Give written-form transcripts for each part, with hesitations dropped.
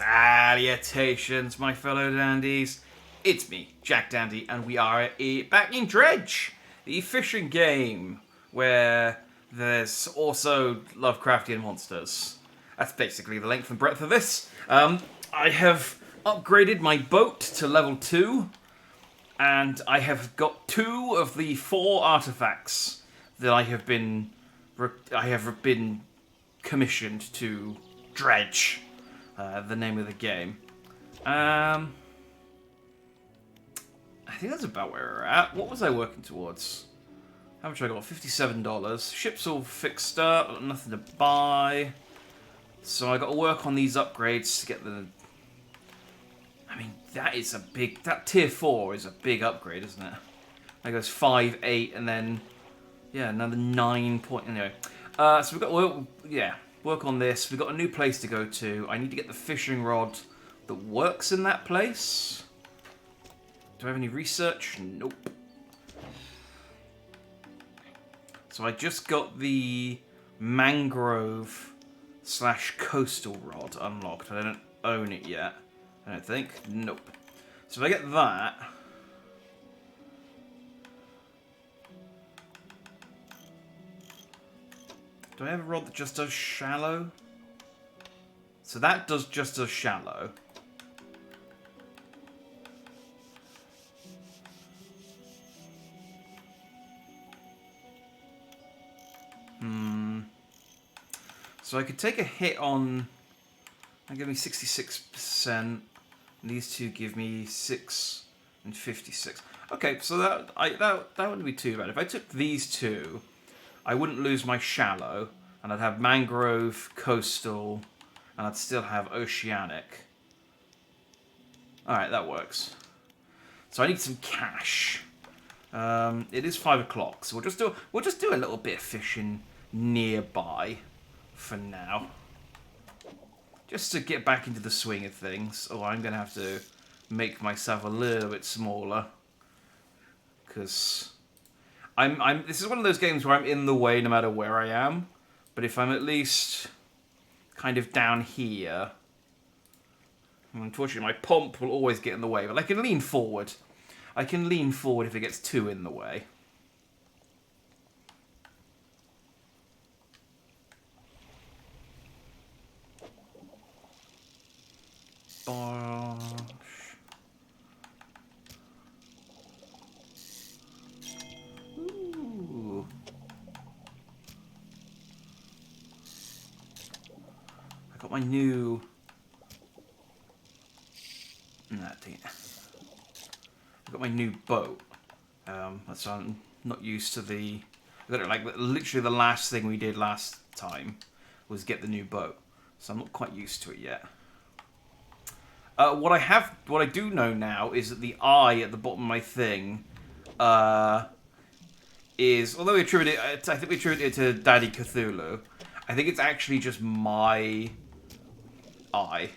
Salutations, my fellow dandies. It's me, Jack Dandy, and we are back in Dredge, the fishing game, where there's also Lovecraftian monsters. That's basically the length and breadth of this. I have upgraded my boat to level 2, and I have got 2 of the 4 artifacts that I have been commissioned to dredge. The name of the game. I think that's about where we're at. What was I working towards? How much I got? $57. Ship's all fixed up, nothing to buy. So I got to work on these upgrades to get the... I mean, that is a big... That tier 4 is a big upgrade, isn't it? That goes 5, 8, and then... Yeah, another 9 point... Anyway. So we've got to work on this. We've got a new place to go to. I need to get the fishing rod that works in that place. Do I have any research? Nope. So I just got the mangrove / coastal rod unlocked. I don't own it yet. I don't think. Nope. So if I get that... Do I have a rod that just does shallow? So that just does shallow. So I could take a hit on... That give me 66%. And these two give me 6 and 56. Okay, so that wouldn't be too bad. If I took these two... I wouldn't lose my shallow, and I'd have mangrove, coastal, and I'd still have oceanic. Alright, that works. So I need some cash. It is 5 o'clock, so we'll just do a little bit of fishing nearby for now. Just to get back into the swing of things. Oh, I'm gonna have to make myself a little bit smaller. Because this is one of those games where I'm in the way no matter where I am. But if I'm at least kind of down here, unfortunately my pump will always get in the way. But I can lean forward. I can lean forward if it gets too in the way. My new... I've got my new boat. That's I'm not used to the... I got it like literally the last thing we did last time was get the new boat. So I'm not quite used to it yet. What I do know now is that the eye at the bottom of my thing is, although I think we attribute it to Daddy Cthulhu, I think it's actually just my eye.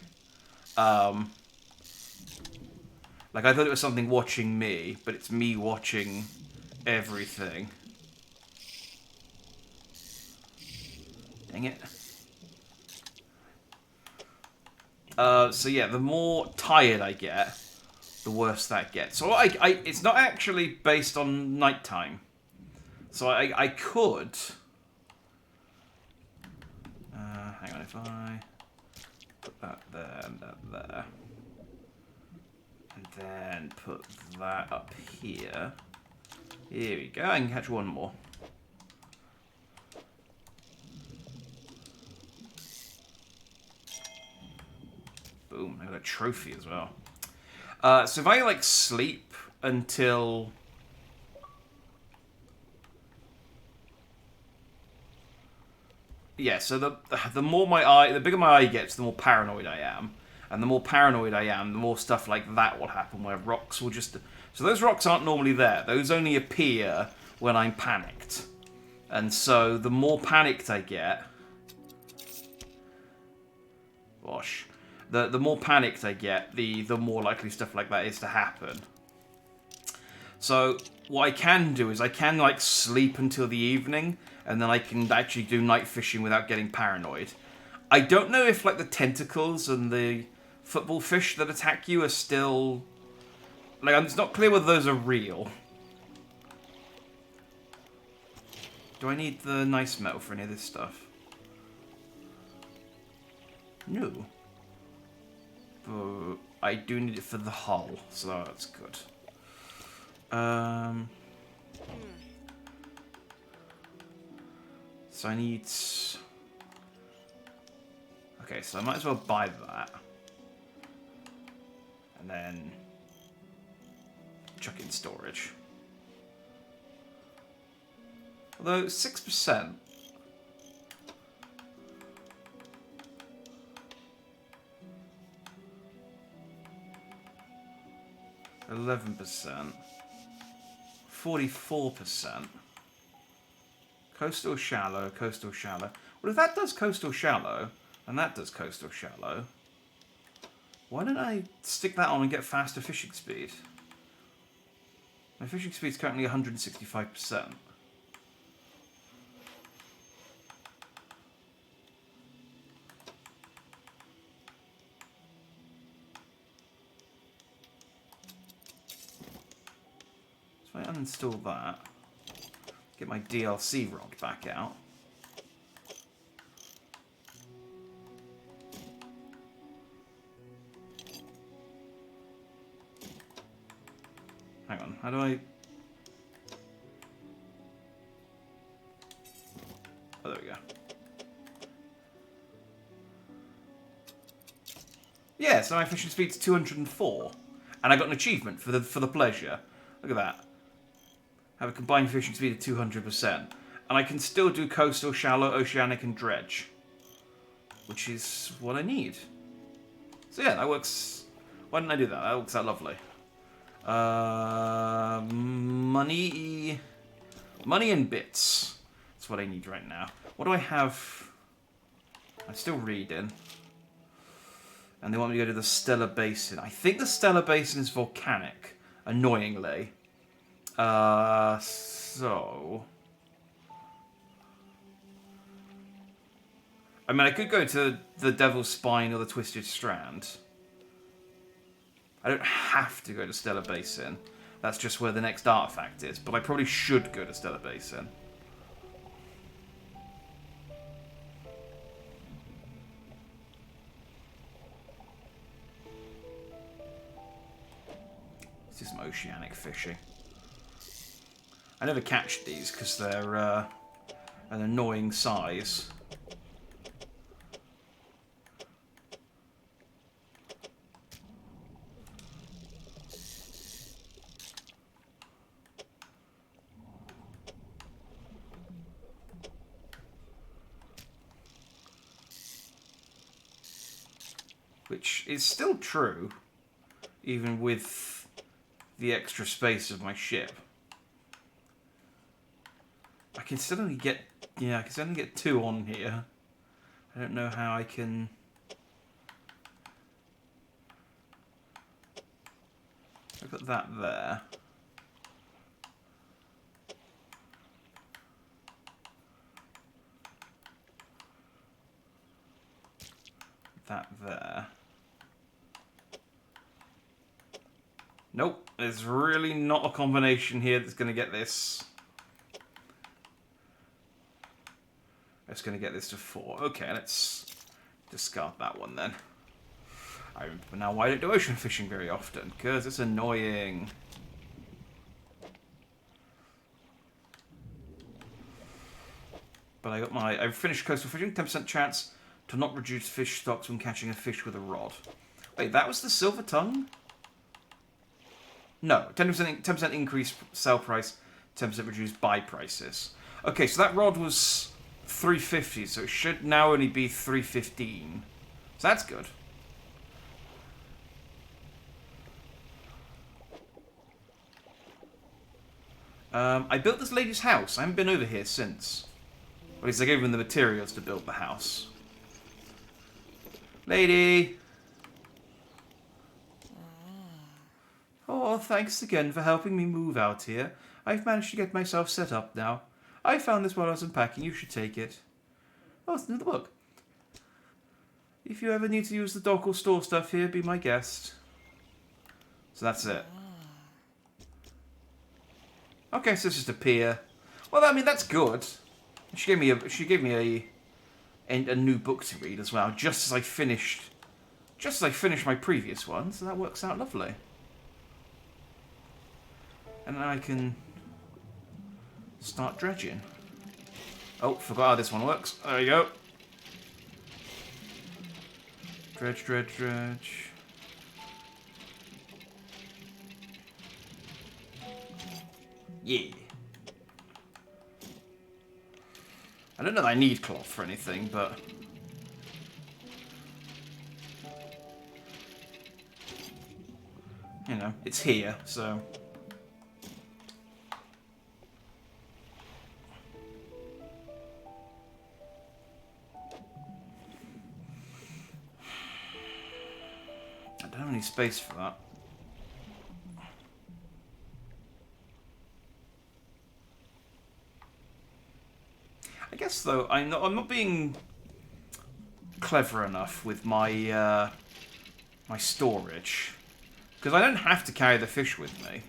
Like I thought it was something watching me, but it's me watching everything. Dang it. So yeah, the more tired I get, the worse that gets. So it's not actually based on nighttime. So I could... hang on, if I... Put that there and that there. And then put that up here. Here we go. I can catch one more. Boom. I got a trophy as well. So if I like sleep until... Yeah, so the bigger my eye gets, the more paranoid I am. And the more paranoid I am, the more stuff like that will happen, where rocks will just... So those rocks aren't normally there. Those only appear when I'm panicked. And so the more panicked I get... Gosh. The more panicked I get, the more likely stuff like that is to happen. So what I can do is I can like sleep until the evening, and then I can actually do night fishing without getting paranoid. I don't know if like the tentacles and the football fish that attack you are still... Like, it's not clear whether those are real. Do I need the nice metal for any of this stuff? No. But I do need it for the hull, so that's good. So I need... Okay, so I might as well buy that. And then... chuck it in storage. Although, 6%... 11%. 44%. Coastal shallow, coastal shallow. Well, if that does coastal shallow, and that does coastal shallow, why don't I stick that on and get faster fishing speed? My fishing speed is currently 165%. So I uninstall that. Get my DLC rod back out. Hang on, how do I... Oh, there we go. Yeah, so my fishing speed's 204. And I got an achievement for the pleasure. Look at that. Have a combined fishing speed of 200%. And I can still do coastal, shallow, oceanic, and dredge. Which is what I need. So yeah, that works... Why didn't I do that? That works out lovely. Money... Money and bits. That's what I need right now. What do I have? I'm still reading. And they want me to go to the Stellar Basin. I think the Stellar Basin is volcanic. Annoyingly. So... I mean, I could go to the Devil's Spine or the Twisted Strand. I don't have to go to Stellar Basin. That's just where the next artifact is. But I probably should go to Stellar Basin. Let's do some oceanic fishing. I never catch these because they're an annoying size. Which is still true, even with the extra space of my ship. I can still only get, yeah, I can still only get 2 on here. I don't know how I can... I've got that there. That there. Nope, there's really not a combination here that's going to get this. It's going to get this to 4. Okay, let's discard that one then. I remember now why I don't do ocean fishing very often, because it's annoying. But I've finished coastal fishing, 10% chance to not reduce fish stocks when catching a fish with a rod. Wait, that was the silver tongue? No, 10% increase sell price, 10% reduced buy prices. Okay, so that rod was 350, so it should now only be 315. So that's good. I built this lady's house. I haven't been over here since. At least I gave them the materials to build the house. Lady! Oh, thanks again for helping me move out here. I've managed to get myself set up now. I found this while I was unpacking. You should take it. Oh, it's another book. If you ever need to use the dock or store stuff here, be my guest. So that's it. Okay, so it's just a pier. Well, I mean, that's good. She gave me a new book to read as well, just as I finished my previous one, so that works out lovely. And then I can start dredging. Oh, forgot how this one works. There you go. Dredge, dredge, dredge. Yeah. I don't know that I need cloth for anything, but... you know, it's here, so... I don't have any space for that. I guess, though, I'm not being clever enough with my my storage, because I don't have to carry the fish with me.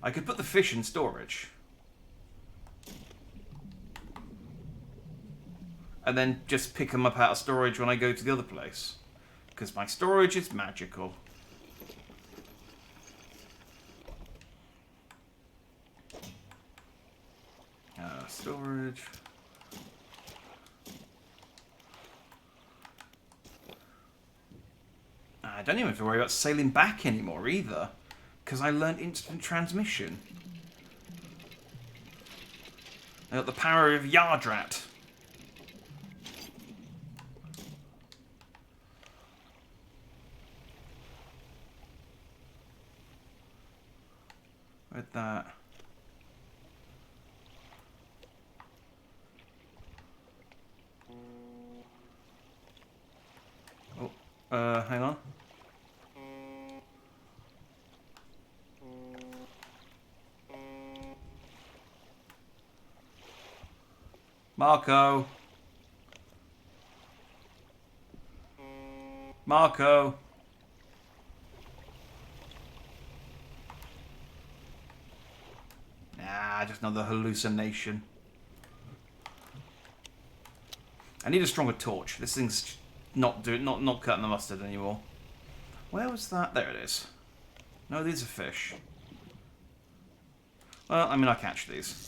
I could put the fish in storage, and then just pick them up out of storage when I go to the other place, because my storage is magical. Storage. I don't even have to worry about sailing back anymore either, because I learned instant transmission. I got the power of Yardrat. Where'd that? Oh, hang on. Marco. Marco. Nah, just another hallucination. I need a stronger torch. This thing's not cutting the mustard anymore. Where was that? There it is. No, these are fish. Well, I mean, I catch these.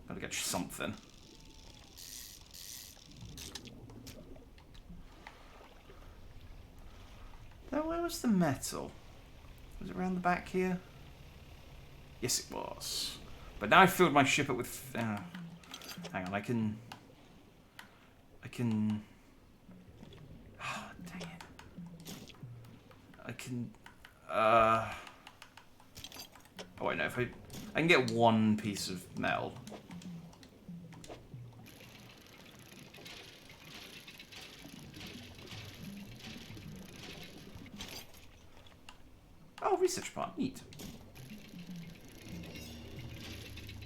Gotta get something. Now, where was the metal? Was it around the back here? Yes, it was. But now I filled my ship up with... hang on, I can... Oh, dang it. I can... Oh, wait, no. If I can get one piece of metal. Oh, research part. Neat.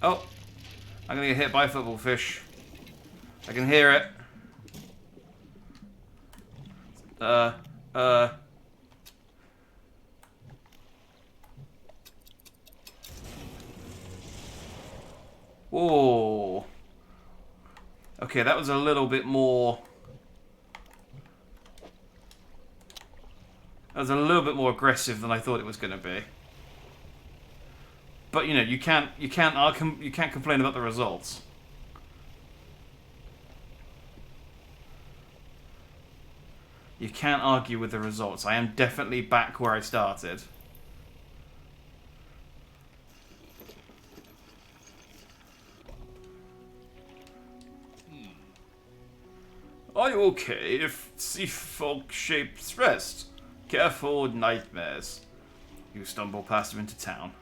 Oh. I'm gonna get hit by a football fish. I can hear it. Whoa. Okay, that was a little bit more... That was a little bit more aggressive than I thought it was going to be. But you know, you can't complain about the results. You can't argue with the results. I am definitely back where I started. Are you okay if sea fog shapes rest? Careful nightmares. You stumble past them into town.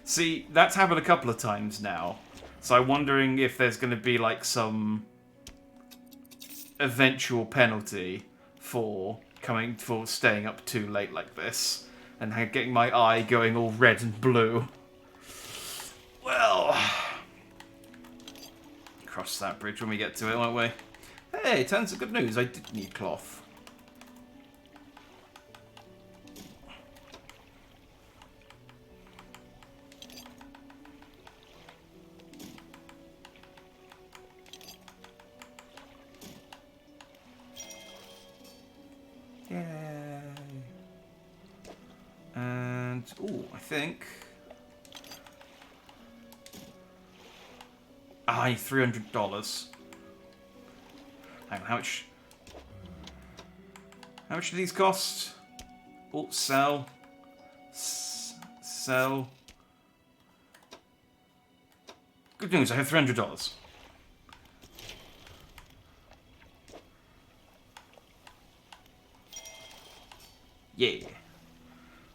See, that's happened a couple of times now. So I'm wondering if there's going to be like some eventual penalty for staying up too late like this and getting my eye going all red and blue. Well, cross that bridge when we get to it, won't we? Hey, tons of good news. I did need cloth. Yay. And, ooh, I think... I need $300. Hang on, how much... How much do these cost? Oh, sell. Sell. Good news, I have $300. Yeah.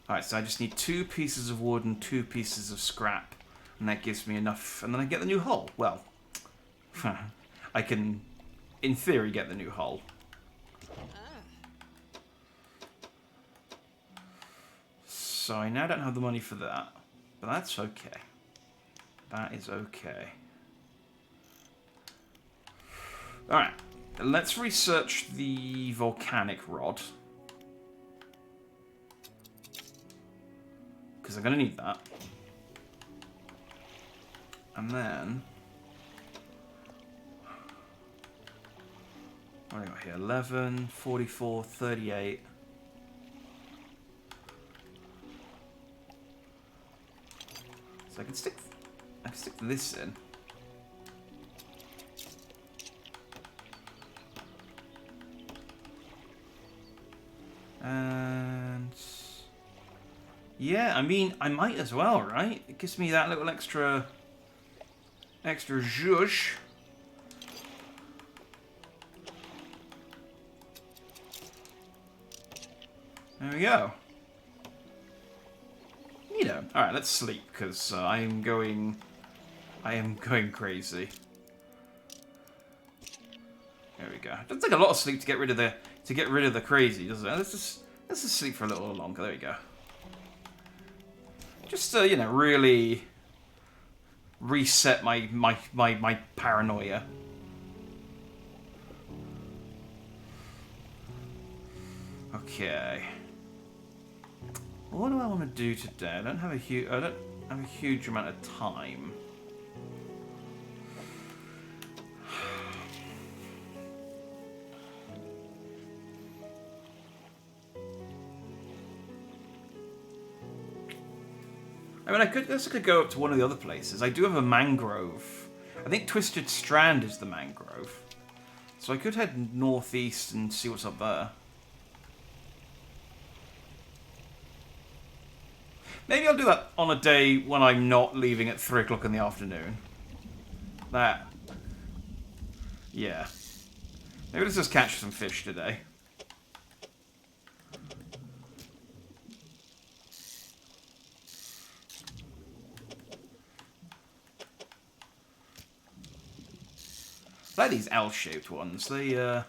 Alright, so I just need 2 pieces of wood and 2 pieces of scrap. And that gives me enough. And then I get the new hull. Well, I can, in theory, get the new hull. So I now don't have the money for that. But that's okay. That is okay. Alright, let's research the volcanic rod. Because I'm going to need that. And then... What do I got here? 11, 44, 38... So I can stick this in. And yeah, I mean, I might as well, right? It gives me that little extra zhuzh. There we go. You know, all right. Let's sleep because I am going crazy. There we go. It doesn't take a lot of sleep to get rid of the crazy, does it? Let's just sleep for a little longer. There we go. Just you know, really reset my paranoia. Okay. What do I want to do today? I don't have a huge amount of time. I mean, I could go up to one of the other places. I do have a mangrove. I think Twisted Strand is the mangrove. So I could head northeast and see what's up there. Maybe I'll do that on a day when I'm not leaving at 3 o'clock in the afternoon. That. Yeah. Maybe let's just catch some fish today. I like these L-shaped ones. They, I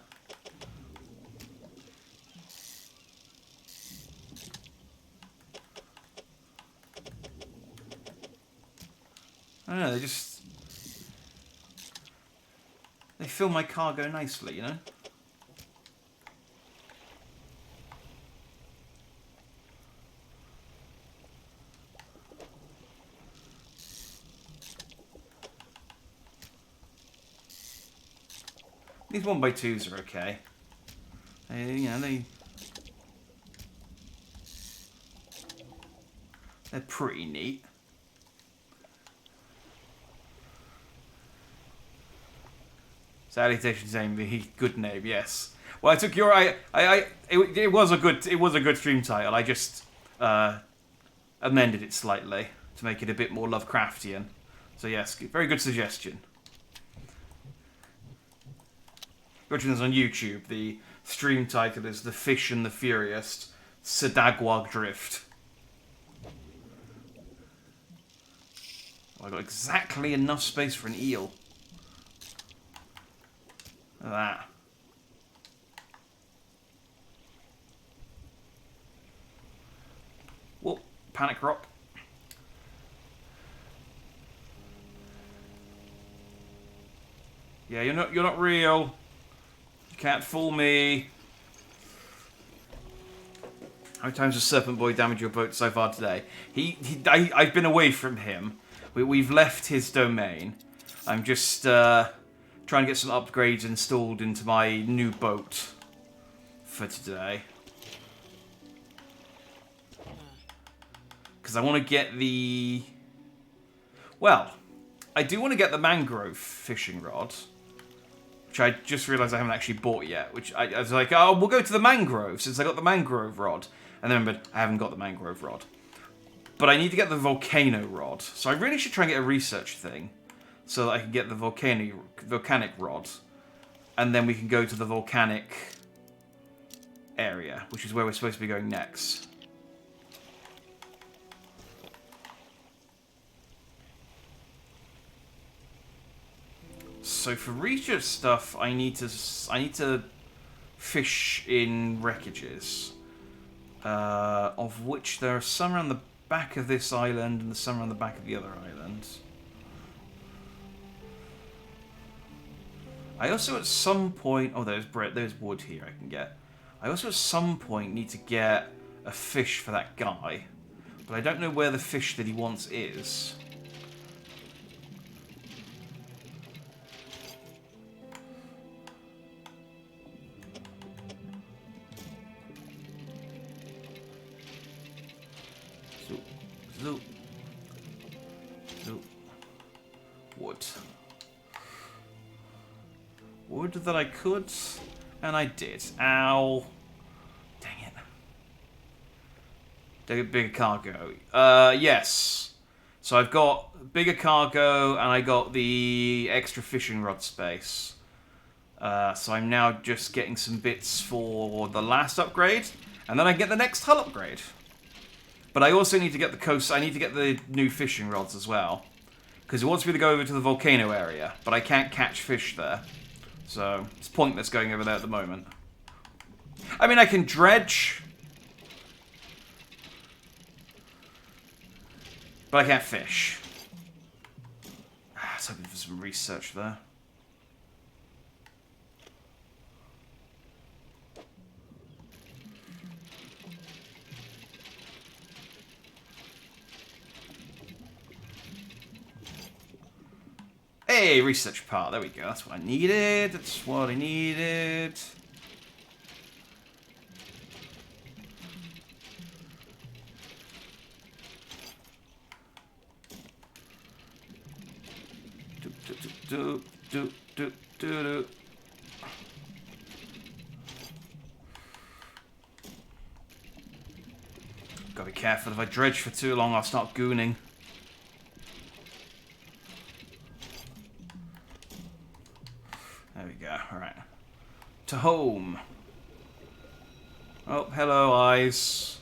don't know, they fill my cargo nicely, you know? These 1x2s are okay. You know, they're pretty neat. Salutations, Amy. Good name, yes. Well, I took your it was a good stream title. I just amended it slightly to make it a bit more Lovecraftian. So yes, very good suggestion. Watching this on YouTube, the stream title is The Fish and the Furious Sedagwag Drift. Oh, I got exactly enough space for an eel. Look at that. Whoa, panic rock. Yeah, you're not real. You can't fool me. How many times has Serpent Boy damaged your boat so far today? I've been away from him. We've left his domain. I'm just trying to get some upgrades installed into my new boat for today. Because I want to get the... Well, I do want to get the mangrove fishing rod. Which I just realised I haven't actually bought yet. Which I was like, oh, we'll go to the mangrove since I got the mangrove rod. And then remembered, I haven't got the mangrove rod. But I need to get the volcano rod. So I really should try and get a research thing. So that I can get the volcanic rod. And then we can go to the volcanic area. Which is where we're supposed to be going next. So for research stuff, I need to fish in wreckages. Of which there are some around the back of this island and some around the back of the other island. I also at some point... Oh, there's wood here I can get. I also at some point need to get a fish for that guy. But I don't know where the fish that he wants is. Wood that I could, and I did. Ow. Dang it. Take a bigger cargo. Yes. So I've got bigger cargo, and I got the extra fishing rod space. So I'm now just getting some bits for the last upgrade, and then I get the next hull upgrade. But I also need to get the coast. I need to get the new fishing rods as well, because it wants me to go over to the volcano area, but I can't catch fish there. So, it's pointless going over there at the moment. I mean, I can dredge. But I can't fish. I was hoping for some research there. Hey, research part. There we go. That's what I needed. That's what I needed. Do. Gotta be careful. If I dredge for too long, I'll start gooning. There we go. Alright. To home. Oh, hello, eyes.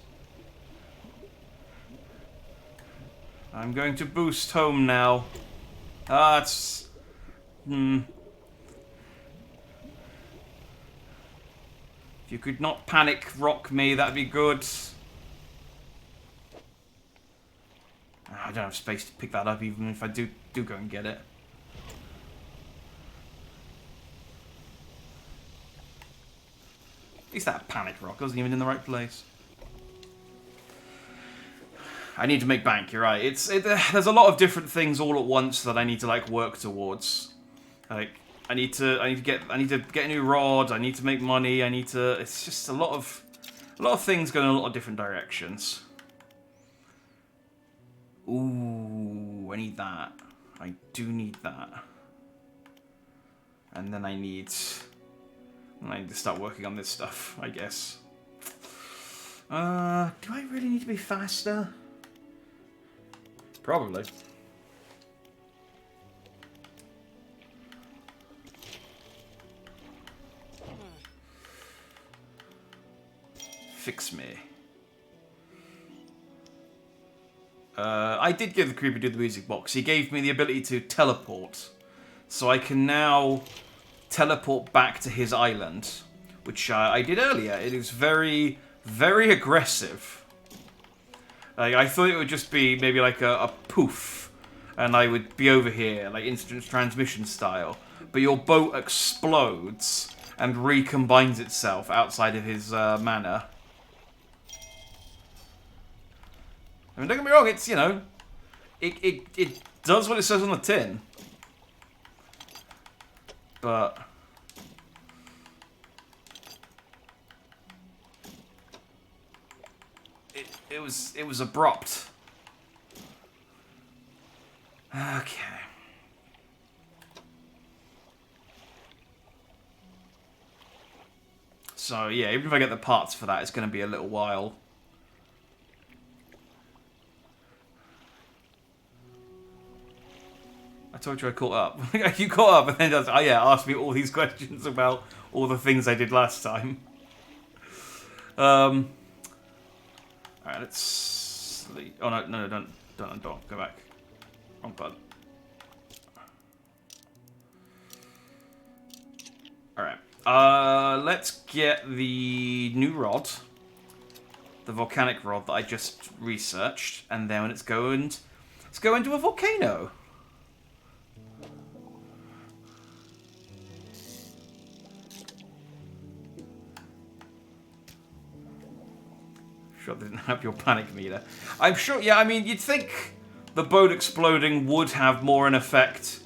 I'm going to boost home now. Ah, it's... If you could not panic rock me, that'd be good. I don't have space to pick that up, even if I do go and get it. At least that panic rock wasn't even in the right place. I need to make bank, you're right. There's a lot of different things all at once that I need to like work towards. Like I need to get a new rod, I need to make money, it's just a lot of things going in a lot of different directions. Ooh, I need that. I do need that. And then I need to start working on this stuff, I guess. Do I really need to be faster? Probably. Fix me. I did give the creeper dude the music box. He gave me the ability to teleport. So I can now teleport back to his island, which I did earlier. It is very, very aggressive. I thought it would just be maybe like a poof, and I would be over here, like instant transmission style. but your boat explodes and recombines itself outside of his mana. I mean, don't get me wrong, it's, you know, it does what it says on the tin. But it was abrupt. Okay. So yeah, even if I get the parts for that, it's going to be a little while. I told you I caught up. You caught up, and then oh yeah, asked me all these questions about all the things I did last time. Alright, let's sleep. Oh no, don't go back. Wrong button. Alright. Let's get the new rod. The volcanic rod that I just researched, and then let's go into a volcano. Sure they didn't have your panic meter. I'm sure, yeah, I mean, you'd think the boat exploding would have more an effect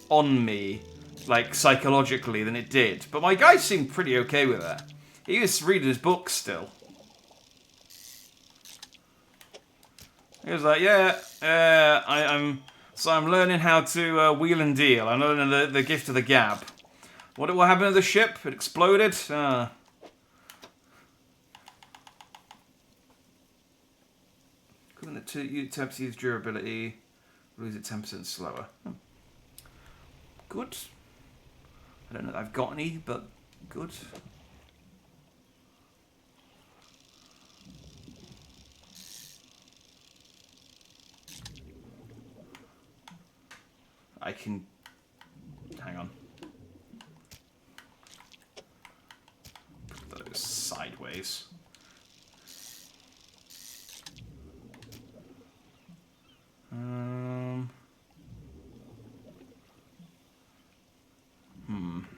on me, like, psychologically than it did. But my guy seemed pretty okay with that. He was reading his book still. He was like, yeah, I'm learning how to wheel and deal. I'm learning the gift of the gab. What happened to the ship? It exploded? Equivalent to attempts to use durability, lose it 10% slower. Good. I don't know that I've got any, but good. I can... Hang on. Put those sideways.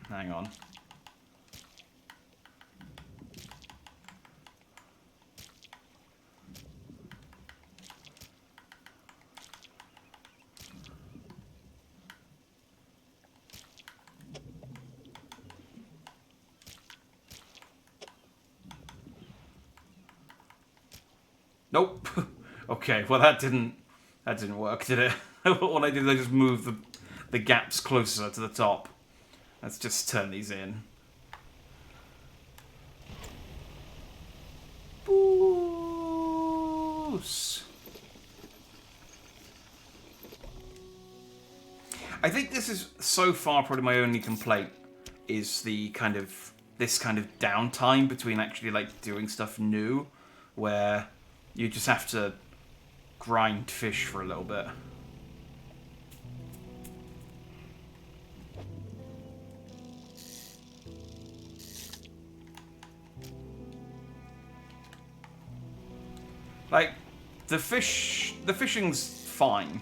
Hang on. Nope. Okay, well that didn't work, did it? All I did was just move the gaps closer to the top. Let's just turn these in. Boos. I think this is so far probably my only complaint is this kind of downtime between actually like doing stuff new, where you just have to grind fish for a little bit. Like, the fishing's fine,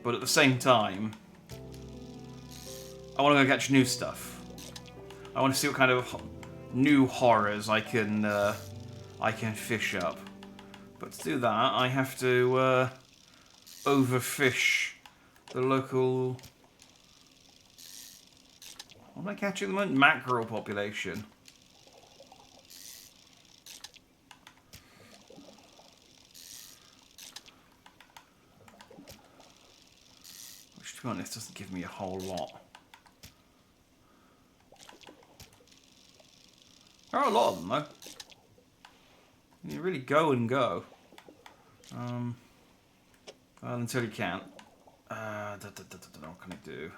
but at the same time, I want to go catch new stuff. I want to see what kind of new horrors I can fish up. But to do that, I have to overfish the local... What am I catching at the moment? Mackerel population. Which, to be honest, doesn't give me a whole lot. There are a lot of them, though. You really go and go. Well, until you can't. What can I do?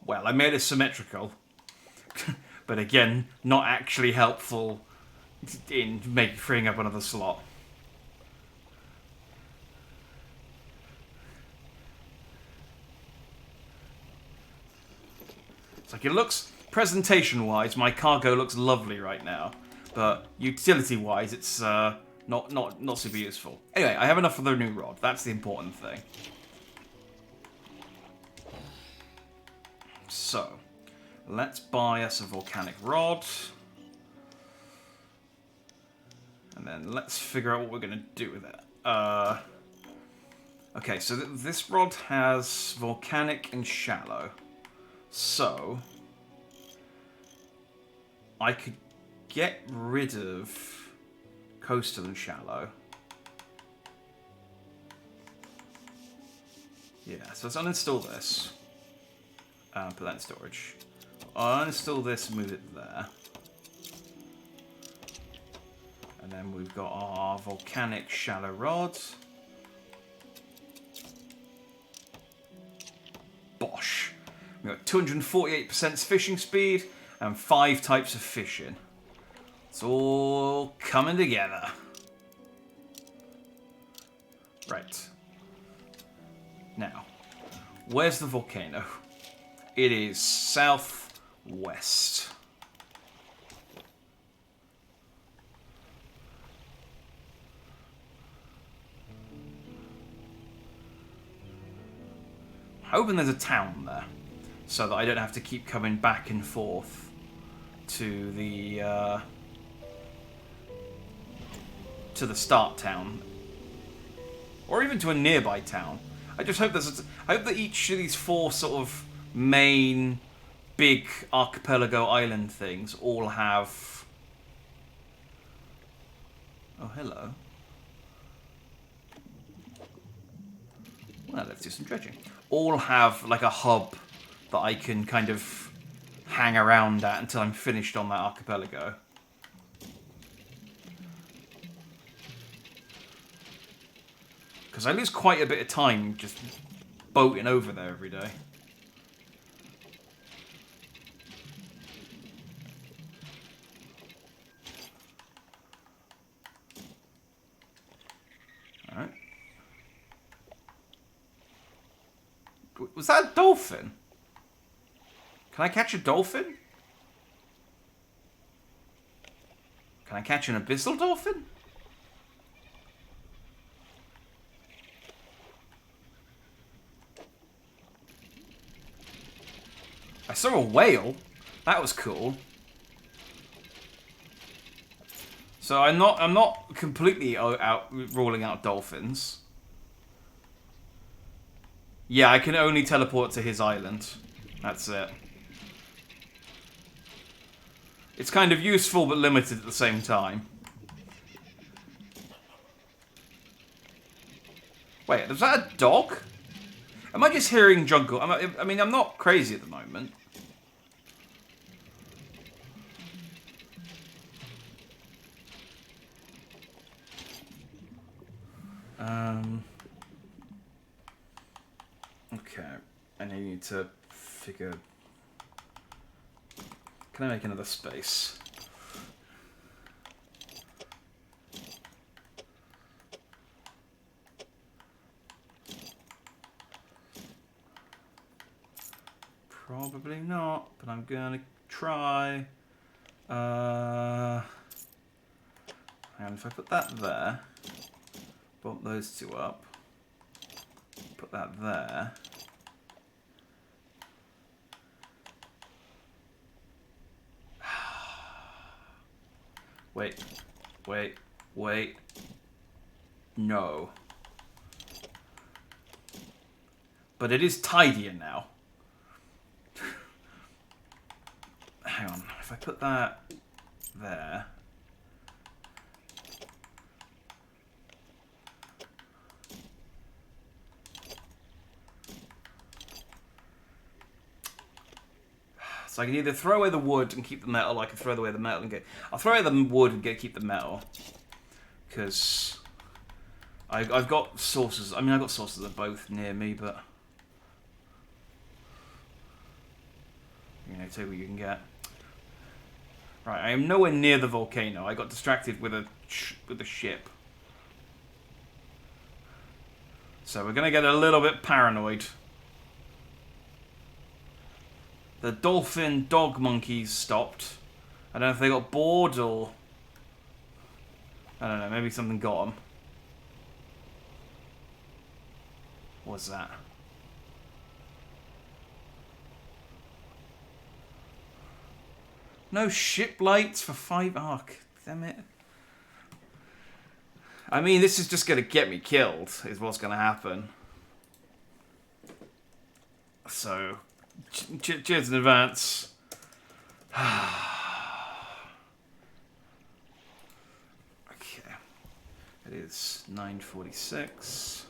Well, I made it symmetrical. But again, not actually helpful in freeing up another slot. It's like, it looks presentation-wise, my cargo looks lovely right now, but utility-wise, it's not super useful. Anyway, I have enough for the new rod. That's the important thing. So, let's buy us a volcanic rod. And then let's figure out what we're going to do with it. Okay, so this rod has volcanic and shallow. So, I could get rid of coastal and shallow. Yeah, so let's uninstall this. Put that in storage. I'll uninstall this and move it there. And then we've got our volcanic shallow rods. Bosh. We've got 248% fishing speed and 5 types of fishing. It's all coming together. Right. Now, where's the volcano? It is southwest. Hoping there's a town there, so that I don't have to keep coming back and forth to the start town, or even to a nearby town. I just hope I hope that each of these 4 sort of main big archipelago island things all have. Oh, hello. Well, let's do some dredging. All have like a hub that I can kind of hang around at until I'm finished on that archipelago. Because I lose quite a bit of time just boating over there every day. Alright. Was that a dolphin? Can I catch a dolphin? Can I catch an abyssal dolphin? I saw a whale. That was cool. So I'm not completely out ruling out dolphins. Yeah, I can only teleport to his island. That's it. It's kind of useful but limited at the same time. Wait, is that a dog? Am I just hearing jungle? I mean, I'm not crazy at the moment. Okay, and I need to figure. Can I make another space? Probably not, but I'm gonna try. And if I put that there, bump those 2 up, put that there. Wait. No. But it is tidier now. Hang on, if I put that there. So I can either throw away the wood and keep the metal, or I can throw away the metal and get. I'll throw away the wood and keep the metal, because I've got sources. I mean, I've got sources that are both near me, but you know, take what you can get. Right, I am nowhere near the volcano. I got distracted with a ship, so we're gonna get a little bit paranoid. the dolphin dog monkeys stopped. I don't know if they got bored or... I don't know, maybe something got them. What's that? No ship lights for 5... Oh, damn it. I mean, this is just going to get me killed, is what's going to happen. So, cheers in advance. Okay. It is 9:46.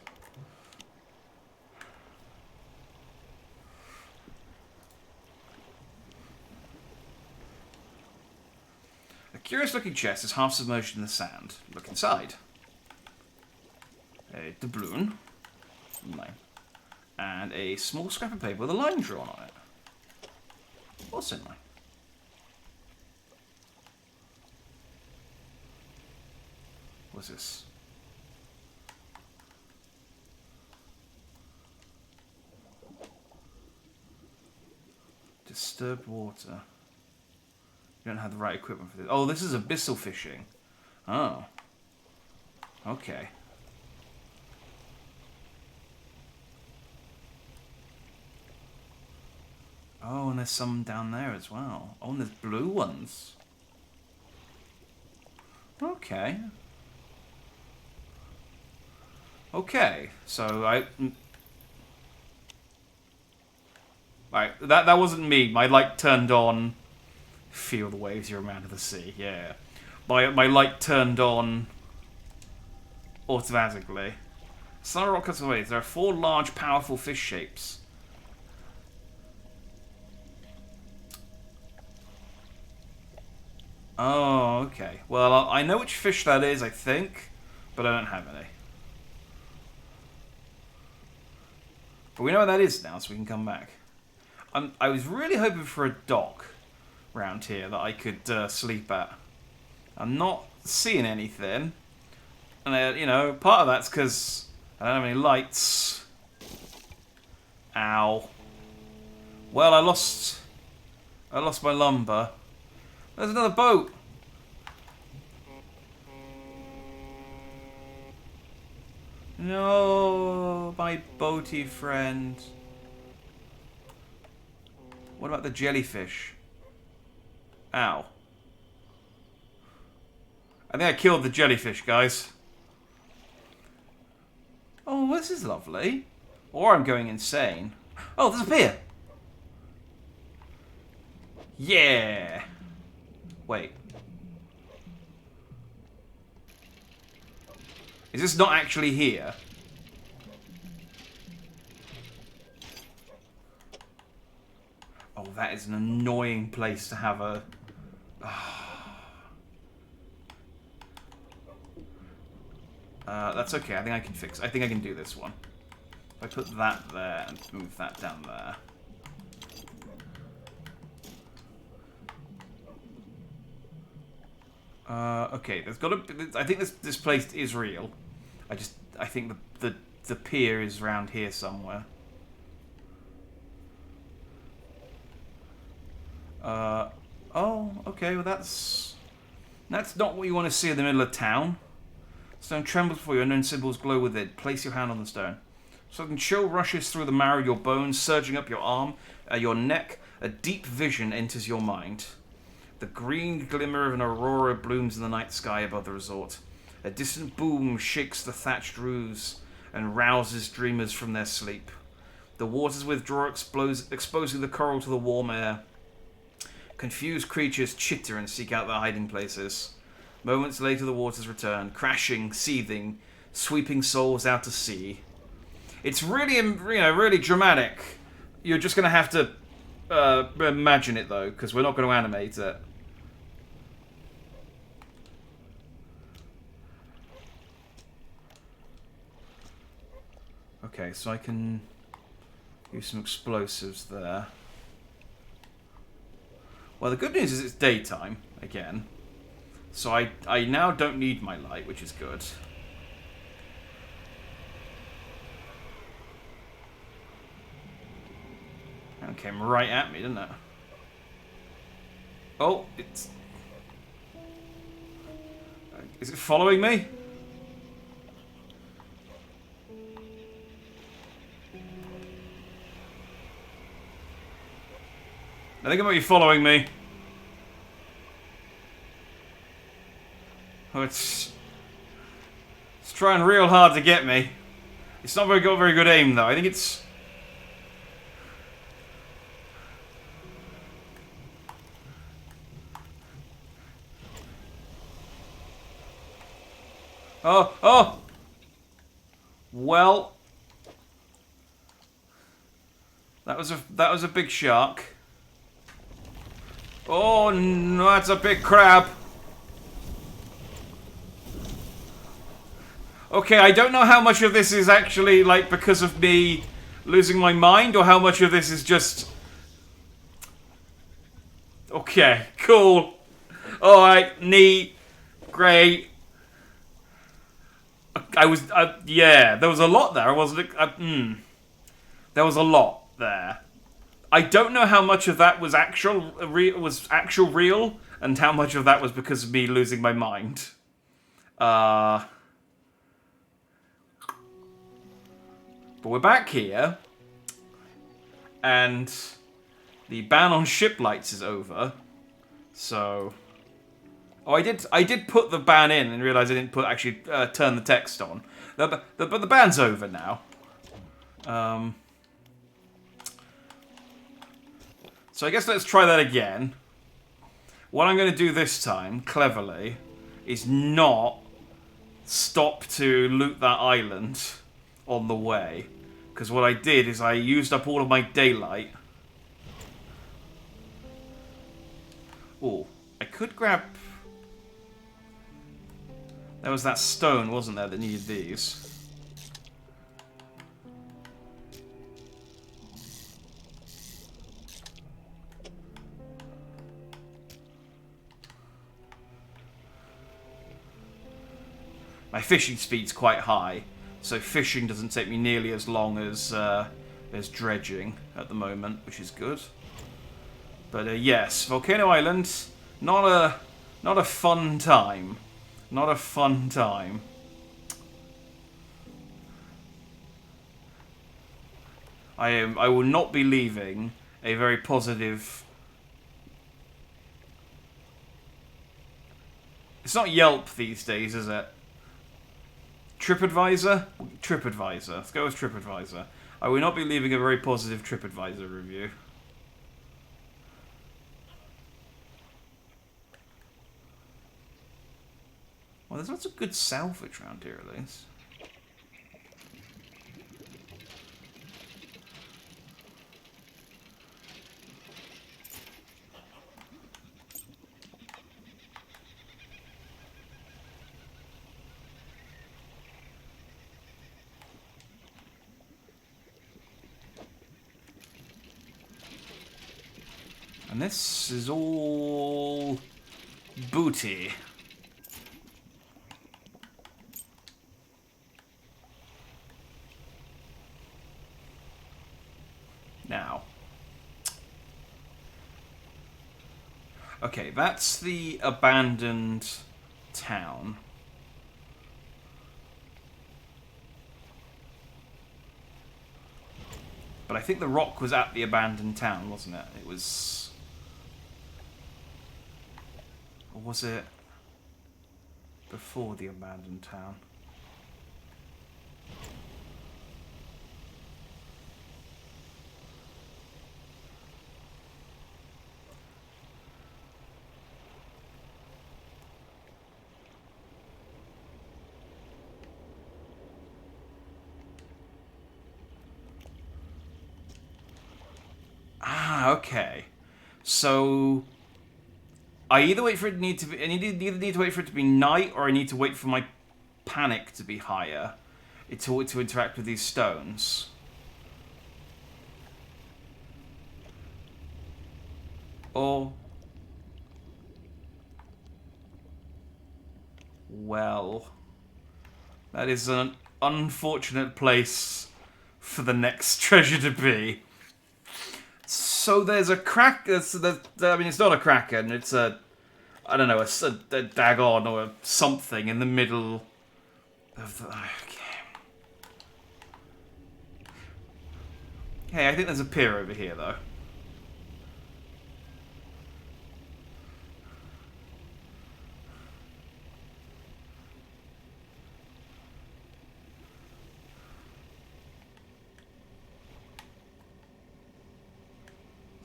A curious looking chest is half submerged in the sand. Look inside. A doubloon. And a small scrap of paper with a line drawn on it. What's in mine? What's this? Disturbed water. You don't have the right equipment for this. Oh, this is abyssal fishing. Oh. Okay. Oh, and there's some down there as well. Oh, and there's blue ones. Okay. Okay, so Right, that wasn't me. My light turned on. Feel the waves, you're a man of the sea. Yeah. My light turned on automatically. Sun rock cuts away. There are 4 large, powerful fish shapes. Oh, okay. Well, I know which fish that is, I think, but I don't have any. But we know where that is now, so we can come back. I was really hoping for a dock around here that I could sleep at. I'm not seeing anything. And, you know, part of that's because I don't have any lights. Ow. Well, I lost my lumber. There's another boat. No, my boaty friend. What about the jellyfish? Ow. I think I killed the jellyfish, guys. Oh, this is lovely. Or I'm going insane. Oh, there's a pier. Yeah. Wait. Is this not actually here? Oh, that is an annoying place to have a... that's okay. I think I can fix... I think I can do this one. If I put that there and move that down there. Okay, there's got to... I think this place is real. I think the pier is around here somewhere. Oh, okay, well that's not what you want to see in the middle of town. Stone trembles before you, unknown symbols glow with it. Place your hand on the stone. Sudden chill rushes through the marrow of your bones, surging up your arm, your neck. A deep vision enters your mind. The green glimmer of an aurora blooms in the night sky above the resort. A distant boom shakes the thatched roofs and rouses dreamers from their sleep. The waters withdraw, exposing the coral to the warm air. Confused creatures chitter and seek out their hiding places. Moments later, the waters return, crashing, seething, sweeping souls out to sea. It's really, really dramatic. You're just going to have to imagine it, though, because we're not going to animate it. Okay, so I can use some explosives there. Well, the good news is it's daytime, again. So I now don't need my light, which is good. That came right at me, didn't it? Oh, it's... Is it following me? I think it might be following me. Oh, it's trying real hard to get me. It's not got very good aim, though. I think it's... Oh, oh! Well... That was a big shark. Oh, no, that's a big crab. Okay, I don't know how much of this is actually, like, because of me losing my mind, or how much of this is just... Okay, cool. Alright, neat. Great. Yeah, there was a lot there. There was a lot there. I don't know how much of that was actual real, and how much of that was because of me losing my mind. But we're back here, and the ban on ship lights is over. So, oh, I did put the ban in and realize I didn't actually turn the text on. But the ban's over now. So I guess let's try that again. What I'm going to do this time, cleverly, is not stop to loot that island on the way. Because what I did is I used up all of my daylight. Oh, I could grab... There was that stone, wasn't there, that needed these. My fishing speed's quite high, so fishing doesn't take me nearly as long as dredging at the moment, which is good. But yes, Volcano Island, not a fun time. Not a fun time. I will not be leaving a very positive... It's not Yelp these days, is it? TripAdvisor? TripAdvisor. Let's go with TripAdvisor. I will not be leaving a very positive TripAdvisor review. Well, there's lots of good salvage around here, at least. And this is all booty. Now. Okay, that's the abandoned town. But I think the rock was at the abandoned town, wasn't it? It was... Or was it before the abandoned town? Ah, okay. So I either wait for it need to be, either need to wait for it to be night, or I need to wait for my panic to be higher to interact with these stones. Or, well, that is an unfortunate place for the next treasure to be. So there's a crack. I mean, it's not a kraken. It's a, I don't know, a dagon or something in the middle of the. Okay. Hey, I think there's a pier over here, though.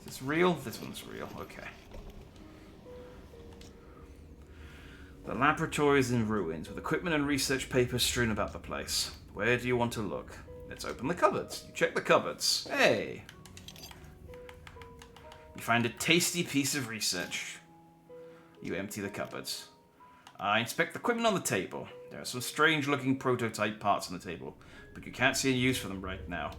Is this real? This one's real. Okay. The laboratory is in ruins, with equipment and research papers strewn about the place. Where do you want to look? Let's open the cupboards. You check the cupboards. Hey! You find a tasty piece of research. You empty the cupboards. Inspect the equipment on the table. There are some strange-looking prototype parts on the table, but you can't see any use for them right now.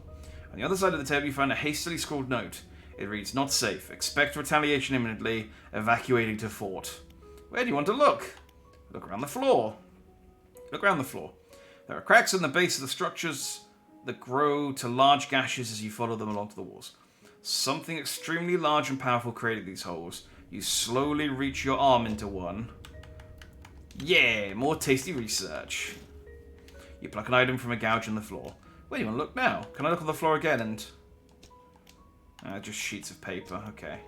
On the other side of the table, you find a hastily scrawled note. It reads, "Not safe. Expect retaliation imminently. Evacuating to fort." Where do you want to look? Look around the floor. Look around the floor. There are cracks in the base of the structures that grow to large gashes as you follow them along to the walls. Something extremely large and powerful created these holes. You slowly reach your arm into one. Yeah, more tasty research. You pluck an item from a gouge in the floor. Where do you want to look now? Can I look on the floor again and... just sheets of paper, okay.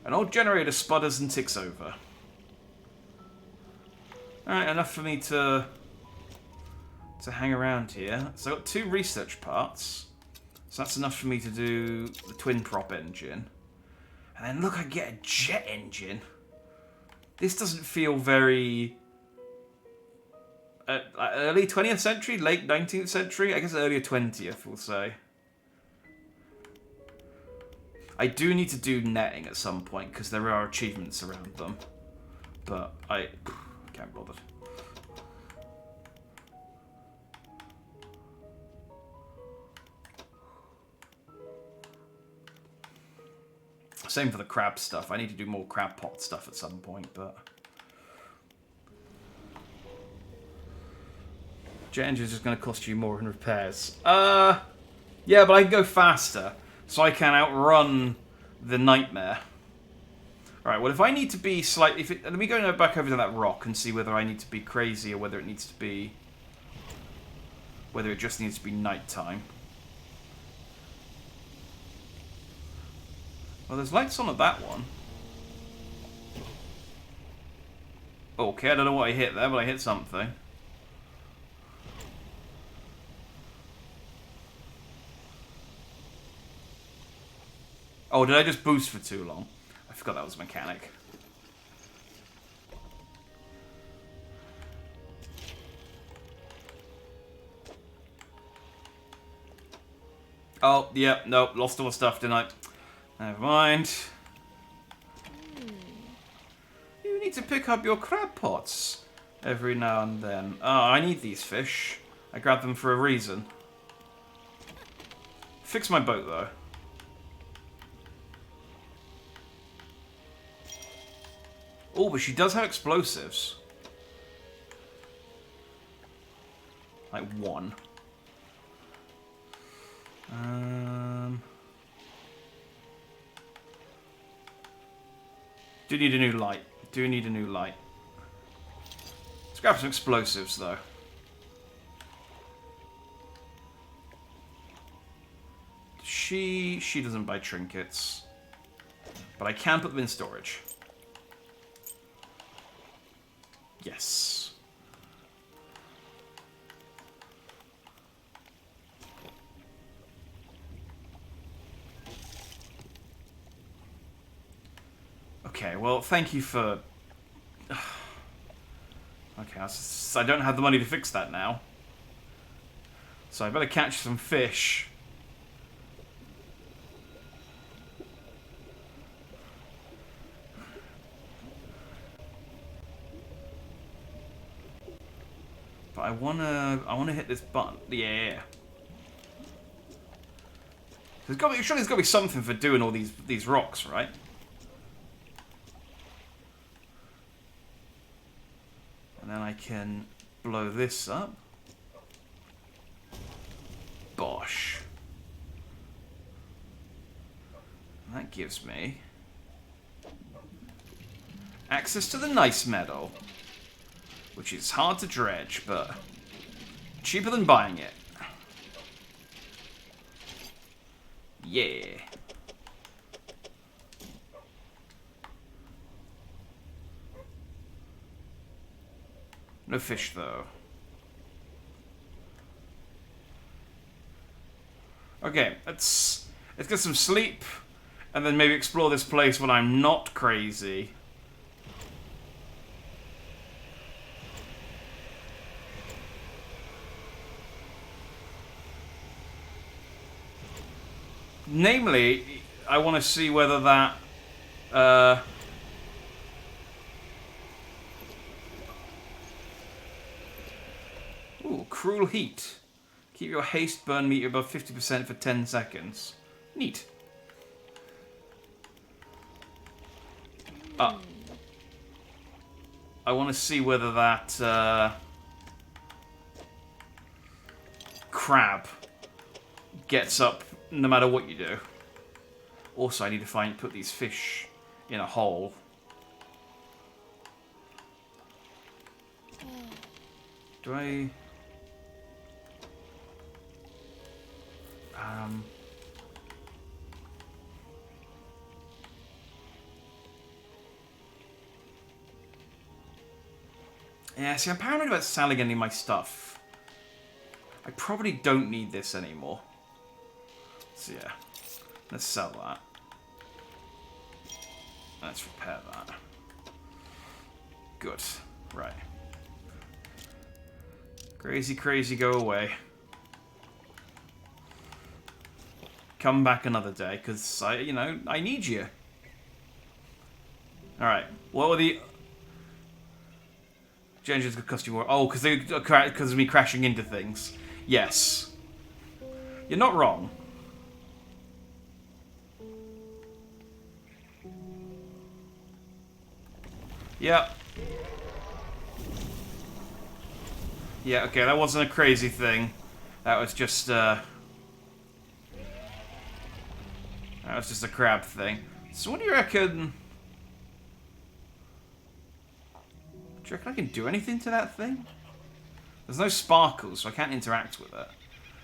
An old generator sputters and ticks over. Alright, enough for me to hang around here. So I've got 2 research parts. So that's enough for me to do the twin prop engine. And then look, I get a jet engine. This doesn't feel very... early 20th century? Late 19th century? I guess earlier 20th, we'll say. I do need to do netting at some point, because there are achievements around them. But I can't bother. Same for the crab stuff. I need to do more crab pot stuff at some point, but... Jet engine's just going to cost you more in repairs. Yeah, but I can go faster. So I can outrun the nightmare. Alright, well if I need to be slightly... let me go back over to that rock and see whether I need to be crazy or whether it needs to be... whether it just needs to be nighttime. Well, there's lights on at that one. Okay, I don't know what I hit there, but I hit something. Oh, did I just boost for too long? I forgot that was a mechanic. Oh, yeah, no, lost all the stuff, didn't I? Never mind. You need to pick up your crab pots every now and then. Oh, I need these fish. I grabbed them for a reason. Fix my boat, though. Oh, but she does have explosives. Like 1. Do need a new light. Do need a new light. Let's grab some explosives, though. She doesn't buy trinkets. But I can put them in storage. Yes. Okay, well, thank you for... Okay, I don't have the money to fix that now. So I better catch some fish. But I wanna hit this button. Yeah. Surely there's got to be something for doing all these rocks, right? And then I can blow this up. Bosh. That gives me access to the nice metal, which is hard to dredge, but cheaper than buying it. Yeah. No fish, though. Okay, let's get some sleep, and then maybe explore this place when I'm not crazy. Namely, I want to see whether that... Ooh, cruel heat. Keep your haste burn meter above 50% for 10 seconds. Neat. I want to see whether that crab gets up no matter what you do. Also, I need to put these fish in a hole. Do I... Yeah, see, I'm paranoid about selling any of my stuff. I probably don't need this anymore. So yeah, let's sell that. Let's repair that. Good. Right. Crazy, crazy, go away. Come back another day, because I need you. Alright, what were the... Engines could cost you more. Oh, because of me crashing into things. Yes. You're not wrong. Yep. Yeah, okay, that wasn't a crazy thing. That was just, that was just a crab thing. So what do you reckon... Do you reckon I can do anything to that thing? There's no sparkles, so I can't interact with it.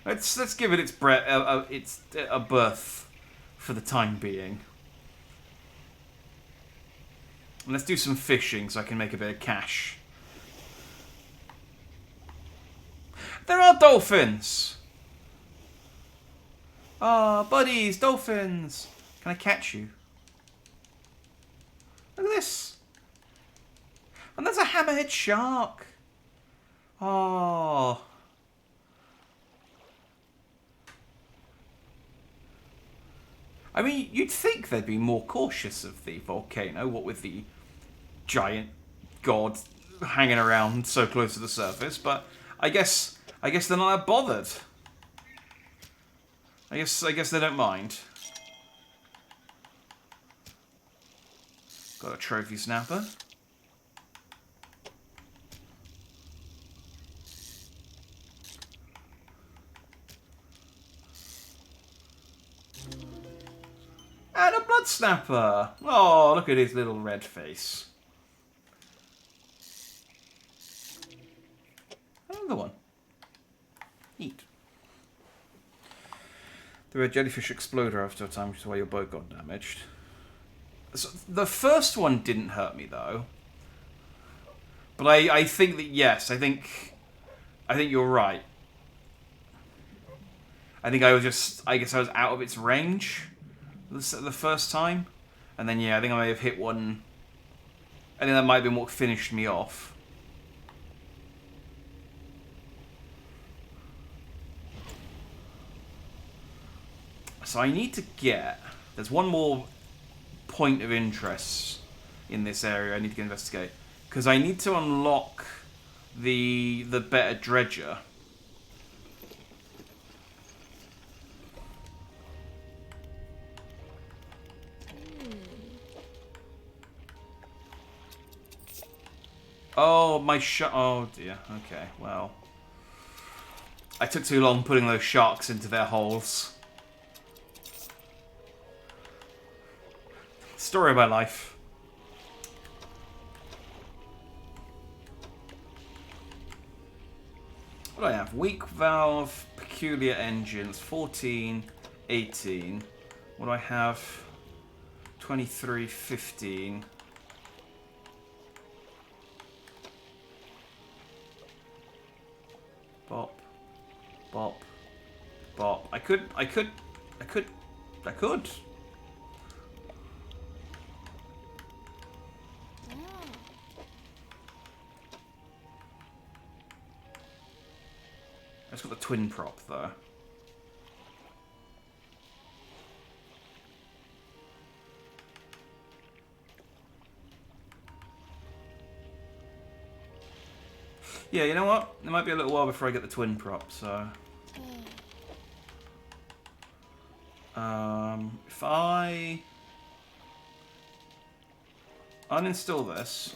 Let's give it its a birth for the time being. And let's do some fishing so I can make a bit of cash. There are dolphins! Ah, buddies, dolphins! Can I catch you? Look at this! And there's a hammerhead shark! Oh. I mean, you'd think they'd be more cautious of the volcano, what with the giant god hanging around so close to the surface, but I guess they're not that bothered. I guess they don't mind. Got a trophy snapper. And a blood snapper! Oh, look at his little red face. Another one. Neat. The red jellyfish exploder after a time, which is why your boat got damaged. So, the first one didn't hurt me, though. But I think that, yes, I think you're right. I think I guess I was out of its range the first time. And then, yeah, I think I may have hit one. I think that might have been what finished me off. So I need to get... There's one more point of interest in this area I need to investigate. Because I need to unlock the better dredger. Oh, my shark. Oh, dear. Okay, well. I took too long putting those sharks into their holes. Story of my life. What do I have? Weak valve, peculiar engines, 14, 18. What do I have? 23, 15. Bop. Bop. Bop. I could. It's got the twin prop, though. Yeah, you know what? It might be a little while before I get the twin prop, so... if I... uninstall this...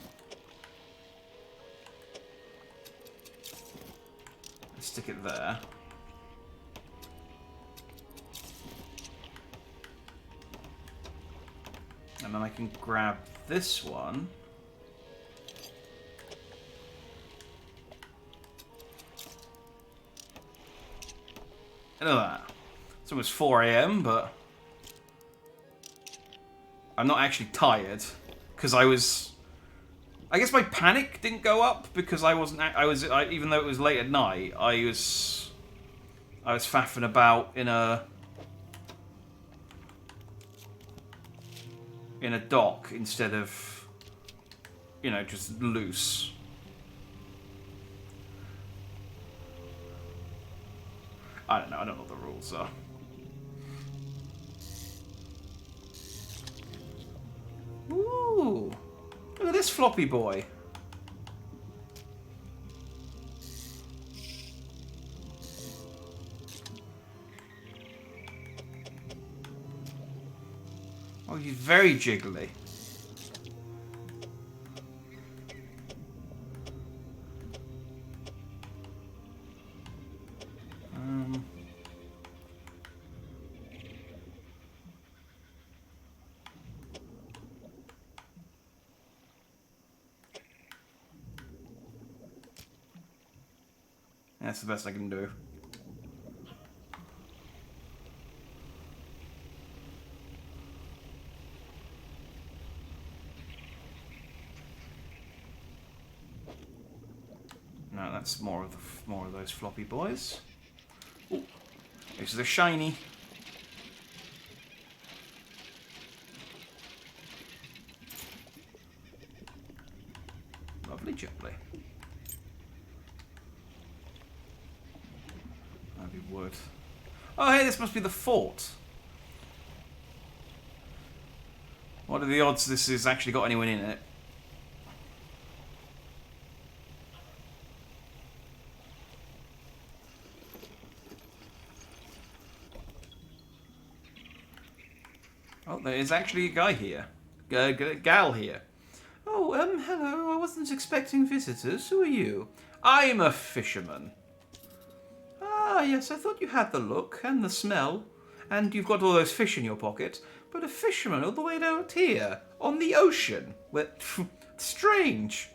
and stick it there... and then I can grab this one... Look at that. It's almost 4 AM, but I'm not actually tired because I guess my panic didn't go up because I wasn't. Even though it was late at night, I was faffing about in a dock instead of, you know, just loose. I don't know. I don't know what the rules are. Ooh! Look at this floppy boy. Oh, he's very jiggly. That's the best I can do. No, that's more of those floppy boys. Ooh, this is a shiny. Lovely jubbly. Wood. Oh, hey, this must be the fort. What are the odds this has actually got anyone in it? Oh, there is actually a guy here. Gal here. Oh, hello. I wasn't expecting visitors. Who are you? I'm a fisherman. Ah, yes, I thought you had the look and the smell, and you've got all those fish in your pocket, but a fisherman all the way out here, on the ocean? Well, strange.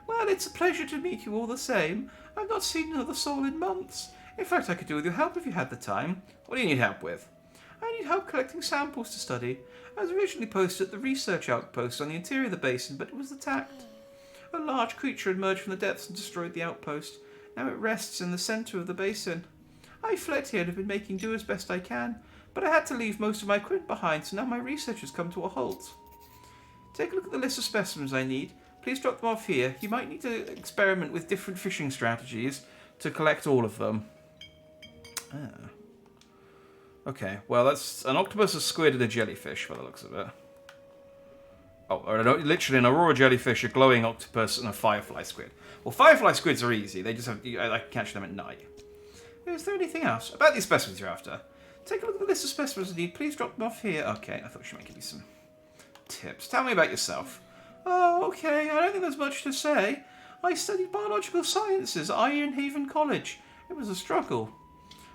Well, it's a pleasure to meet you all the same. I've not seen another soul in months. In fact, I could do with your help if you had the time. What do you need help with? I need help collecting samples to study. I was originally posted at the research outpost on the interior of the basin, but it was attacked. A large creature emerged from the depths and destroyed the outpost. Now it rests in the centre of the basin. I fled here and have been making do as best I can, but I had to leave most of my equipment behind, so now my research has come to a halt. Take a look at the list of specimens I need. Please drop them off here. You might need to experiment with different fishing strategies to collect all of them. Ah. Okay, well that's an octopus, a squid, and a jellyfish by the looks of it. Oh, literally an aurora jellyfish, a glowing octopus, and a firefly squid. Well, firefly squids are easy. They just have I can catch them at night. Is there anything else about these specimens you're after? Take a look at the list of specimens I need. Please drop them off here. Okay, I thought she might give me some tips. Tell me about yourself. Oh, okay. I don't think there's much to say. I studied biological sciences at Ironhaven College. It was a struggle.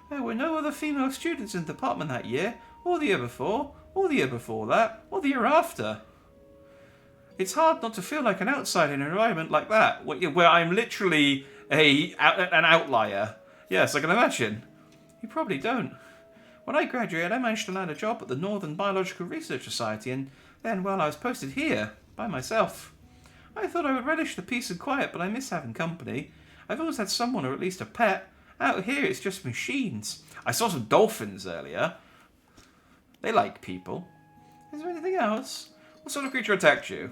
There were no other female students in the department that year, or the year before, or the year before that, or the year after. It's hard not to feel like an outsider in an environment like that, where I'm literally an outlier. Yes, I can imagine. You probably don't. When I graduated, I managed to land a job at the Northern Biological Research Society, and then, well, I was posted here, by myself. I thought I would relish the peace and quiet, but I miss having company. I've always had someone or at least a pet. Out here, it's just machines. I saw some dolphins earlier. They like people. Is there anything else? What sort of creature attacked you?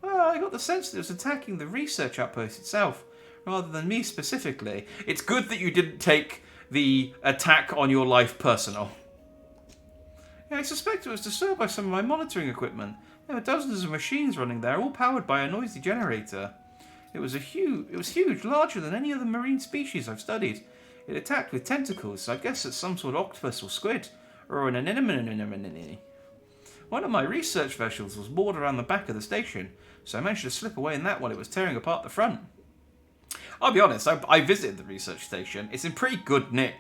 Well, I got the sense that it was attacking the research outpost itself, rather than me specifically. It's good that you didn't take the attack on your life personal. Yeah, I suspect it was disturbed by some of my monitoring equipment. There were dozens of machines running there, all powered by a noisy generator. It was huge, larger than any other marine species I've studied. It attacked with tentacles, so I guess it's some sort of octopus or squid, or an anemone. One of my research vessels was moored around the back of the station, so I managed to slip away in that while it was tearing apart the front. I'll be honest, I visited the research station. It's in pretty good nick,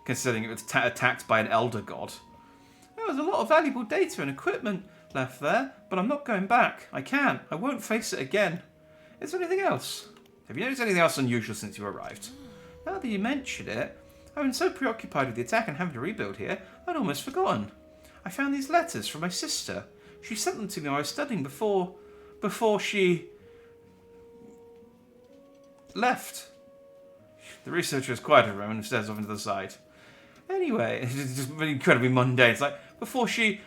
considering it was attacked by an elder god. There was a lot of valuable data and equipment left there, but I'm not going back. I can't. I won't face it again. Is there anything else? Have you noticed anything else unusual since you arrived? Now that you mention it, I've been so preoccupied with the attack and having to rebuild here, I'd almost forgotten. I found these letters from my sister. She sent them to me while I was studying before she left. The researcher is quiet for a moment and stares off into the side. Anyway, it's just incredibly mundane. It's like before she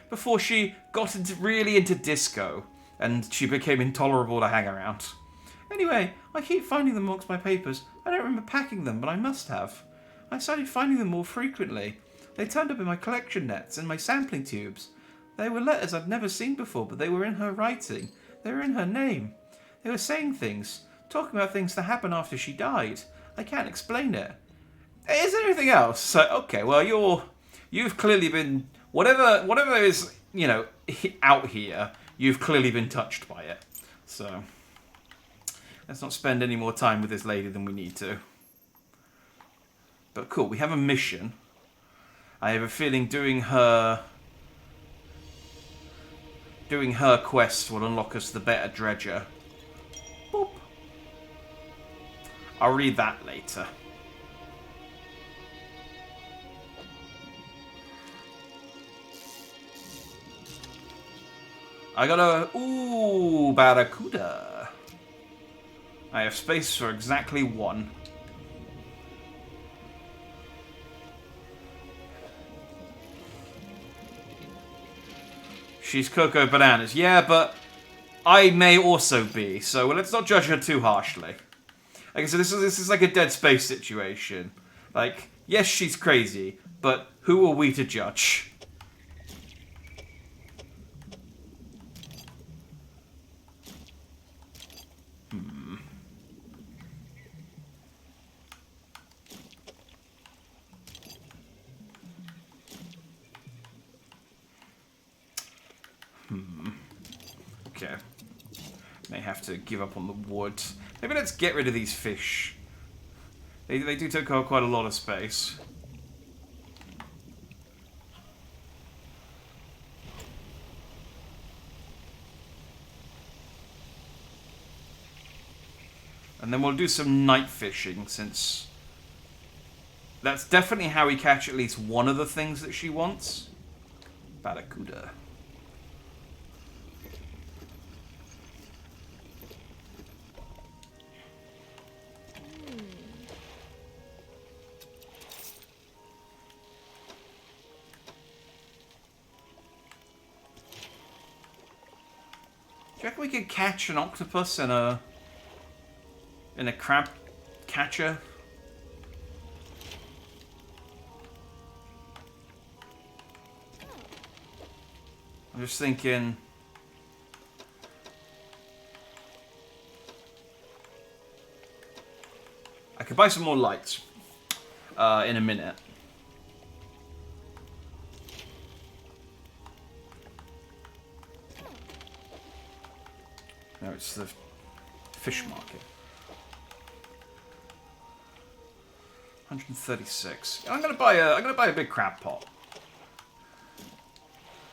got really into disco and she became intolerable to hang around. Anyway, I keep finding them amongst my papers. I don't remember packing them, but I must have. I started finding them more frequently. They turned up in my collection nets and my sampling tubes. They were letters I'd never seen before, but they were in her writing. They were in her name. They were saying things, talking about things that happened after she died. I can't explain it. Is there anything else? So, okay, well, you've clearly been whatever is out here. You've clearly been touched by it. So let's not spend any more time with this lady than we need to. But cool, we have a mission. I have a feeling doing her quest will unlock us the better dredger. Boop. I'll read that later. I got a... Ooh, Barracuda. I have space for exactly one. She's Cocoa Bananas. Yeah, but I may also be, so let's not judge her too harshly. Like I said, this is like a Dead Space situation. Like, yes, she's crazy, but who are we to judge? Okay. May have to give up on the wood. Maybe let's get rid of these fish. They do take up quite a lot of space. And then we'll do some night fishing, since that's definitely how we catch at least one of the things that she wants. Barracuda. Do you reckon we could catch an octopus in a crab catcher? I'm just thinking... I could buy some more lights in a minute. No, it's the fish market. 136. I'm gonna buy a big crab pot,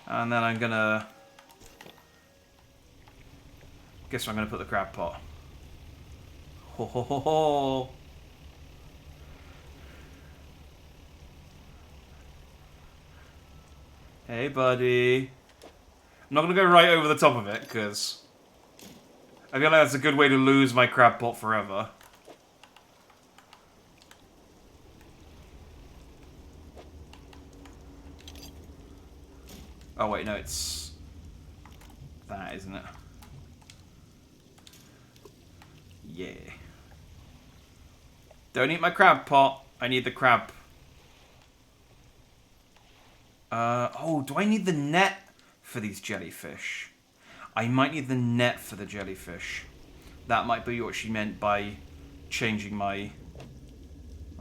and then I'm gonna Guess where I'm going to put the crab pot. Ho ho ho ho! Hey, buddy. I'm not going to go right over the top of it, because I feel like that's a good way to lose my crab pot forever. Oh, wait, no, it's that, isn't it? Yeah. Don't eat my crab pot. I need the crab. Oh, do I need the net for these jellyfish? I might need the net for the jellyfish. That might be what she meant by changing my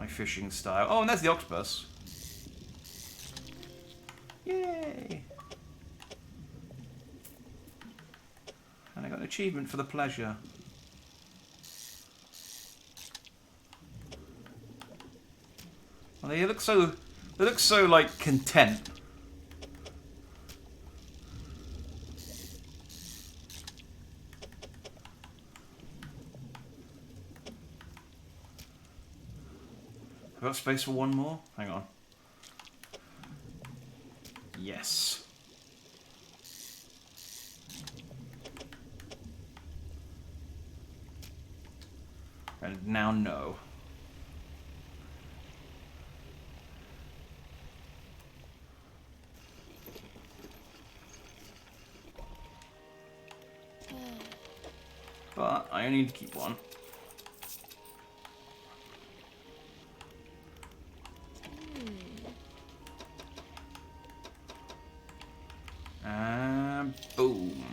fishing style. Oh, and there's the octopus. Yay! And I got an achievement for the pleasure. Well, they look so like content. Have I got space for one more? Hang on. Yes. And now no. But I only need to keep one. And boom.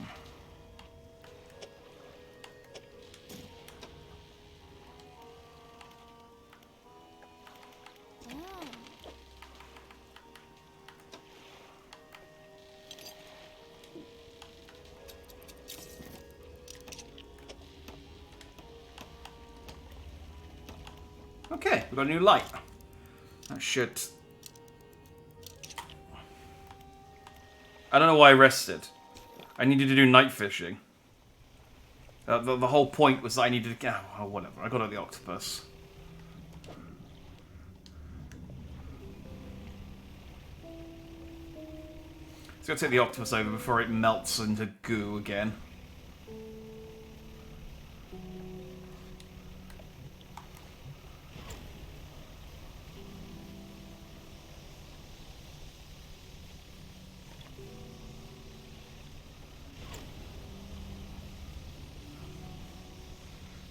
Okay, we've got a new light. That should... I don't know why I rested. I needed to do night fishing. The whole point was that I needed to get... Oh, whatever. I got out the octopus. Let's go take the octopus over before it melts into goo again.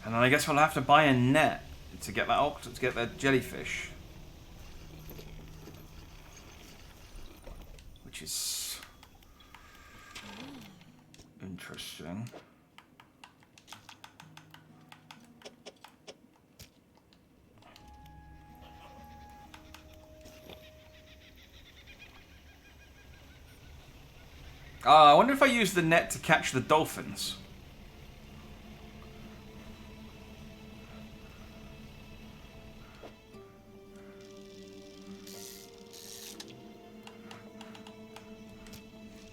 And then I guess we'll have to buy a net to get that to get that jellyfish. Which is interesting. I wonder if I use the net to catch the dolphins.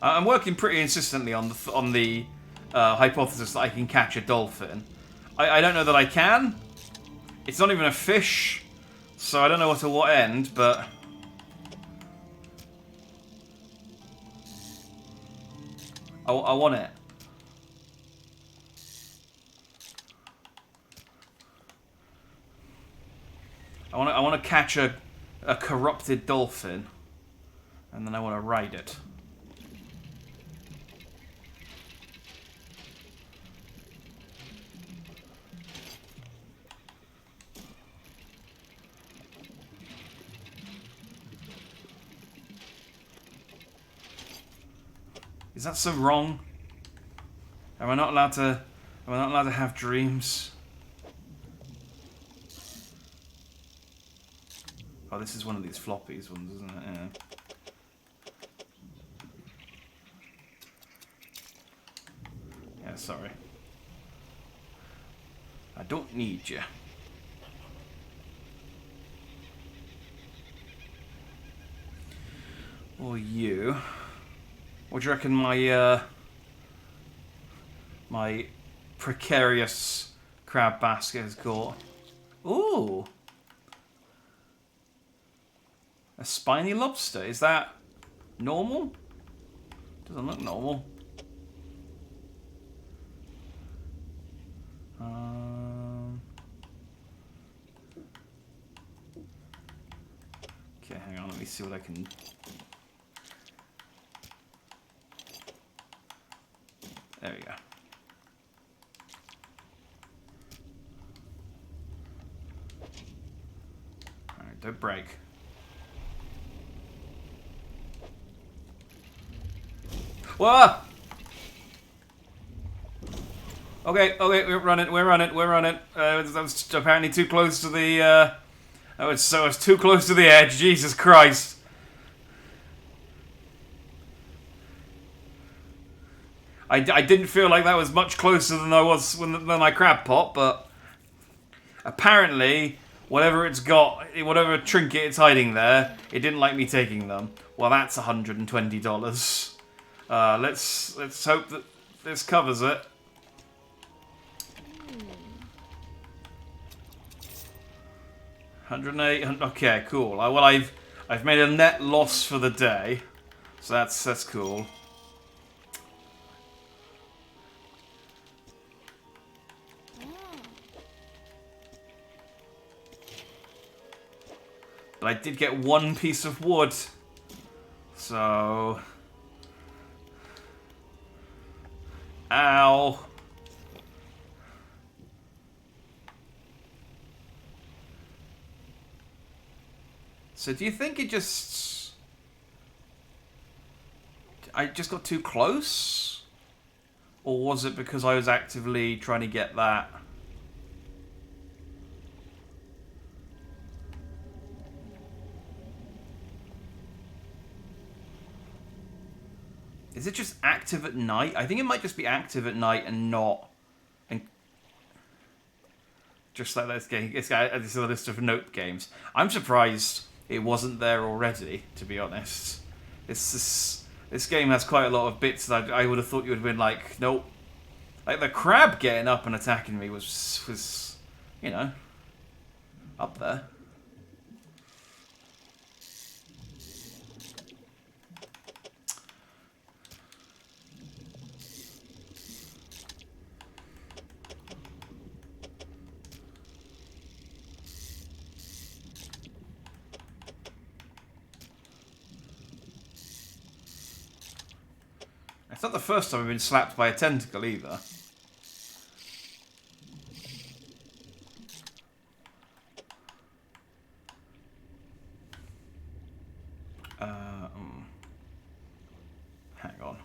I'm working pretty insistently on the hypothesis that I can catch a dolphin. I don't know that I can. It's not even a fish, so I don't know to what end, but... I want it. I want to catch a corrupted dolphin, and then I want to ride it. Is that so wrong? Am I not allowed to? Am I not allowed to have dreams? Oh, this is one of these floppies ones, isn't it? Yeah. Yeah, sorry. I don't need you. Or you. What do you reckon my precarious crab basket has caught. Ooh. A spiny lobster. Is that normal? Doesn't look normal. Okay, hang on. Let me see what I can... There we go. Alright, don't break. Whoa! Okay, we're running. That was apparently too close to the, I was too close to the edge, Jesus Christ. I didn't feel like that was much closer than I was when my crab pot, but apparently, whatever it's got, whatever trinket it's hiding there, it didn't like me taking them. Well, that's $120. Let's hope that this covers it. $108. Okay, cool. Well, I've made a net loss for the day, so that's cool. But I did get one piece of wood, so... Ow. So do you think it just... I just got too close? Or was it because I was actively trying to get that? Is it just active at night? I think it might just be active at night and not... And just like this game. This is a list of Nope games. I'm surprised it wasn't there already, to be honest. This game has quite a lot of bits that I would have thought you would have been like, nope. Like the crab getting up and attacking me was you know, up there. It's not the first time I've been slapped by a tentacle either. Hang on.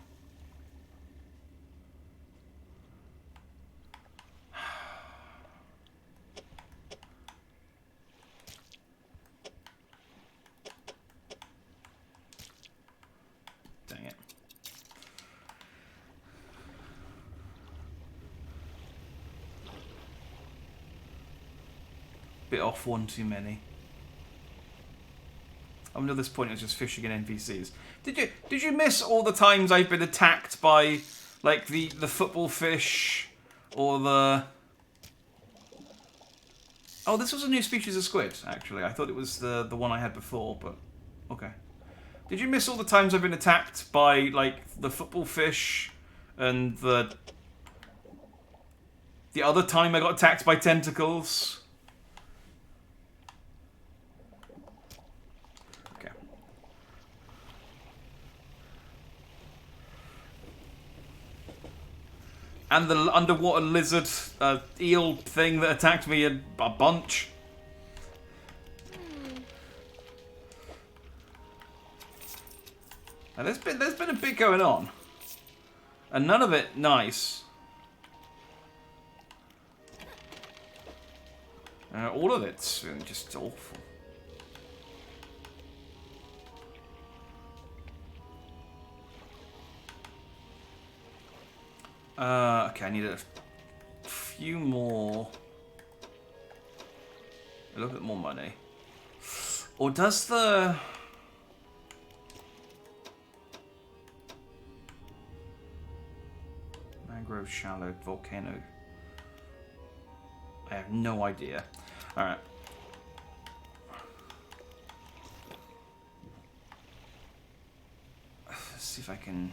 Dang it. Bit off one too many. I mean, at this point, it's just fishing in NPCs. Did you miss all the times I've been attacked by, like, the football fish, or the... Oh, this was a new species of squid, actually. I thought it was the one I had before, but... Okay. Did you miss all the times I've been attacked by, like, the football fish, and the other time I got attacked by tentacles? And the underwater lizard eel thing that attacked me a bunch. Now, there's been a bit going on, and none of it nice. All of it's just awful. Okay, I need a few more. A little bit more money. Or does the... Mangrove shallow volcano I have no idea. Alright. Let's see if I can...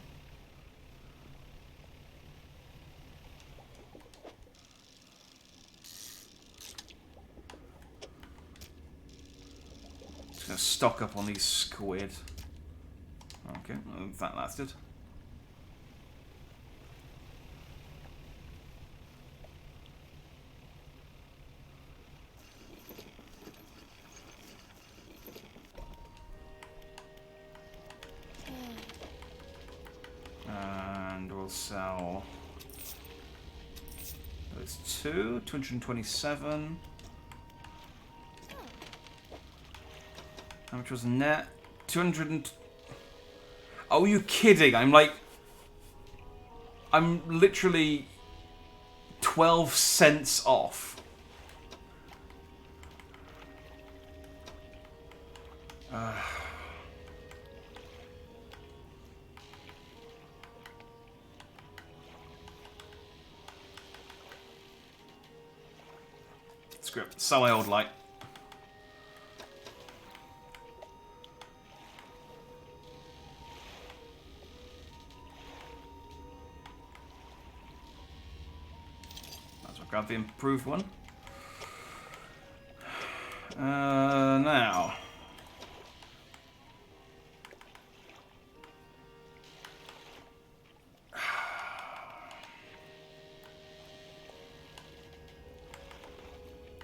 Just gonna stock up on these squid. Okay, well, that lasted. And we'll sell those two, 227. How much was net? 200 and... Oh, are you kidding? I'm literally 12 cents off. Screw it. Sell my old light. Grab the improved one. Now.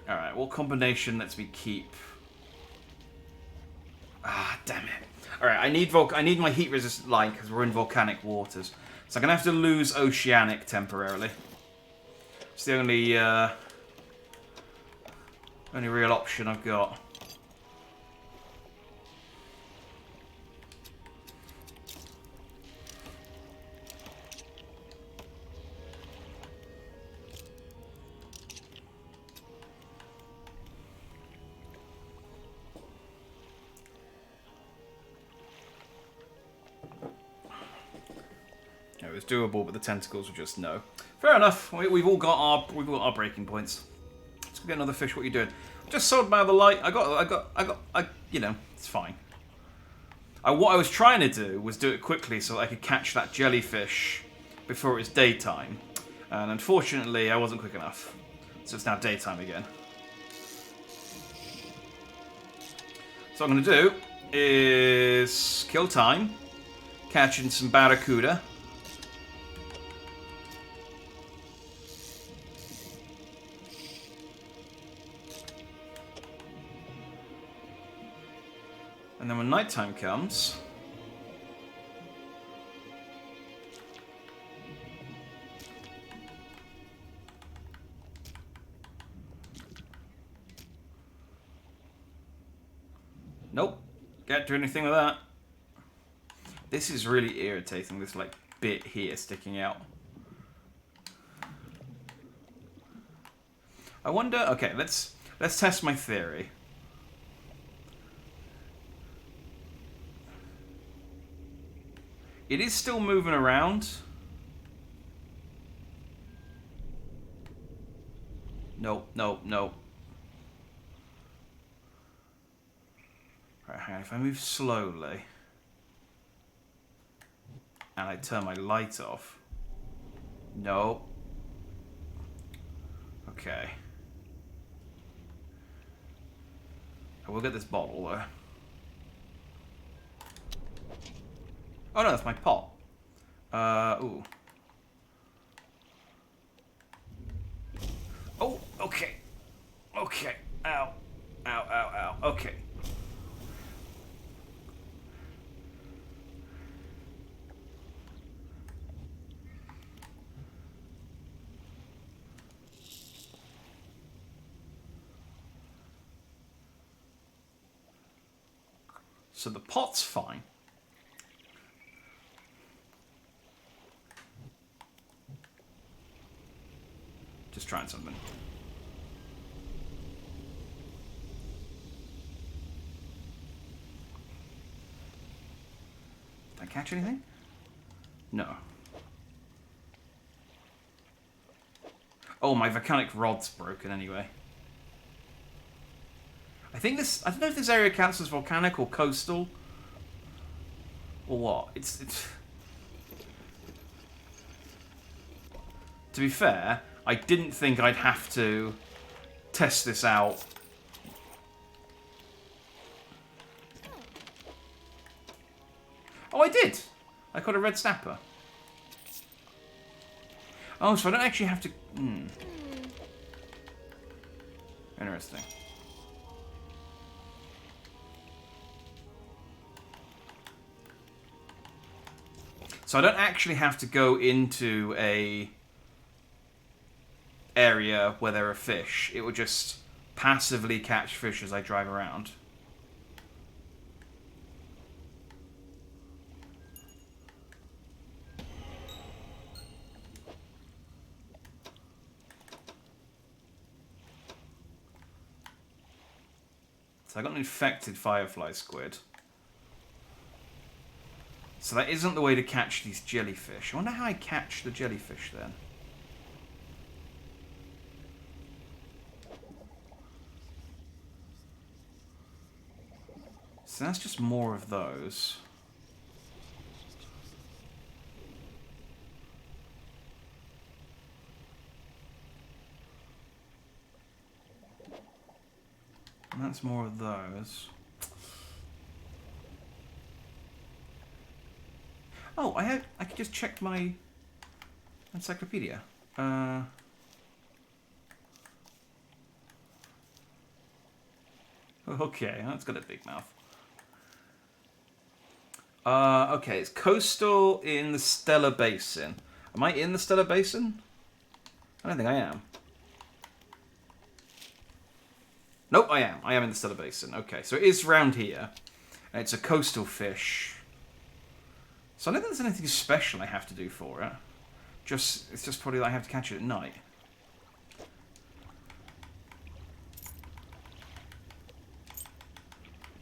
Alright, what combination lets me keep... Ah, damn it. Alright, I need my heat resistant light because we're in volcanic waters. So I'm going to have to lose oceanic temporarily. It's the only real option I've got. It was doable, but the tentacles were just no. Fair enough. We've all got our breaking points. Let's go get another fish. What are you doing? Just sold my other light. You know, it's fine. What I was trying to do was do it quickly so I could catch that jellyfish before it was daytime. And unfortunately, I wasn't quick enough. So it's now daytime again. So what I'm going to do is kill time, catching some barracuda. And then when nighttime comes, nope, can't do anything with that. This is really irritating, this like bit here sticking out. I wonder, okay, let's test my theory. It is still moving around. Nope, nope, nope. Right, hang on. If I move slowly and I turn my light off. No. Okay. I will get this bottle though. Oh no, that's my pot. Ooh. Oh, okay. Okay. Ow. Ow, ow, ow. Okay. So the pot's fine. Just trying something. Did I catch anything? No. Oh, my volcanic rod's broken anyway. I don't know if this area counts as volcanic or coastal. Or what? It's... To be fair, I didn't think I'd have to test this out. Oh, I did! I caught a red snapper. Oh, so I don't actually have to... Interesting. So I don't actually have to go into a area where there are fish. It will just passively catch fish as I drive around. So I got an infected firefly squid. So that isn't the way to catch these jellyfish. I wonder how I catch the jellyfish then. So that's just more of those. And that's more of those. Oh, I could just check my encyclopedia. Okay, that's got a big mouth. Okay, it's coastal in the Stellar Basin. Am I in the Stellar Basin? I don't think I am. Nope, I am. I am in the Stellar Basin. Okay, so it is round here. And it's a coastal fish. So I don't think there's anything special I have to do for it. It's just probably that I have to catch it at night.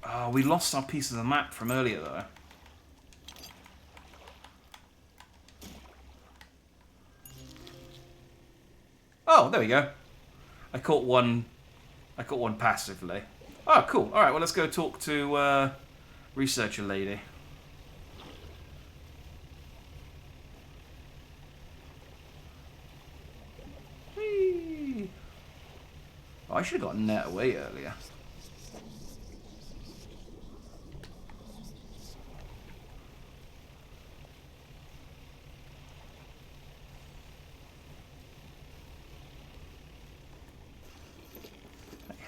Oh, we lost our piece of the map from earlier, though. Oh, there we go. I caught one passively. Oh, cool. All right, well, let's go talk to researcher lady. Whee! Oh, I should have got a net away earlier.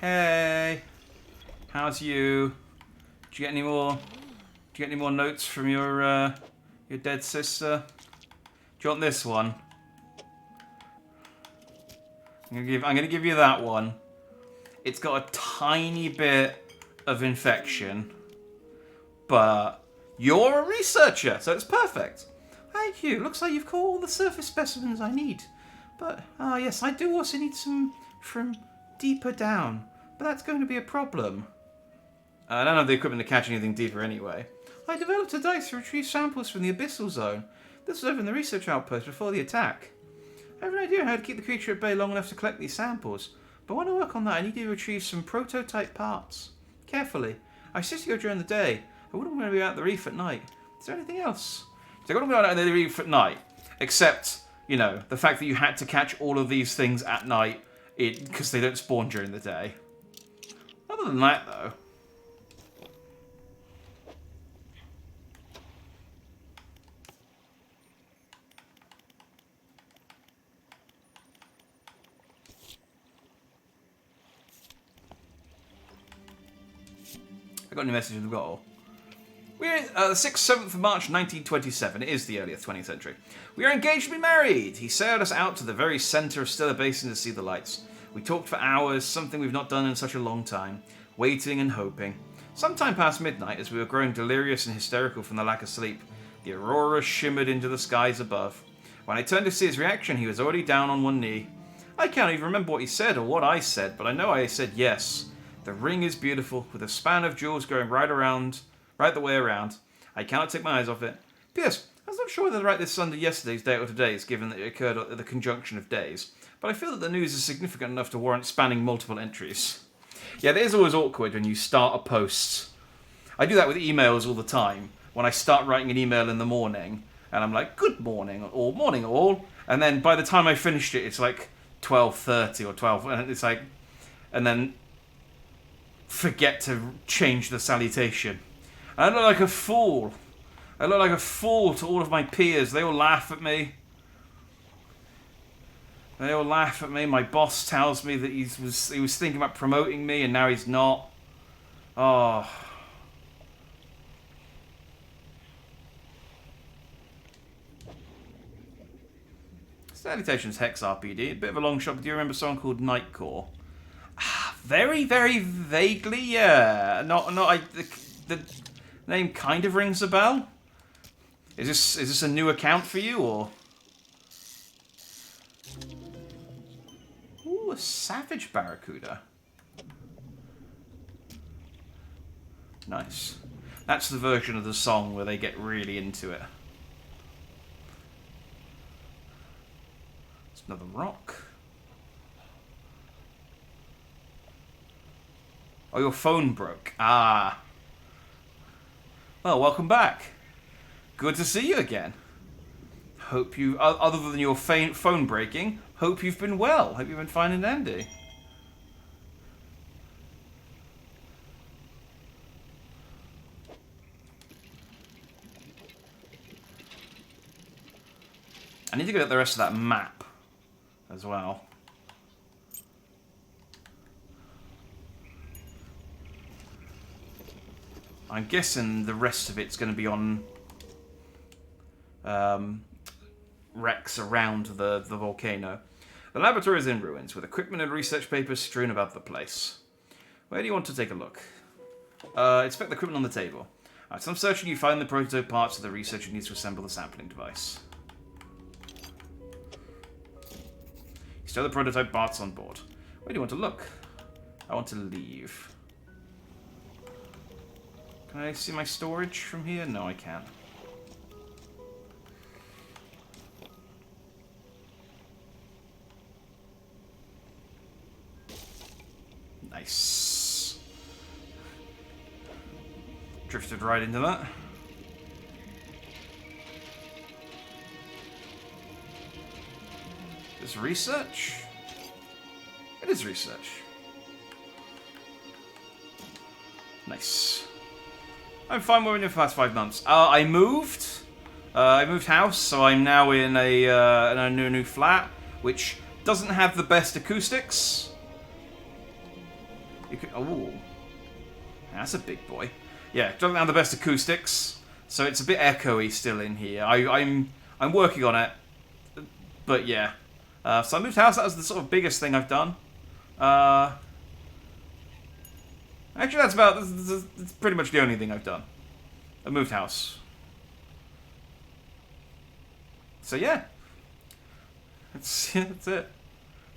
Hey, how's you? Did you get any more? Did you get any more notes from your dead sister? Do you want this one? I'm gonna give you that one. It's got a tiny bit of infection, but you're a researcher, so it's perfect. Thank you. Looks like you've caught all the surface specimens I need, but yes, I do also need some from deeper down. But that's going to be a problem. I don't have the equipment to catch anything deeper anyway. I developed a device to retrieve samples from the abyssal zone. This was over in the research outpost before the attack. I have an idea how to keep the creature at bay long enough to collect these samples. But when I work on that, I need to retrieve some prototype parts. Carefully. I assist you during the day. I wouldn't want to be out at the reef at night. Is there anything else? So I wouldn't be out at the reef at night. Except, you know, the fact that you had to catch all of these things at night because they don't spawn during the day. Other than that, though... I got any message in the goal. We're the 6th, 7th of March 1927. It is the earliest 20th century. We are engaged to be married. He sailed us out to the very centre of Stellar Basin to see the lights. We talked for hours, something we've not done in such a long time, waiting and hoping. Sometime past midnight, as we were growing delirious and hysterical from the lack of sleep, the aurora shimmered into the skies above. When I turned to see his reaction, he was already down on one knee. I can't even remember what he said or what I said, but I know I said yes. The ring is beautiful, with a span of jewels going right the way around. I cannot take my eyes off it. P.S. I was not sure whether to write this under yesterday's date or today's, given that it occurred at the conjunction of days, but I feel that the news is significant enough to warrant spanning multiple entries. Yeah, it is always awkward when you start a post. I do that with emails all the time. When I start writing an email in the morning, and I'm like, good morning, or morning all, and then by the time I finished it, it's like 12:30 or 12, and it's like, and then forget to change the salutation. And I look like a fool. I look like a fool to all of my peers. They all laugh at me. They all laugh at me. My boss tells me that he was thinking about promoting me, and now he's not. Oh. Salutations, Hex RPD. A bit of a long shot, but do you remember a song called Nightcore? Very, very vaguely, yeah. The name kind of rings a bell. Is this a new account for you, or? Ooh, a Savage Barracuda. Nice. That's the version of the song where they get really into it. It's another rock. Oh, your phone broke. Ah. Well, welcome back. Good to see you again. Hope you, other than your phone breaking, hope you've been well. Hope you've been fine and dandy. I need to get the rest of that map as well. I'm guessing the rest of it's going to be on wrecks around the volcano. The laboratory is in ruins, with equipment and research papers strewn about the place. Where do you want to take a look? Inspect the equipment on the table. After some searching, you find the prototype parts of the researcher needs to assemble the sampling device. You stow the prototype parts on board. Where do you want to look? I want to leave. Can I see my storage from here? No, I can't. Nice. Drifted right into that. This research? It is research. Nice. I'm fine within the past 5 months. I moved. I moved house, so I'm now in a new flat, which doesn't have the best acoustics. You could, oh, that's a big boy. Yeah, doesn't have the best acoustics, so it's a bit echoey still in here. I'm working on it, but yeah. So I moved house. That was the sort of biggest thing I've done. Actually, that's pretty much the only thing I've done. I moved house. So yeah. That's it.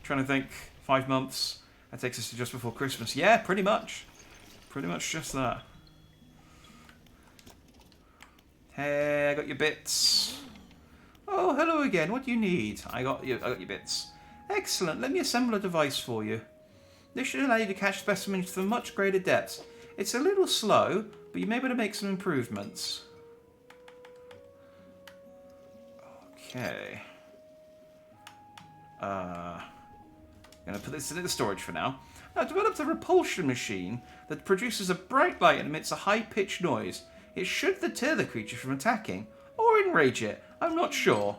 Trying to think. 5 months. That takes us to just before Christmas. Yeah, pretty much. Pretty much just that. Hey, I got your bits. Oh, hello again. What do you need? I got your bits. Excellent. Let me assemble a device for you. This should allow you to catch specimens from much greater depths. It's a little slow, but you may be able to make some improvements. Okay. I'm going to put this in the storage for now. I've developed a repulsion machine that produces a bright light and emits a high-pitched noise. It should deter the creature from attacking, or enrage it. I'm not sure.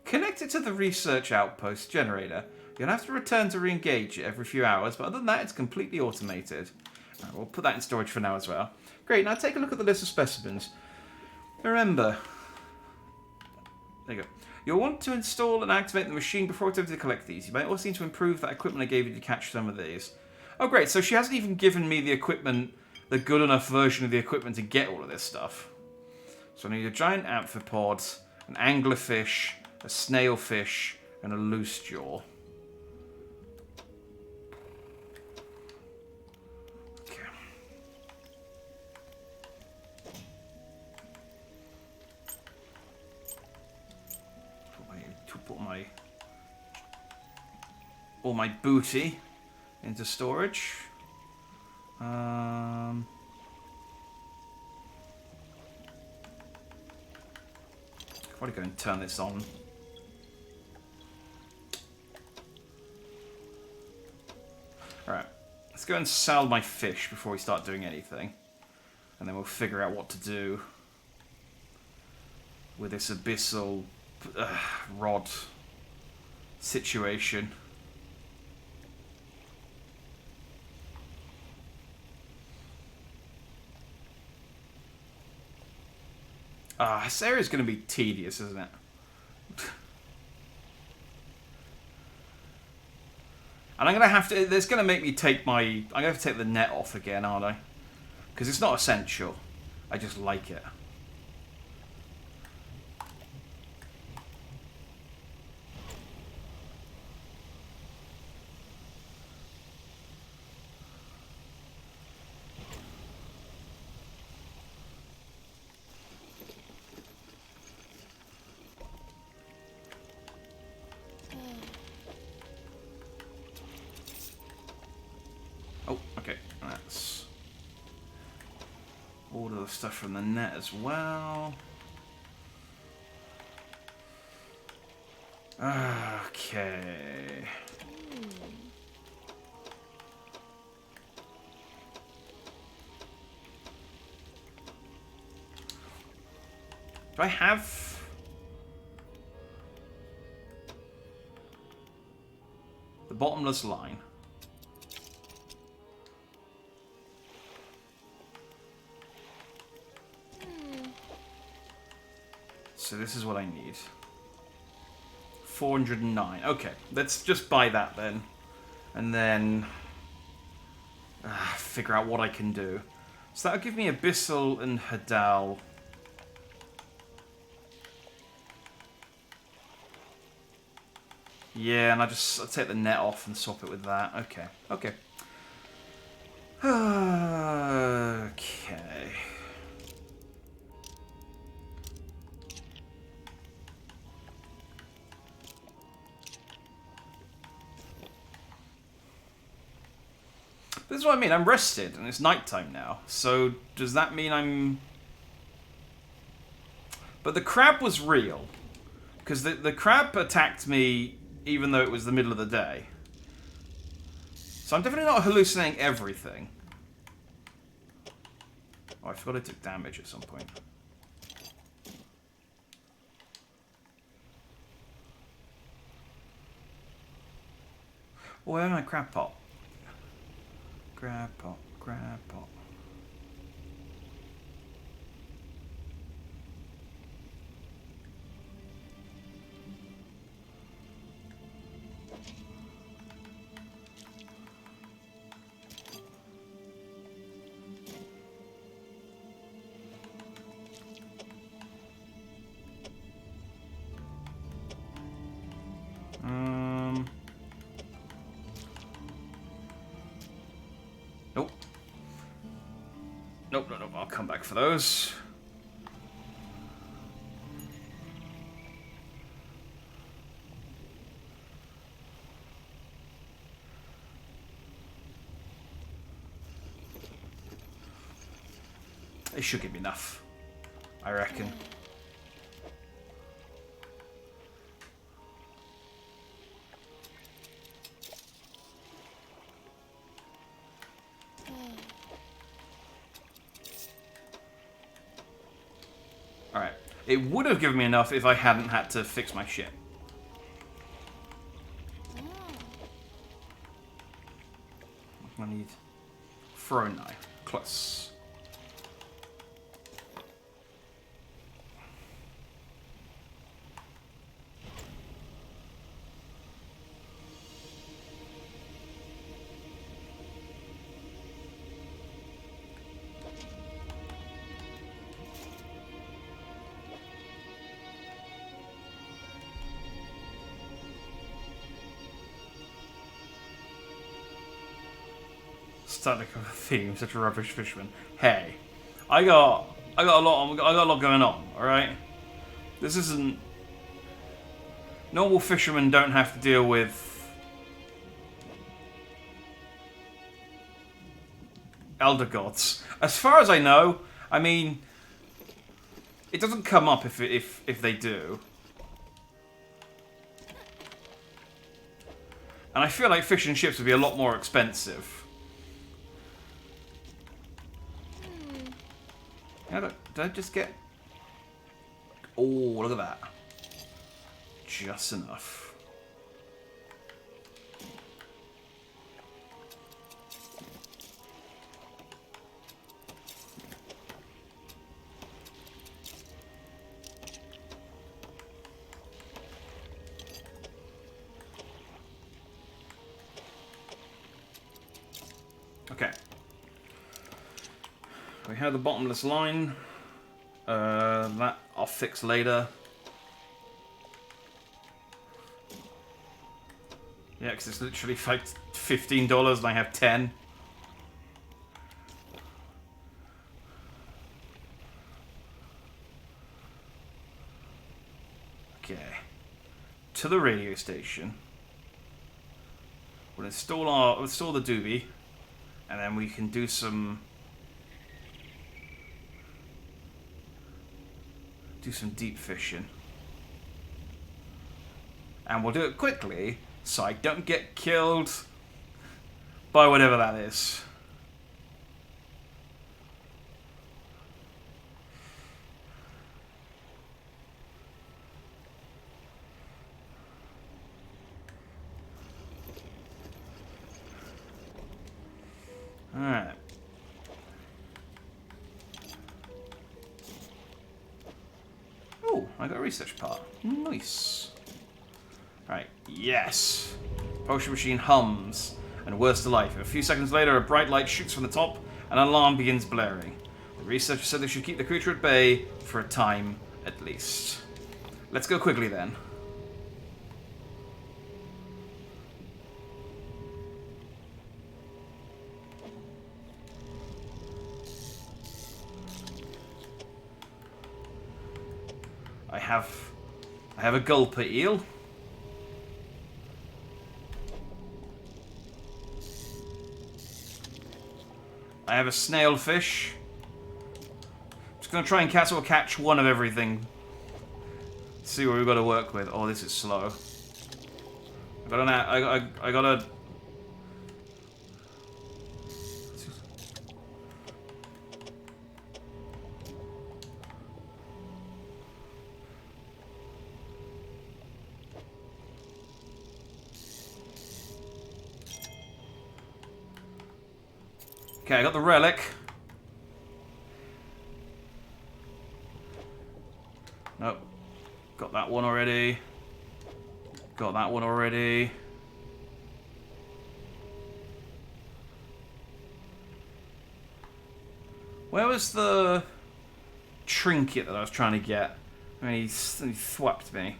Connect it to the research outpost generator. You'll have to return to re-engage it every few hours, but other than that, it's completely automated. Right, we'll put that in storage for now as well. Great, now take a look at the list of specimens. Remember, there you go. You'll want to install and activate the machine before attempting to collect these. You might also need to improve that equipment I gave you to catch some of these. Oh great, so she hasn't even given me the equipment, the good enough version of the equipment to get all of this stuff. So I need a giant amphipod, an anglerfish, a snailfish, and a loose jaw. all my booty into storage. Probably go and turn this on. Alright, let's go and sell my fish before we start doing anything. And then we'll figure out what to do with this abyssal rod situation. This area's going to be tedious, isn't it? And I'm going to have to... It's going to make me take my... I'm going to have to take the net off again, aren't I? Because it's not essential. I just like it. Order the stuff from the net as well. Okay. Do I have... the bottomless line? So this is what I need. 409. Okay, let's just buy that then. And then... figure out what I can do. So that'll give me Abyssal and Hadal. Yeah, and I'll take the net off and swap it with that. Okay, okay. Okay. This is what I mean, I'm rested, and it's nighttime now. So, does that mean I'm... But the crab was real. Because the crab attacked me even though it was the middle of the day. So I'm definitely not hallucinating everything. Oh, I forgot it took damage at some point. Oh, where am I? Crab pot. Crab pot, crab pot. Nope. Nope, nope, nope. I'll come back for those. It should give me enough, I reckon. Alright. It would have given me enough if I hadn't had to fix my ship. I need throwing knife. Close. Starting to come a theme, such a rubbish fisherman. Hey, I got a lot going on. All right, this isn't Normal fishermen don't have to deal with elder gods. As far as I know, I mean, it doesn't come up if they do. And I feel like fishing ships would be a lot more expensive. Did I just get... Oh, look at that. Just enough. Okay. We have the bottomless line. That I'll fix later. Yeah, because it's literally like $15 and I have 10. Okay. To the radio station. We'll install the doobie, and then we can do some deep fishing. And we'll do it quickly so I don't get killed by whatever that is. Alright. Oh, I got a research part. Nice. Alright, yes. Potion machine hums and whirs to life. A few seconds later, a bright light shoots from the top and an alarm begins blaring. The researcher said they should keep the creature at bay for a time at least. Let's go quickly then. I have a gulper eel. I have a snailfish. Just gonna try and catch one of everything. See what we've got to work with. Oh, this is slow. I got a. Okay, I got the relic. Nope. Got that one already. Got that one already. Where was the trinket that I was trying to get? I mean, he thwapped me.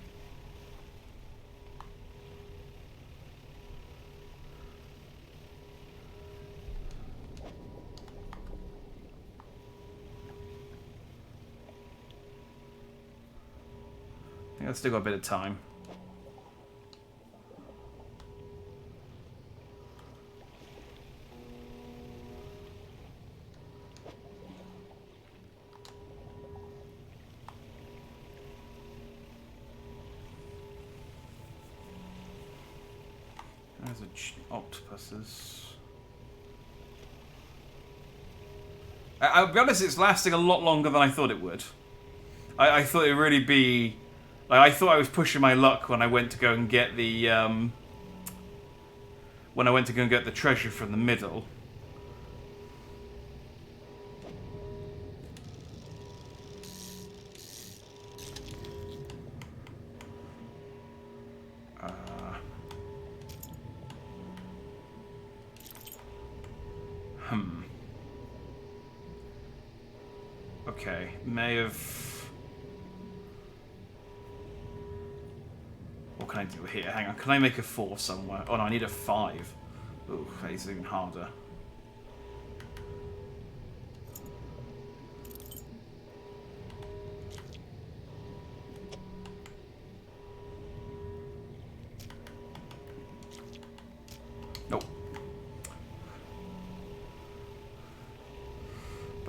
I think I've still got a bit of time. There's octopuses. I'll be honest, it's lasting a lot longer than I thought it would. I thought it would really be... Like, I thought I was pushing my luck when I went to go and get the, when I went to go and get the treasure from the middle. Okay, may have... What can I do here? Hang on, can I make a 4 somewhere? Oh no, I need a 5. Ooh, that is even harder.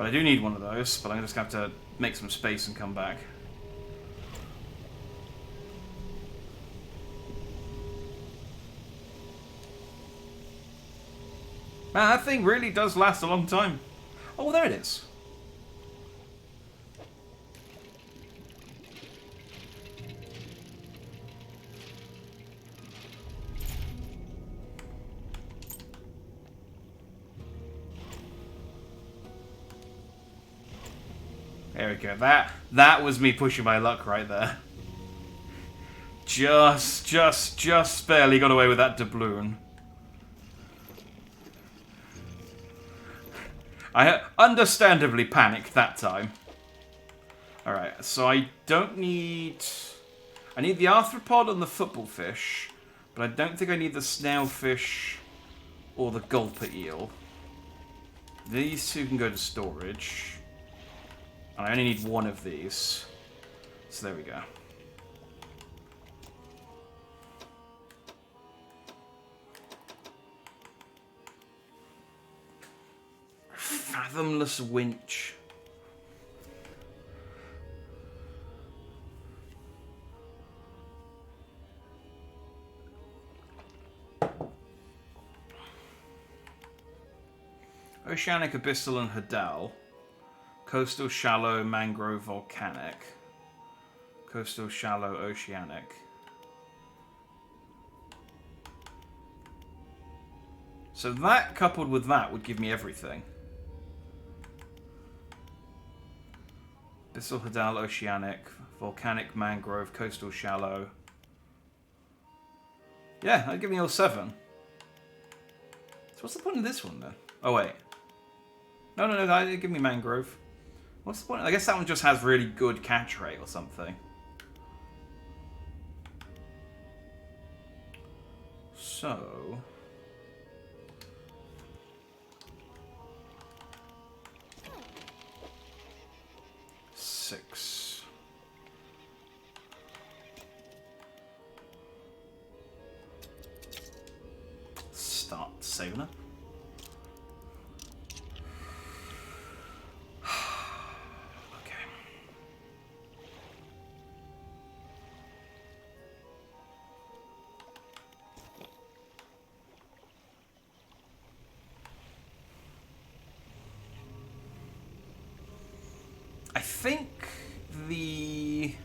But I do need one of those, but I'm just going to have to make some space and come back. Man, that thing really does last a long time. Oh, there it is. There we go. That was me pushing my luck right there. Just barely got away with that doubloon. I understandably panicked that time. Alright, so I don't need... I need the arthropod and the football fish, but I don't think I need the snailfish or the gulper eel. These two can go to storage. And I only need one of these. So there we go. Fathomless winch. Oceanic, abyssal, and hadal. Coastal, shallow, mangrove, volcanic. Coastal, shallow, oceanic. So that coupled with that would give me everything. Abyssal, hadal, oceanic, volcanic, mangrove, coastal, shallow. Yeah, that'd give me all 7. So what's the point of this one then? Oh wait. No, that'd give me mangrove. What's the point? I guess that one just has really good catch rate or something. So... 6. Start saving it. Okay. I think the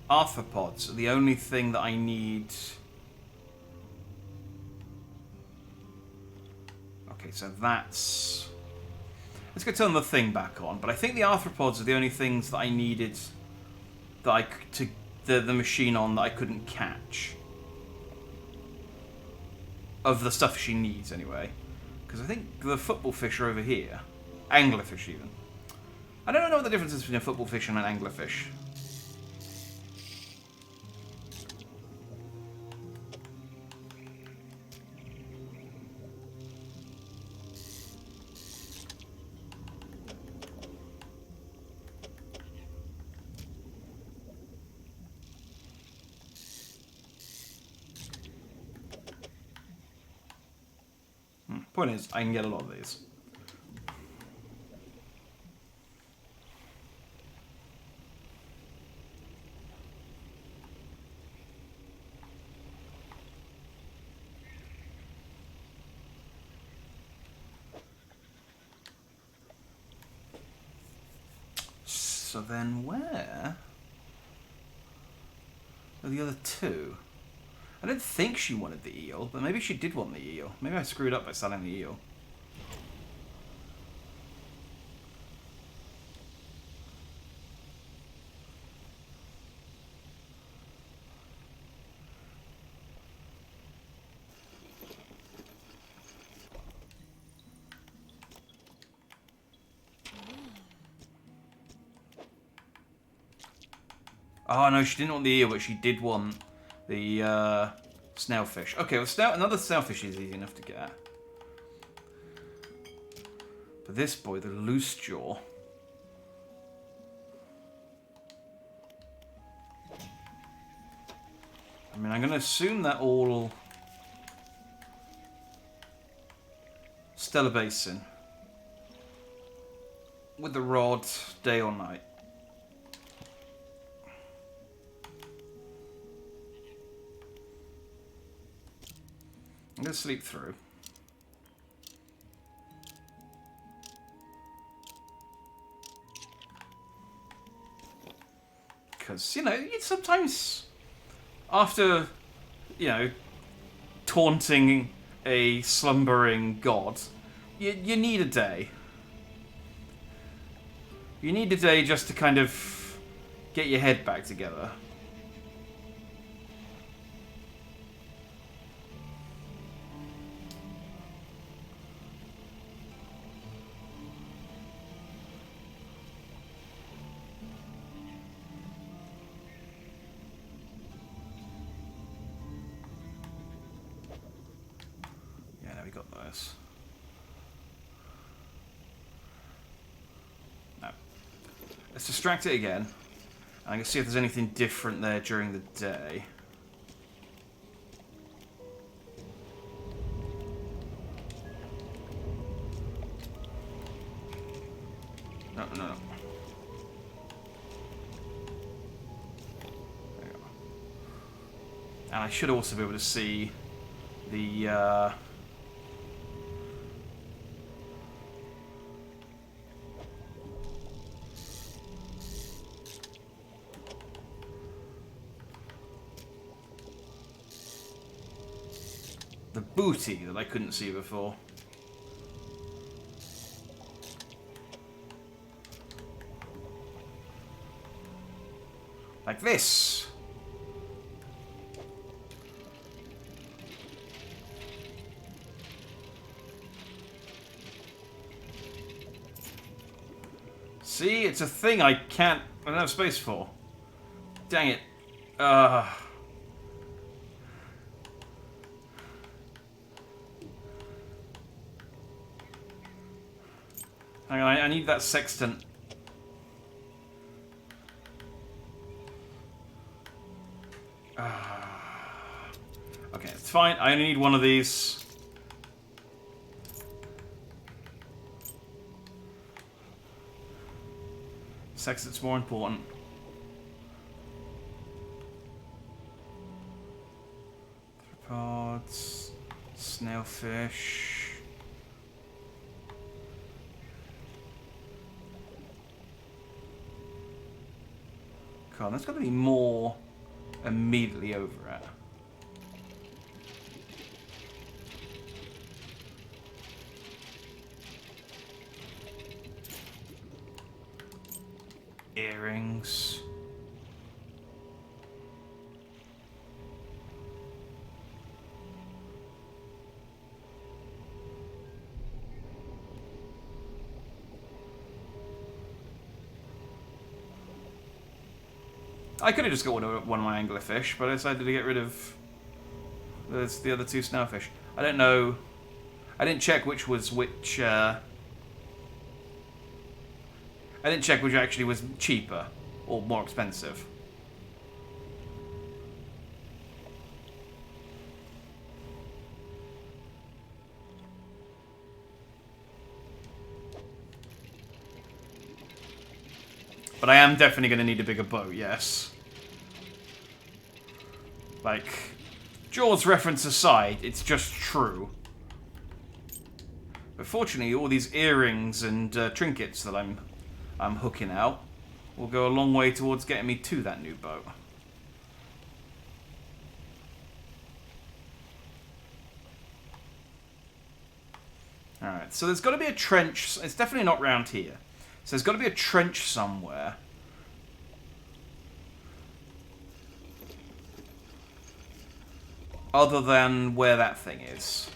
arthropods are the only thing that I need. Okay, so that's... Let's go turn the thing back on. But I think the arthropods are the only things that I needed that the machine on that I couldn't catch. Of the stuff she needs, anyway. Because I think the football fish are over here. Anglerfish, even. I don't know what the difference is between a football fish and an anglerfish. Point is, I can get a lot of these. So then where are the other two? I don't think she wanted the eel, but maybe she did want the eel. Maybe I screwed up by selling the eel. Oh no, she didn't want the eel, but she did want the snailfish. Okay, well, another snailfish is easy enough to get. But this boy, the loose jaw. I mean, I'm going to assume that all Stellar Basin. with the rod, day or night. I'm going to sleep through. Because, you know, sometimes after, you know, taunting a slumbering god, you need a day. You need a day just to kind of get your head back together. Yeah, now we got those. No. Let's distract it again. And I can see if there's anything different there during the day. No. There we go. And I should also be able to see the booty that I couldn't see before. Like this. See, it's a thing I don't have space for. Dang it. Hang on, I need that sextant. Okay, it's fine. I only need one of these. Sextant's more important. Theropods, snailfish. God, there's got to be more immediately over it. Earrings. I could have just got one of my anglerfish, but I decided to get rid of the other two snailfish. I don't know. I didn't check which was which. I didn't check which actually was cheaper or more expensive. But I am definitely going to need a bigger boat, yes. Like, Jaws reference aside, it's just true. But fortunately, all these earrings and trinkets that I'm hooking out will go a long way towards getting me to that new boat. Alright, so there's got to be a trench. It's definitely not round here. So there's got to be a trench somewhere. Other than where that thing is.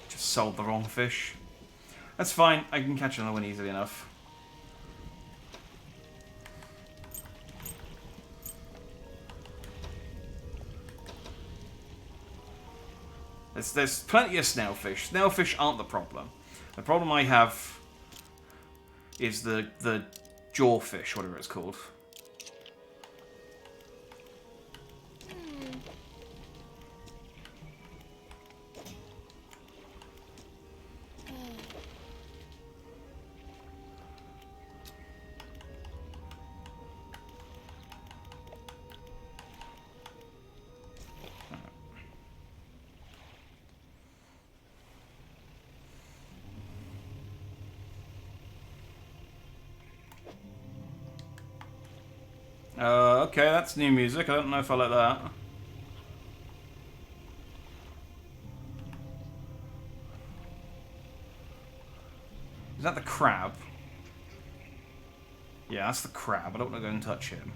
Just sold the wrong fish. That's fine. I can catch another one easily enough. There's plenty of snailfish. Snailfish aren't the problem. The problem I have is the jawfish, whatever it's called. Okay, that's new music. I don't know if I like that. Is that the crab? Yeah, that's the crab. I don't want to go and touch him.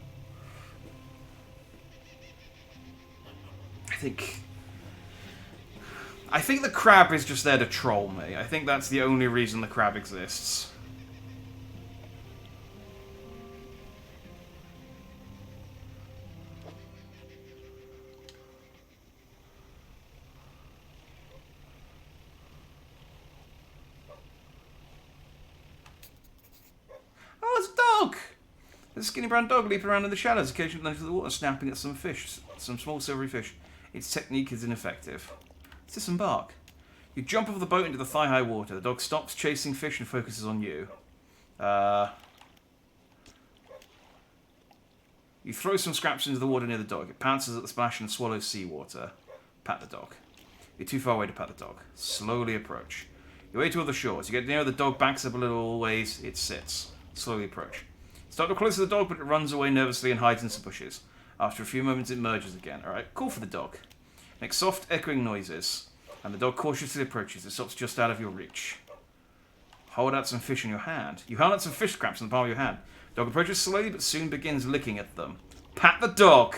I think the crab is just there to troll me. I think that's the only reason the crab exists. Oh, it's a dog! There's a skinny brown dog leaping around in the shadows, occasionally into the water, snapping at some fish, some small silvery fish. Its technique is ineffective. Disembark. You jump off the boat into the thigh-high water. The dog stops chasing fish and focuses on you. You throw some scraps into the water near the dog. It pounces at the splash and swallows seawater. Pat the dog. You're too far away to pat the dog. Slowly approach. You wait toward the shore. As you get near, the dog backs up a little ways. It sits. Slowly approach. Start to close to the dog, but it runs away nervously and hides in some bushes. After a few moments, it emerges again. Alright, call for the dog. Make soft, echoing noises. And the dog cautiously approaches. It stops just out of your reach. Hold out some fish in your hand. You hold out some fish scraps in the palm of your hand. The dog approaches slowly, but soon begins licking at them. Pat the dog!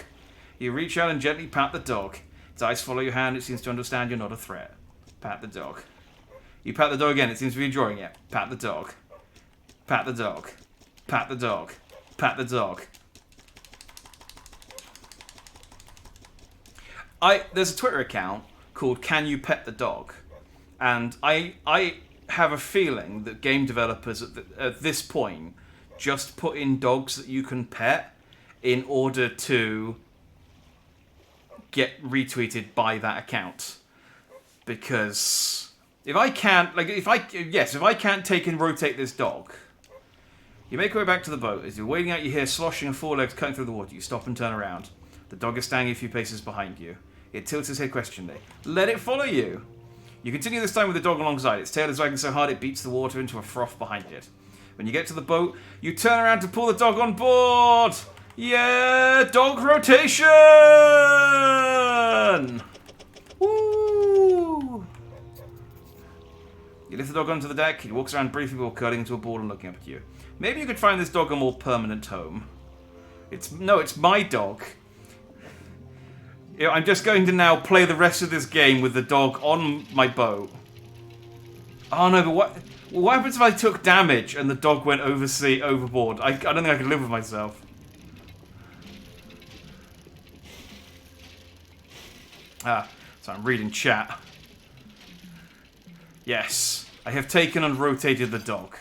You reach out and gently pat the dog. Its eyes follow your hand. It seems to understand you're not a threat. Pat the dog. You pat the dog again. It seems to be enjoying it. Pat the dog. Pat the dog. Pat the dog. Pat the dog. There's a Twitter account called Can You Pet the Dog? And I have a feeling that game developers at this point just put in dogs that you can pet in order to get retweeted by that account. Because if I can't take and rotate this dog, you make your way back to the boat. As you're wading out, you hear sloshing of forelegs cutting through the water. You stop and turn around. The dog is standing a few paces behind you. It tilts its head questioningly. Let it follow you. You continue this time with the dog alongside. Its tail is wagging so hard it beats the water into a froth behind it. When you get to the boat, you turn around to pull the dog on board. Yeah, dog rotation! Woo! You lift the dog onto the deck. He walks around briefly before curling into a ball and looking up at you. Maybe you could find this dog a more permanent home. It's my dog. I'm just going to now play the rest of this game with the dog on my boat. Oh no, but what happens if I took damage and the dog went overboard? I don't think I could live with myself. So I'm reading chat. Yes, I have taken and rotated the dog.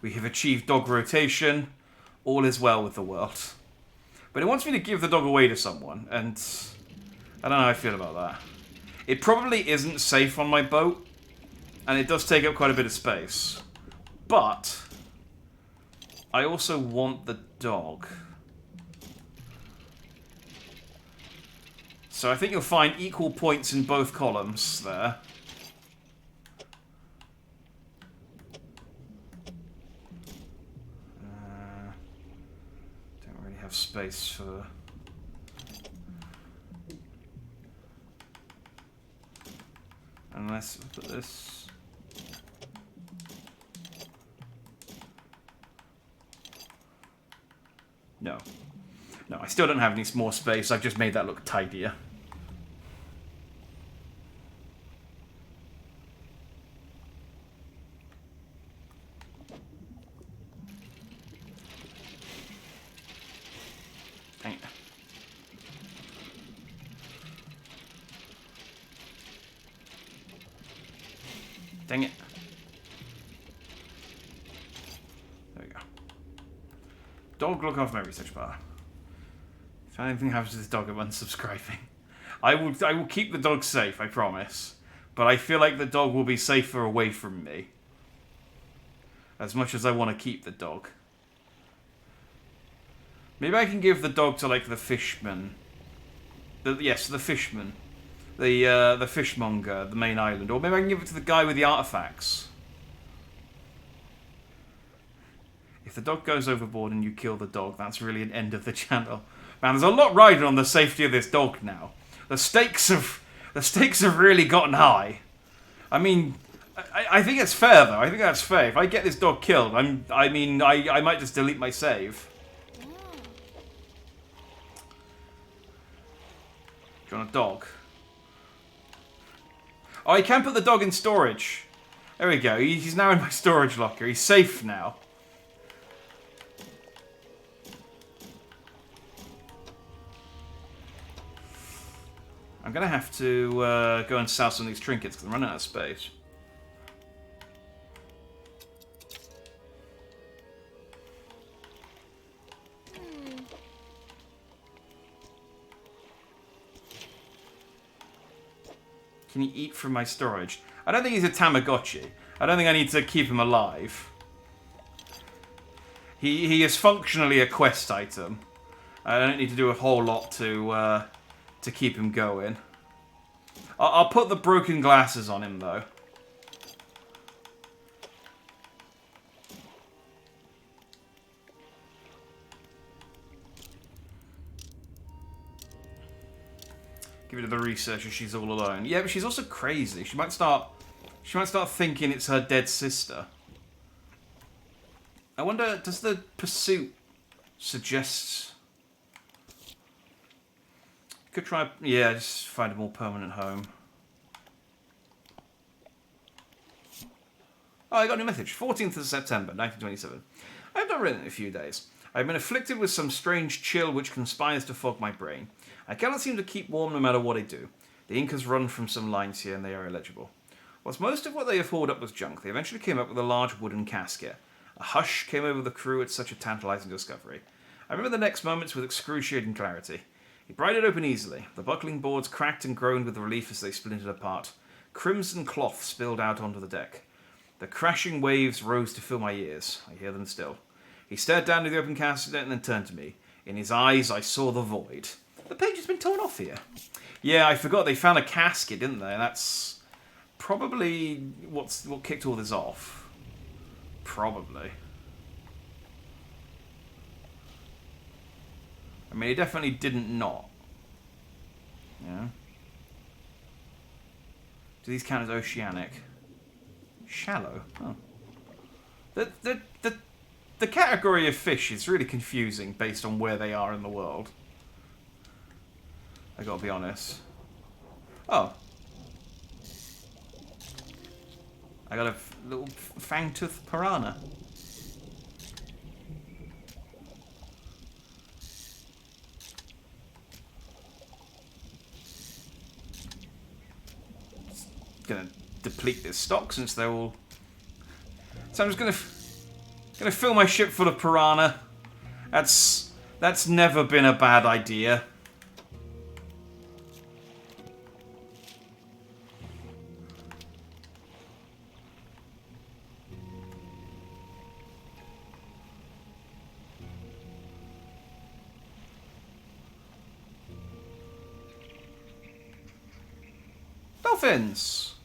We have achieved dog rotation. All is well with the world. But it wants me to give the dog away to someone, and I don't know how I feel about that. It probably isn't safe on my boat, and it does take up quite a bit of space. But I also want the dog. So I think you'll find equal points in both columns there. Don't really have space for... Unless we put this... No. No, I still don't have any more space. I've just made that look tidier. Dang it. Dang it. There we go. Dog, look off my research bar. If anything happens to this dog, I'm unsubscribing. I will keep the dog safe, I promise. But I feel like the dog will be safer away from me. As much as I want to keep the dog. Maybe I can give the dog to, like, the fishman. Yes, the fishman. The fishmonger, the main island. Or maybe I can give it to the guy with the artifacts. If the dog goes overboard and you kill the dog, that's really an end of the channel. Man, there's a lot riding on the safety of this dog now. The stakes have really gotten high. I mean, I think it's fair though. I think that's fair. If I get this dog killed, I might just delete my save. Do you want a dog? Oh, I can put the dog in storage. There we go. He's now in my storage locker. He's safe now. I'm going to have to go and sell some of these trinkets because I'm running out of space. Can you eat from my storage? I don't think he's a Tamagotchi. I don't think I need to keep him alive. He is functionally a quest item. I don't need to do a whole lot to keep him going. I'll put the broken glasses on him though. Give it to the researcher. She's all alone. Yeah, but she's also crazy. She might start thinking it's her dead sister. I wonder, does the pursuit suggest? Could try, yeah, just find a more permanent home. Oh, I got a new message. 14th of September, 1927. I have not written in a few days. I have been afflicted with some strange chill which conspires to fog my brain. I cannot seem to keep warm no matter what I do. The ink has run from some lines here and they are illegible. Whilst most of what they have hauled up was junk, they eventually came up with a large wooden casket. A hush came over the crew at such a tantalizing discovery. I remember the next moments with excruciating clarity. He pried it open easily. The buckling boards cracked and groaned with relief as they splintered apart. Crimson cloth spilled out onto the deck. The crashing waves rose to fill my ears. I hear them still. He stared down at the open casket and then turned to me. In his eyes, I saw the void. The page has been torn off here. Yeah, I forgot they found a casket, didn't they? That's probably what kicked all this off. Probably. I mean, it definitely didn't not. Yeah. Do these count as oceanic? Shallow. Oh. The category of fish is really confusing based on where they are in the world. I gotta be honest. Oh. I got a little fangtooth piranha. Gonna deplete this stock since they're all. So I'm just gonna fill my ship full of piranha. That's never been a bad idea. Dolphins!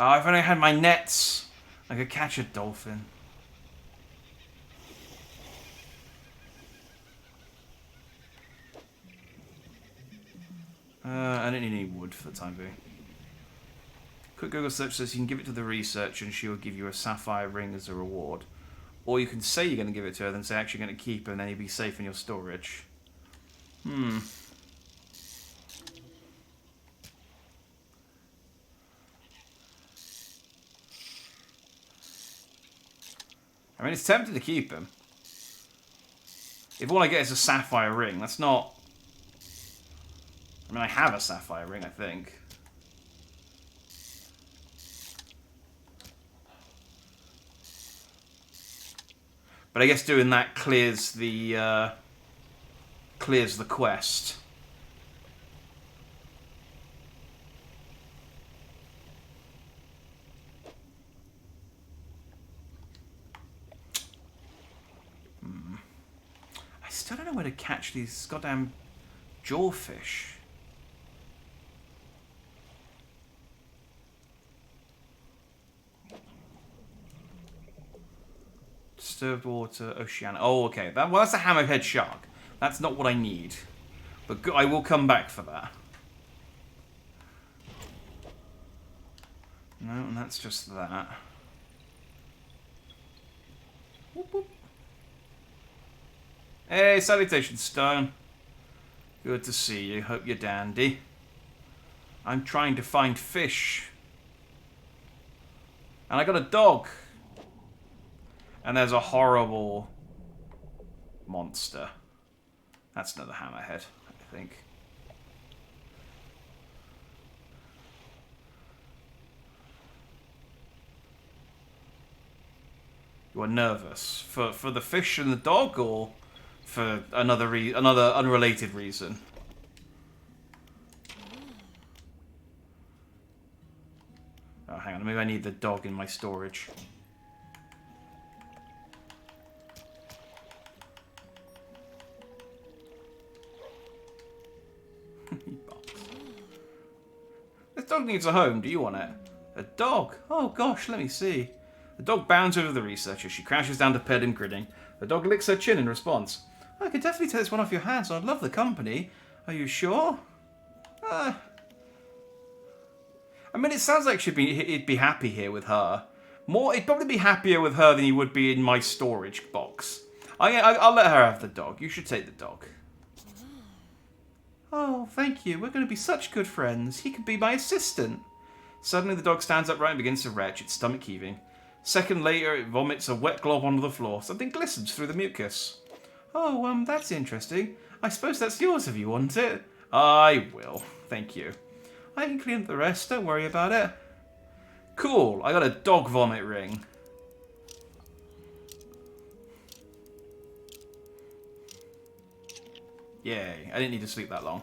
Oh, if only I had my nets, I could catch a dolphin. I don't need any wood for the time being. Quick Google search says you can give it to the researcher and she will give you a sapphire ring as a reward. Or you can say you're going to give it to her, then say actually going to keep it and then you'll be safe in your storage. I mean, it's tempting to keep him. If all I get is a sapphire ring, that's not... I mean, I have a sapphire ring, I think. But I guess doing that clears the quest. I still don't know where to catch these goddamn jawfish. disturbed water, oceanic. Oh, okay. Well, that's a hammerhead shark. That's not what I need. But I will come back for that. No, and that's just that. Whoop, whoop. Hey, salutations, Stone. Good to see you. Hope you're dandy. I'm trying to find fish. And I got a dog. And there's a horrible monster. That's another hammerhead, I think. You are nervous for the fish and the dog, or for another unrelated reason? Oh, hang on. Maybe I need the dog in my storage. This dog needs a home. Do you want it? A dog? Oh gosh, let me see. The dog bounds over the researcher. She crouches down to pet him, grinning. The dog licks her chin in response. I could definitely take this one off your hands. I'd love the company. Are you sure? I mean, it sounds like he'd be happy here with her. He'd probably be happier with her than he would be in my storage box. I'll let her have the dog. You should take the dog. Oh, thank you. We're going to be such good friends. He could be my assistant. Suddenly, the dog stands upright and begins to retch, its stomach heaving. Second later, it vomits a wet glob onto the floor. Something glistens through the mucus. Oh, that's interesting. I suppose that's yours if you want it. I will. Thank you. I can clean up the rest. Don't worry about it. Cool. I got a dog vomit ring. Yay. I didn't need to sleep that long.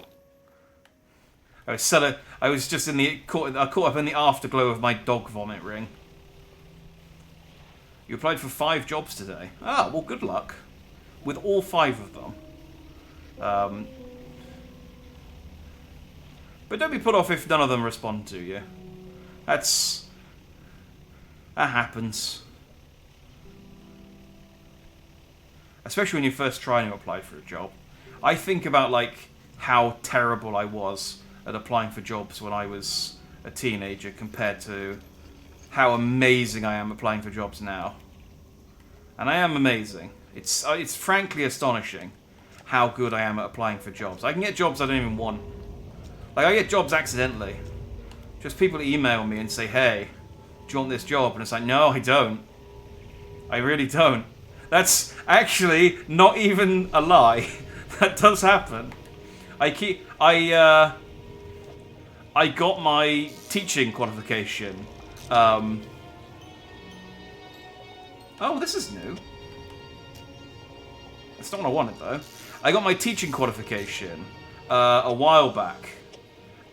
I was just caught up in the afterglow of my dog vomit ring. You applied for 5 jobs today. Ah, well, good luck. With all 5 of them. But don't be put off if none of them respond to you. That happens. Especially when you're first trying to apply for a job. I think about, like, how terrible I was at applying for jobs when I was a teenager compared to how amazing I am applying for jobs now. And I am amazing. It's frankly astonishing how good I am at applying for jobs. I can get jobs I don't even want. Like, I get jobs accidentally. Just people email me and say, hey, do you want this job? And it's like, no, I don't. I really don't. That's actually not even a lie. That does happen. I got my teaching qualification. Oh, this is new. That's not what I wanted, though. I got my teaching qualification a while back.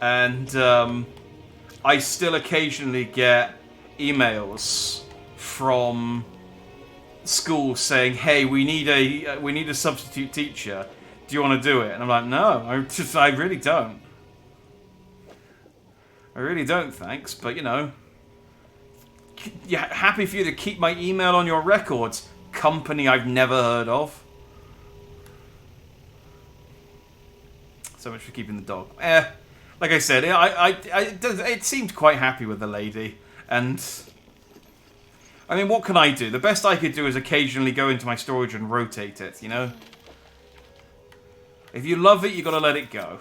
And I still occasionally get emails from school saying, hey, we need a substitute teacher. Do you want to do it? And I'm like, no, I really don't. I really don't, thanks. But, you know, yeah, happy for you to keep my email on your records. Company I've never heard of. So much for keeping the dog. Like I said, it seemed quite happy with the lady. And, I mean, what can I do? The best I could do is occasionally go into my storage and rotate it, you know? If you love it, you gotta let it go.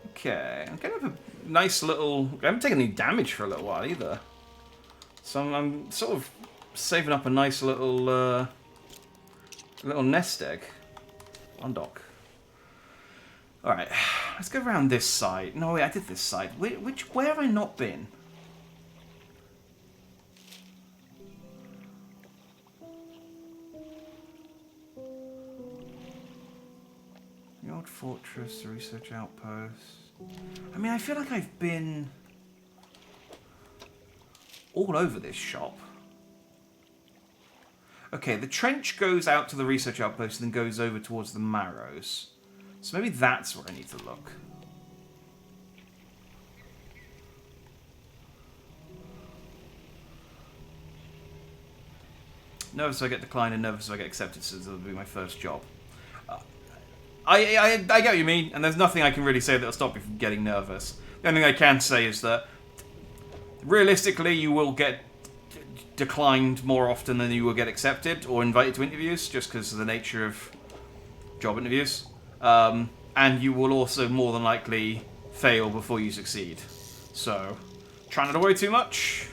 Okay, I'm gonna have a nice little... I haven't taken any damage for a little while either. So I'm sort of saving up a nice little nest egg. Undock. Alright, let's go around this side. No, wait, I did this side. Where have I not been? The old fortress, the research outpost. I mean, I feel like I've been all over this shop. Okay, the trench goes out to the research outpost and then goes over towards the Marrows. So maybe that's where I need to look. Nervous if I get declined and nervous if I get accepted, so this will be my first job. I get what you mean, and there's nothing I can really say that'll stop you from getting nervous. The only thing I can say is that realistically you will get declined more often than you will get accepted or invited to interviews, just because of the nature of job interviews. And you will also more than likely fail before you succeed. So, try not to worry too much.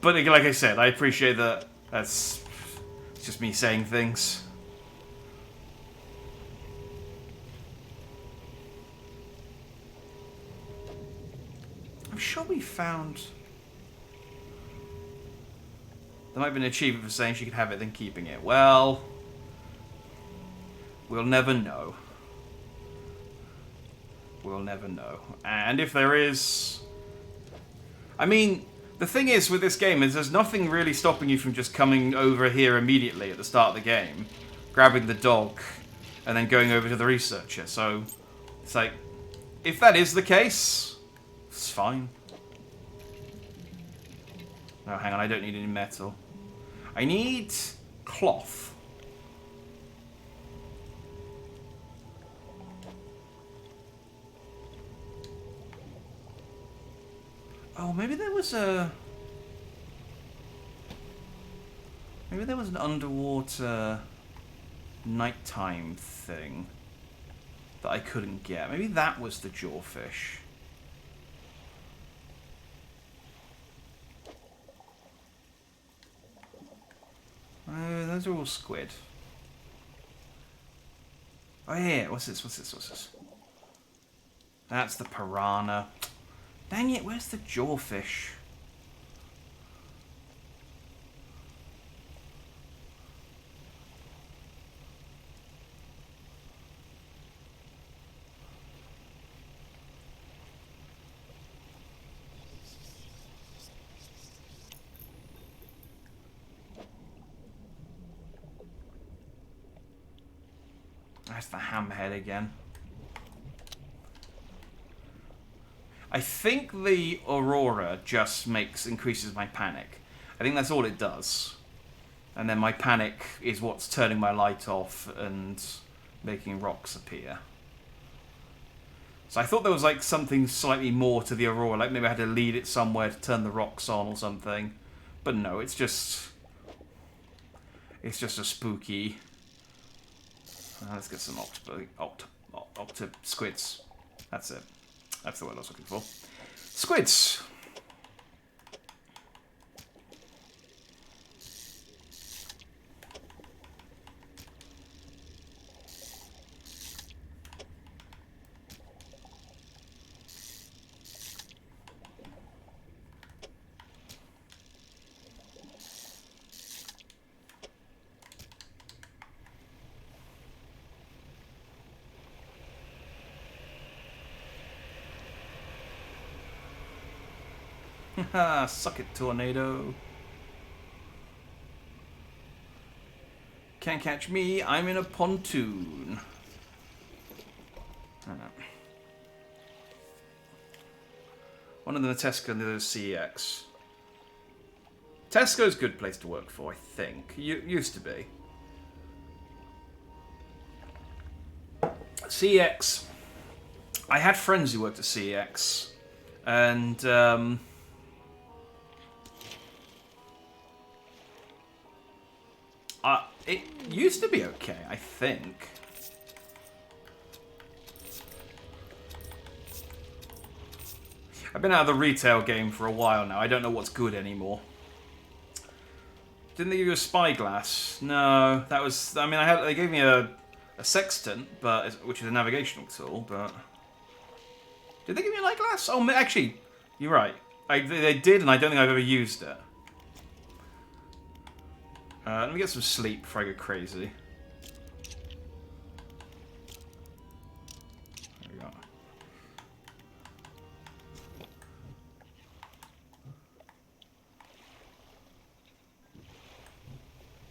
But like I said, I appreciate that it's just me saying things. I'm sure we found... There might be an achievement for saying she could have it, then keeping it. Well, we'll never know. We'll never know. And if there is... I mean, the thing is with this game is there's nothing really stopping you from just coming over here immediately at the start of the game, grabbing the dog, and then going over to the researcher. So, it's like, if that is the case, it's fine. No, hang on, I don't need any metal. I need cloth. Oh, maybe there was a... Maybe there was an underwater nighttime thing that I couldn't get. Maybe that was the jawfish. Those are all squid. Oh yeah, what's this? What's this? What's this? That's the piranha. Dang it, where's the jawfish? That's the hammerhead again. I think the Aurora just increases my panic. I think that's all it does. And then my panic is what's turning my light off and making rocks appear. So I thought there was like something slightly more to the Aurora, like maybe I had to lead it somewhere to turn the rocks on or something. But no, it's just a spooky... let's get some octa squids. That's it. That's the word I was looking for. Squids! Haha, suck it, tornado. Can't catch me, I'm in a pontoon. One of them is Tesco and the other is CEX. Tesco's a good place to work for, I think. Used to be. CEX. I had friends who worked at CEX. And, it used to be okay, I think. I've been out of the retail game for a while now. I don't know what's good anymore. Didn't they give you a spyglass? No, that was... I mean, they gave me a sextant, which is a navigational tool, but... Did they give me a light glass? Oh, actually, you're right. They did, and I don't think I've ever used it. Let me get some sleep before I go crazy. There we go.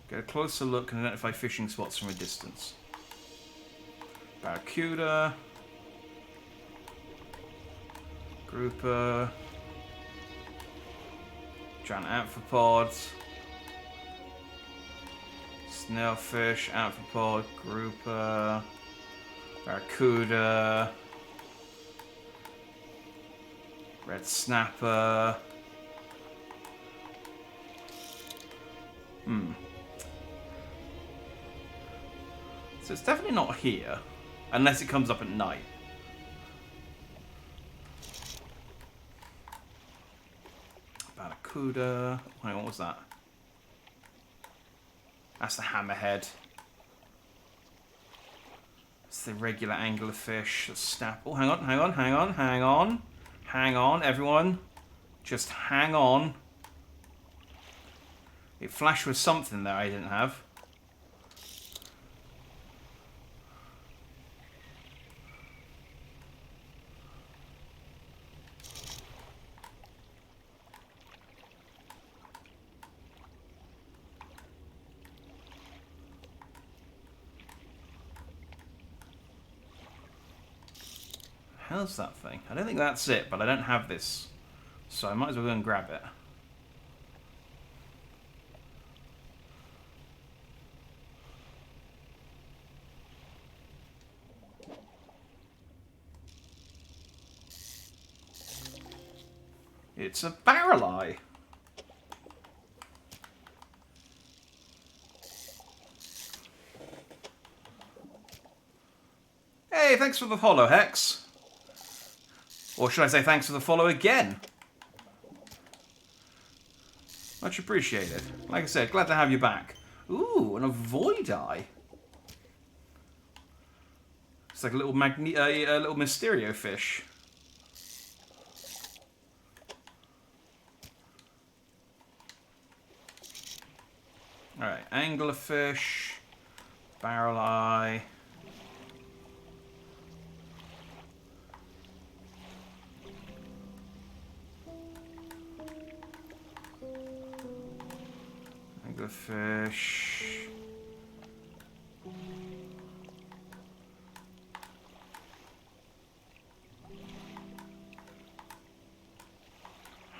Get a closer look and identify fishing spots from a distance. Barracuda. Grouper. Giant amphipods. Snailfish, amphipod, grouper, barracuda, red snapper. So it's definitely not here, unless it comes up at night. Barracuda. Hang on, what was that? That's the hammerhead. It's the regular anglerfish. The snap. Oh, hang on, hang on, hang on, hang on. Hang on, everyone. Just hang on. It flashed with something there I didn't have. How's that thing? I don't think that's it, but I don't have this. So I might as well go and grab it. It's a barrel eye. Hey, thanks for the follow, Hex. Or should I say thanks for the follow again? Much appreciated. Like I said, glad to have you back. Ooh, and a void eye. It's like a little little Mysterio fish. Alright, anglerfish, barrel eye. Anglerfish.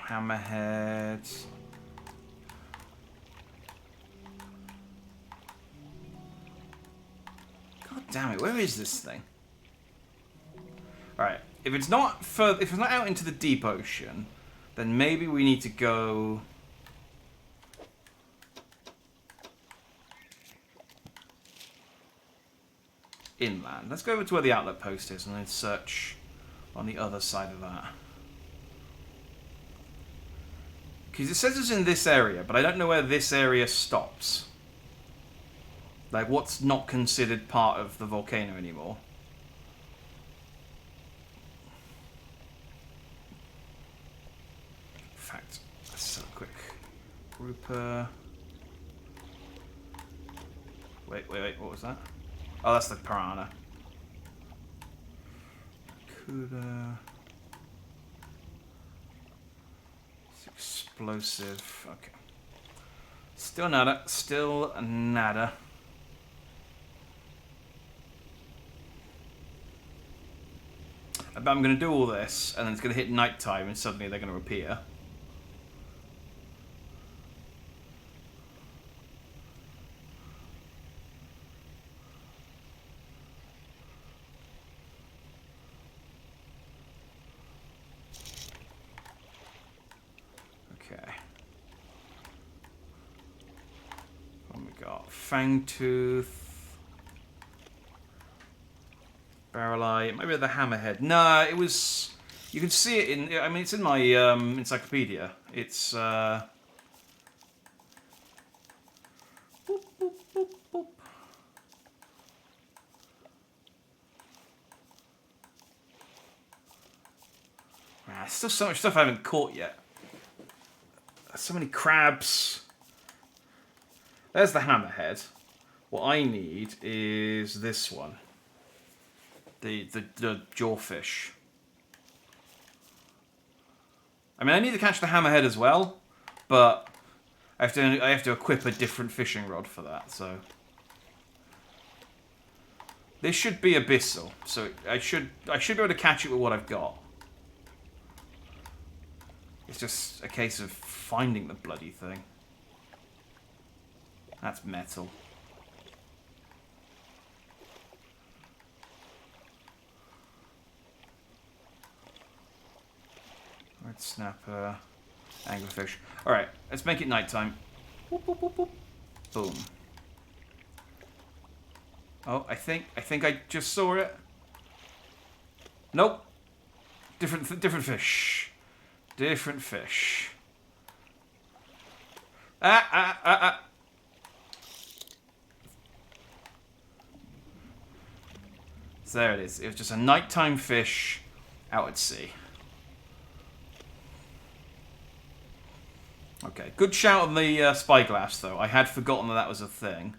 Hammerhead. God damn it, where is this thing? Alright, if it's not out into the deep ocean, then maybe we need to go inland. Let's go over to where the outlet post is and then search on the other side of that. Because it says it's in this area, but I don't know where this area stops. Like, what's not considered part of the volcano anymore. In fact, let's have a quick grouper. Wait, what was that? Oh, that's the piranha. Cuda. It's explosive. Okay. Still nada. Still nada. But I'm going to do all this, and then it's going to hit nighttime, and suddenly they're going to appear. Okay. What have we got? Fangtooth. Barrel eye. Maybe the hammerhead. No, it was. You can see it in. I mean, it's in my encyclopedia. It's. Boop, boop, boop, boop. There's still so much stuff I haven't caught yet. So many crabs. There's the hammerhead. What I need is this one. The jawfish. I mean, I need to catch the hammerhead as well, but I have to equip a different fishing rod for that. So This should be abyssal, so I should be able to catch it with what I've got. It's just a case of finding the bloody thing. That's metal. Red snapper, anglerfish. Alright, let's make it nighttime. Boop, boop, boop, boop. Boom. Oh, I think I just saw it. Nope. Different fish. Different fish. Ah. So there it is. It was just a nighttime fish out at sea. Okay, good shout on the spyglass, though. I had forgotten that was a thing,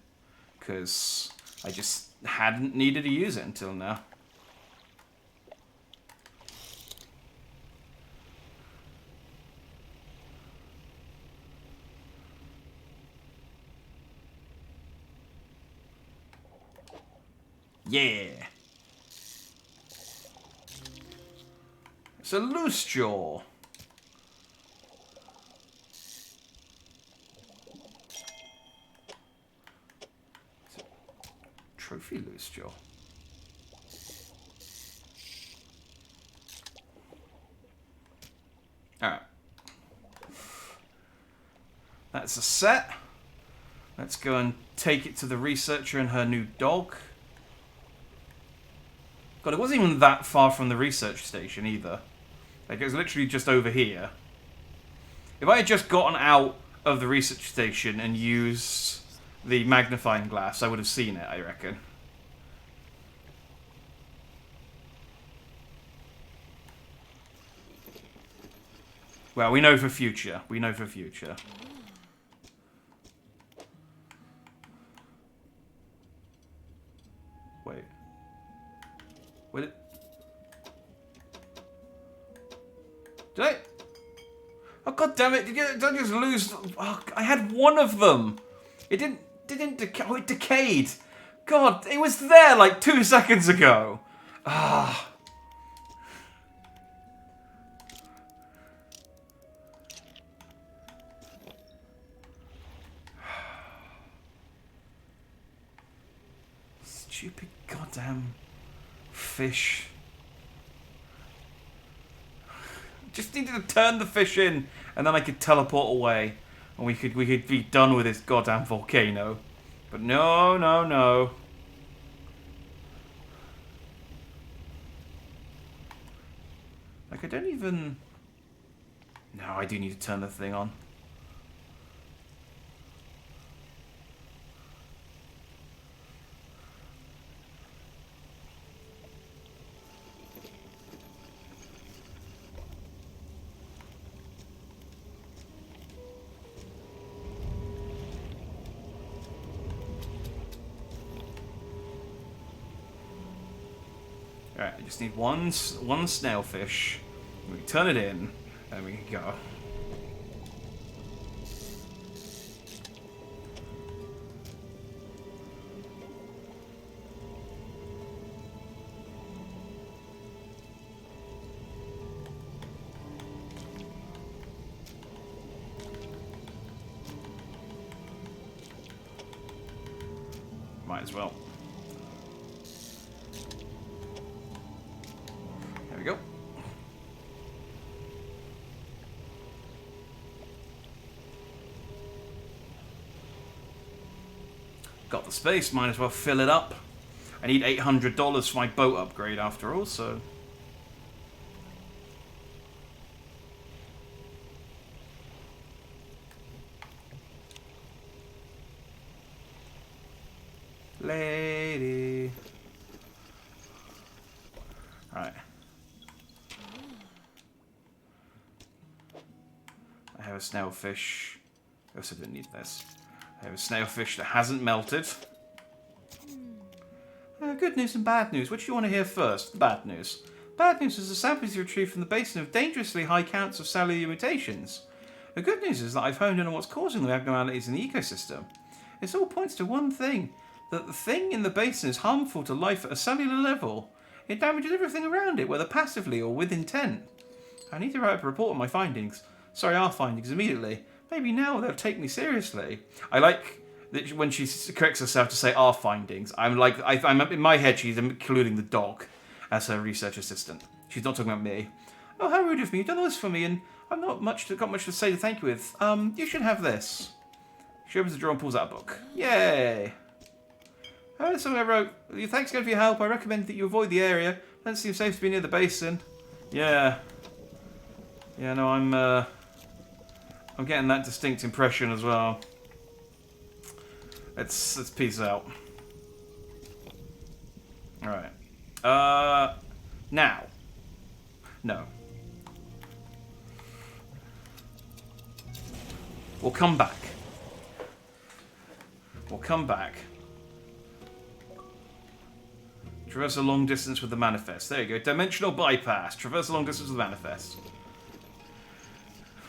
because I just hadn't needed to use it until now. Yeah! It's a loose jaw. Trophy loose jaw. Alright. That's a set. Let's go and take it to the researcher and her new dog. God, it wasn't even that far from the research station either. Like, it was literally just over here. If I had just gotten out of the research station and used the magnifying glass, I would have seen it, I reckon. Well, we know for future. We know for future. Wait. Wait. Did I? Oh, god damn it! Did I just lose? Oh, I had one of them. It didn't decay. Oh, it decayed. God, it was there like 2 seconds ago. Ah. Stupid goddamn fish. Just needed to turn the fish in, and then I could teleport away, and we could be done with this goddamn volcano. But no, no, no. Like, I don't even... No, I do need to turn the thing on. Alright, I just need one snailfish. We can turn it in, and we can go. Might as well. There we go. Got the space, might as well fill it up. I need $800 for my boat upgrade after all, so... Lady. Right. I have a snailfish. I also didn't need this. I have a snailfish that hasn't melted. Good news and bad news. Which do you want to hear first? Bad news. Bad news is the samples you retrieved from the basin of dangerously high counts of cellular mutations. The good news is that I've honed in on what's causing the abnormalities in the ecosystem. This all points to one thing. that the thing in the basin is harmful to life at a cellular level. It damages everything around it, whether passively or with intent. I need to write a report on my findings. Sorry, our findings immediately. Maybe now they'll take me seriously. I like that when she corrects herself to say our findings. I'm in my head, she's including the dog as her research assistant. She's not talking about me. Oh, how rude of me. You've done all this for me, and I've got much to say to thank you with. You should have this. She opens the drawer and pulls out a book. Yay! Oh, something I wrote. Thanks again for your help. I recommend that you avoid the area. Doesn't seem safe to be near the basin. Yeah. Yeah, no, I'm getting that distinct impression as well. Let's peace out. Alright. Now. No. We'll come back. We'll come back. Traverse a long distance with the manifest. There you go. Dimensional bypass. Traverse a long distance with the manifest.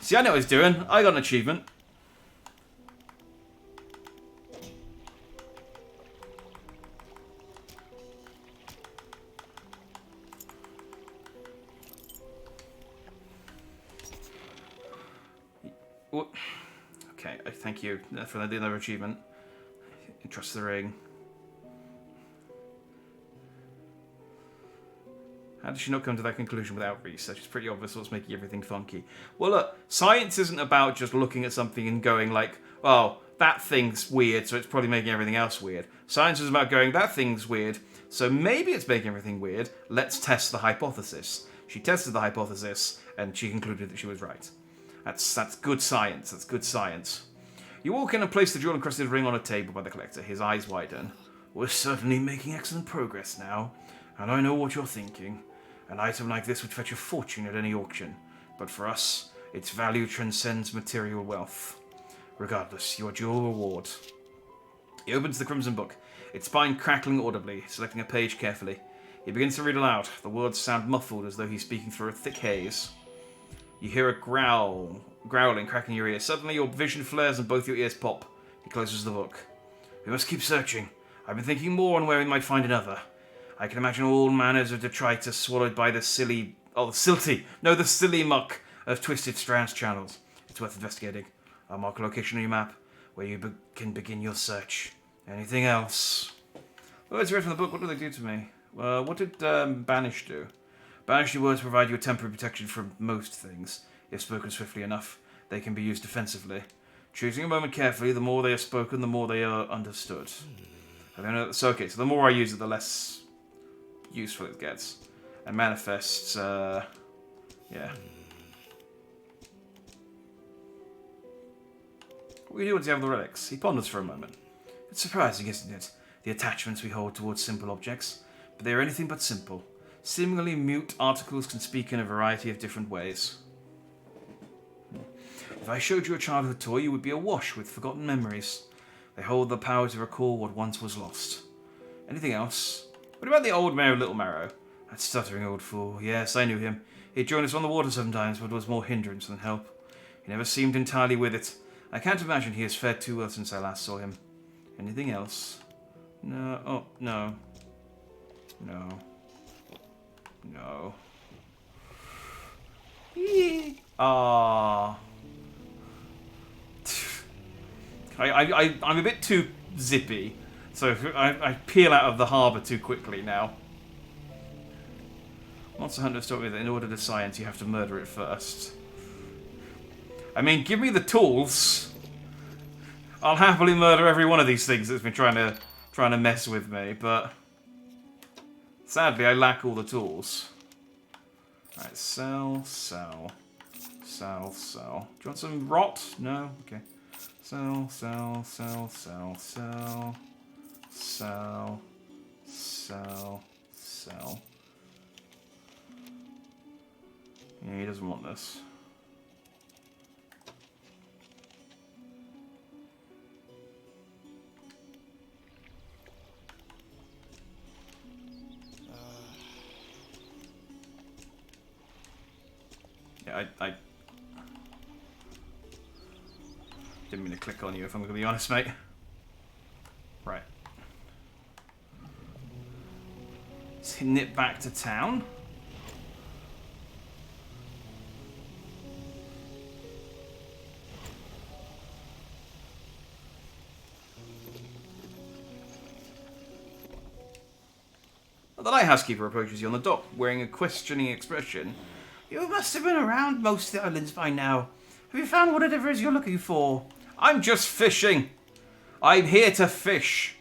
See, I know what he's doing. I got an achievement. Okay, thank you for the other achievement. Trust the ring. How did she not come to that conclusion without research? It's pretty obvious what's making everything funky. Well, look, science isn't about just looking at something and going like, oh, that thing's weird, so it's probably making everything else weird. Science is about going, that thing's weird, so maybe it's making everything weird. Let's test the hypothesis. She tested the hypothesis, and she concluded that she was right. That's good science. That's good science. You walk in and place the jewel-encrusted ring on a table by the collector. His eyes widen. We're certainly making excellent progress now, and I know what you're thinking. An item like this would fetch a fortune at any auction, but for us, its value transcends material wealth. Regardless, your dual reward. He opens the Crimson Book, its spine crackling audibly, selecting a page carefully. He begins to read aloud. The words sound muffled as though he's speaking through a thick haze. You hear a growling, cracking your ears. Suddenly your vision flares and both your ears pop. He closes the book. We must keep searching. I've been thinking more on where we might find another. I can imagine all manners of detritus swallowed by the silly muck of twisted strands channels. It's worth investigating. I'll mark a location on your map where you can begin your search. Anything else? Words read from the book, what do they do to me? What did Banish do? Banishing words provide you a temporary protection from most things. If spoken swiftly enough, they can be used defensively. Choosing a moment carefully, the more they are spoken, the more they are understood. So the more I use it, the less useful it gets. And manifests, yeah. What do you do once you have the relics? He ponders for a moment. It's surprising, isn't it? The attachments we hold towards simple objects. But they are anything but simple. Seemingly mute articles can speak in a variety of different ways. If I showed you a childhood toy, you would be awash with forgotten memories. They hold the power to recall what once was lost. Anything else? What about the old mayor of Little Marrow? That stuttering old fool. Yes, I knew him. He'd join us on the water sometimes, but was more hindrance than help. He never seemed entirely with it. I can't imagine he has fared too well since I last saw him. Anything else? No. Oh, no. No. No. Ah. I'm a bit too zippy, so I peel out of the harbour too quickly now. Monster Hunter taught me that in order to science, you have to murder it first. I mean, give me the tools. I'll happily murder every one of these things that's been trying to mess with me, but sadly, I lack all the tools. Alright, sell. Do you want some rot? No? Okay. Sell. Yeah, he doesn't want this. Yeah, I didn't mean to click on you, if I'm going to be honest, mate. Right. nip back to town. The lighthousekeeper approaches you on the dock, wearing a questioning expression. You must have been around most of the islands by now. Have you found whatever it is you're looking for? I'm just fishing. I'm here to fish.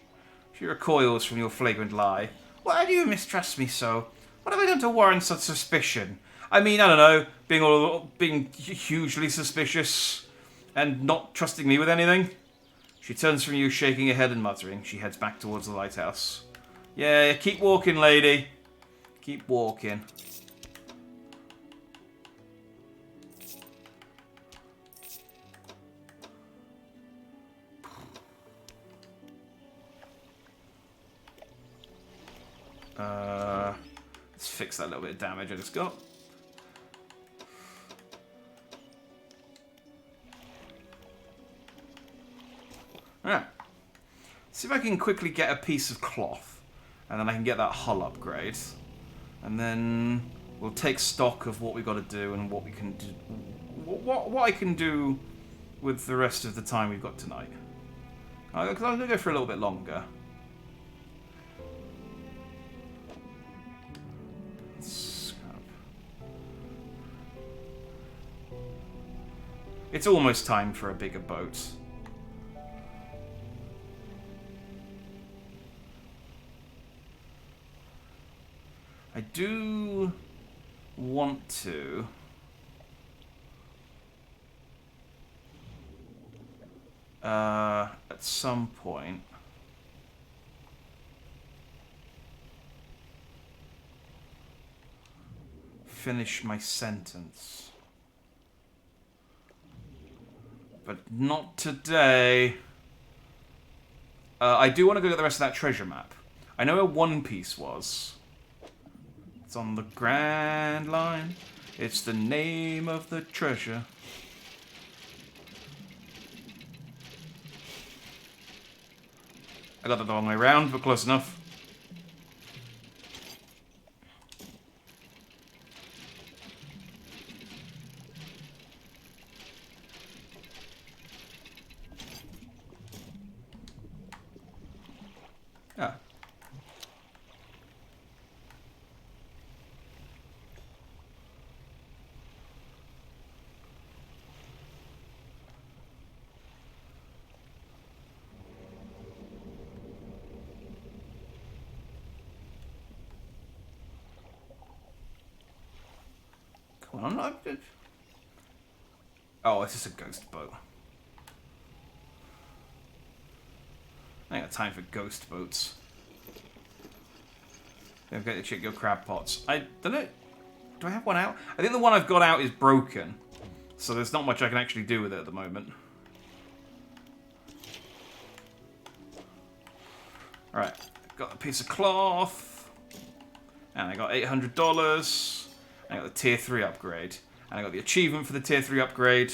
She recoils from your flagrant lie. Why do you mistrust me so? What have I done to warrant such suspicion? I mean, I don't know, being hugely suspicious and not trusting me with anything. She turns from you, shaking her head and muttering. She heads back towards the lighthouse. Yeah, keep walking, lady. Keep walking. Let's fix that little bit of damage I just got. Alright. See if I can quickly get a piece of cloth. And then I can get that hull upgrade. And then we'll take stock of what we've got to do and what we can do. What I can do with the rest of the time we've got tonight. I'm going to go for a little bit longer. It's almost time for a bigger boat. I do want to at some point finish my sentence. But not today. I do want to go get the rest of that treasure map. I know where One Piece was. It's on the Grand Line. It's the name of the treasure. I got that the wrong way around, but close enough. Ah. Come on, I'm good. Oh, it's just a ghost boat. I ain't got time for ghost boats. Don't forget to check your crab pots. I don't know. Do I have one out? I think the one I've got out is broken. So there's not much I can actually do with it at the moment. Alright. Got a piece of cloth. And I got $800. And I got the tier 3 upgrade. And I got the achievement for the tier 3 upgrade.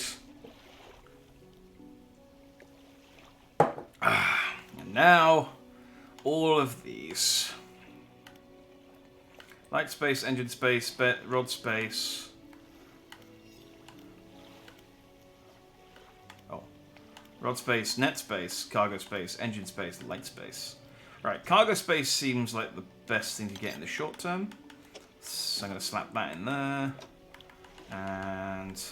And now, all of these. Light space, engine space, rod space. Oh. Rod space, net space, cargo space, engine space, light space. Right, cargo space seems like the best thing to get in the short term. So I'm going to slap that in there. And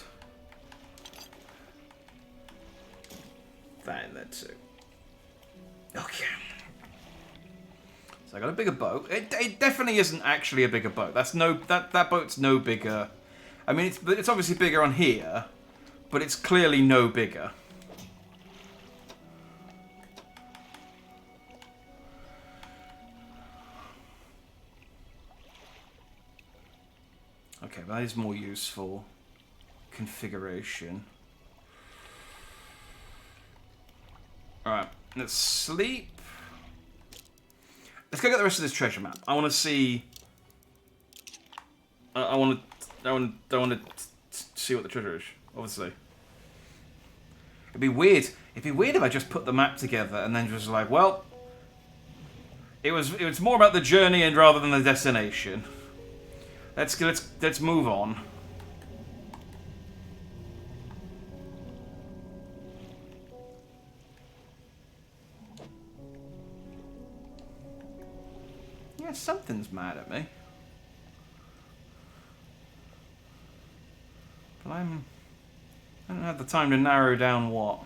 that in there too. Okay. So I got a bigger boat. It definitely isn't actually a bigger boat. That's no that boat's no bigger. I mean, it's obviously bigger on here, but it's clearly no bigger. Okay, that is more useful configuration. Alright, let's sleep. Let's go get the rest of this treasure map. I want to see... I want to see what the treasure is, obviously. It'd be weird. It'd be weird if I just put the map together and then just like, well... It was more about the journey and rather than the destination. Let's move on. Yeah, something's mad at me. But I don't have the time to narrow down what.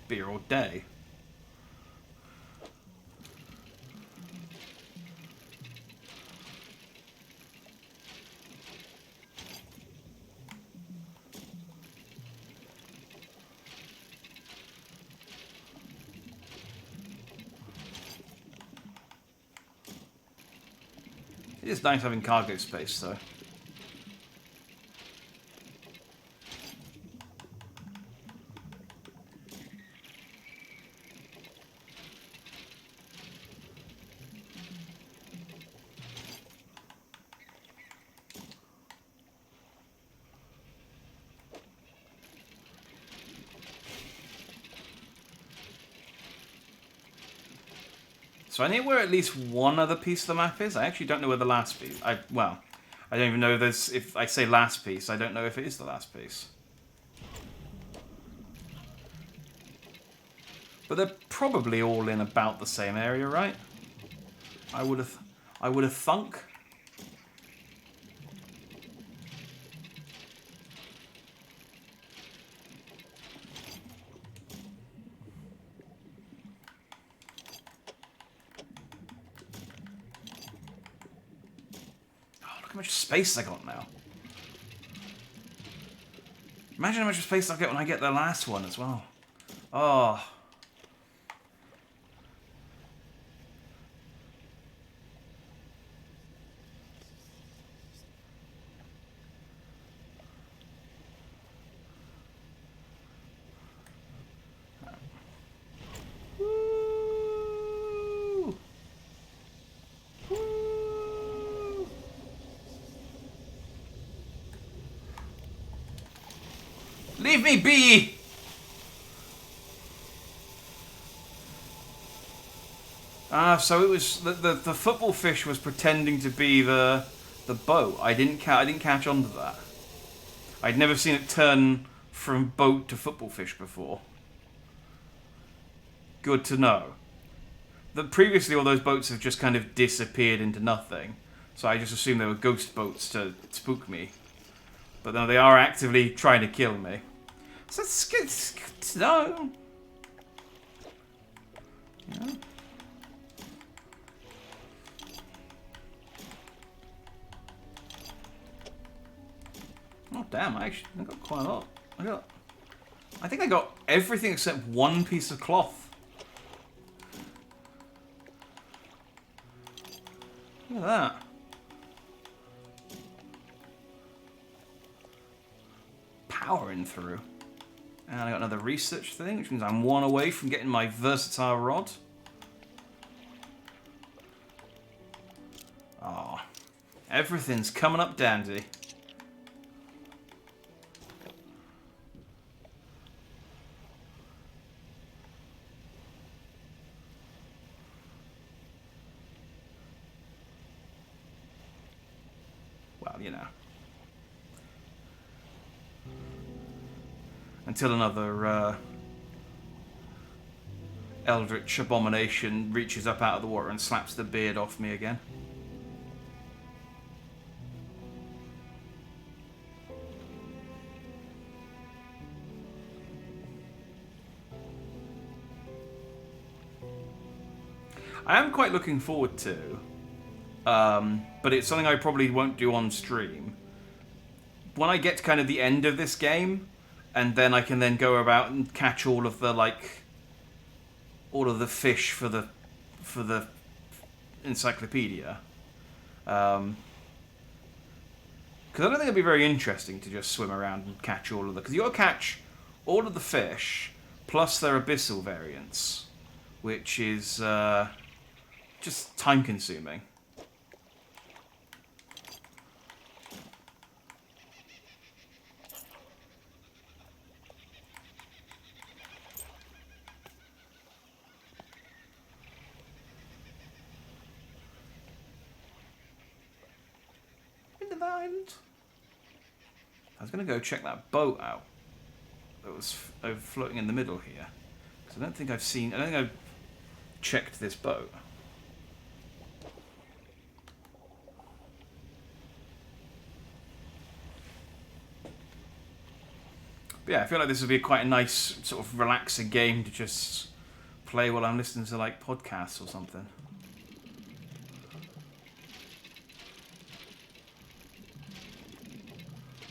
Beer or day. It is nice having cargo space, though. So I know where at least one other piece of the map is. I actually don't know where the last piece... Well, I don't even know if I say last piece, I don't know if it is the last piece. But they're probably all in about the same area, right? I would have thunk. How much space I got now. Imagine how much space I get when I get the last one as well. Oh. Woo. Woo. Leave me be! So it was the football fish was pretending to be the boat. I didn't catch on to that. I'd never seen it turn from boat to football fish before. Good to know. Previously all those boats have just kind of disappeared into nothing. So I just assumed they were ghost boats to spook me. But no, they are actively trying to kill me. So it's good to know. Yeah. Oh damn, I got quite a lot. I think I got everything except one piece of cloth. Look at that. Powering through. And I got another research thing, which means I'm one away from getting my versatile rod. Oh, everything's coming up dandy. Well, you know. Until another eldritch abomination reaches up out of the water and slaps the beard off me again. I am quite looking forward to, but it's something I probably won't do on stream. When I get to kind of the end of this game, and then I can then go about and catch all of the fish for the encyclopedia. Because I don't think it'd be very interesting to just swim around and catch all of the... Because you got to catch all of the fish, plus their abyssal variants, which is just time-consuming. island? I was going to go check that boat out that was floating in the middle here. Because I don't think I've checked this boat. But yeah, I feel like this would be quite a nice, sort of relaxing game to just play while I'm listening to, like, podcasts or something.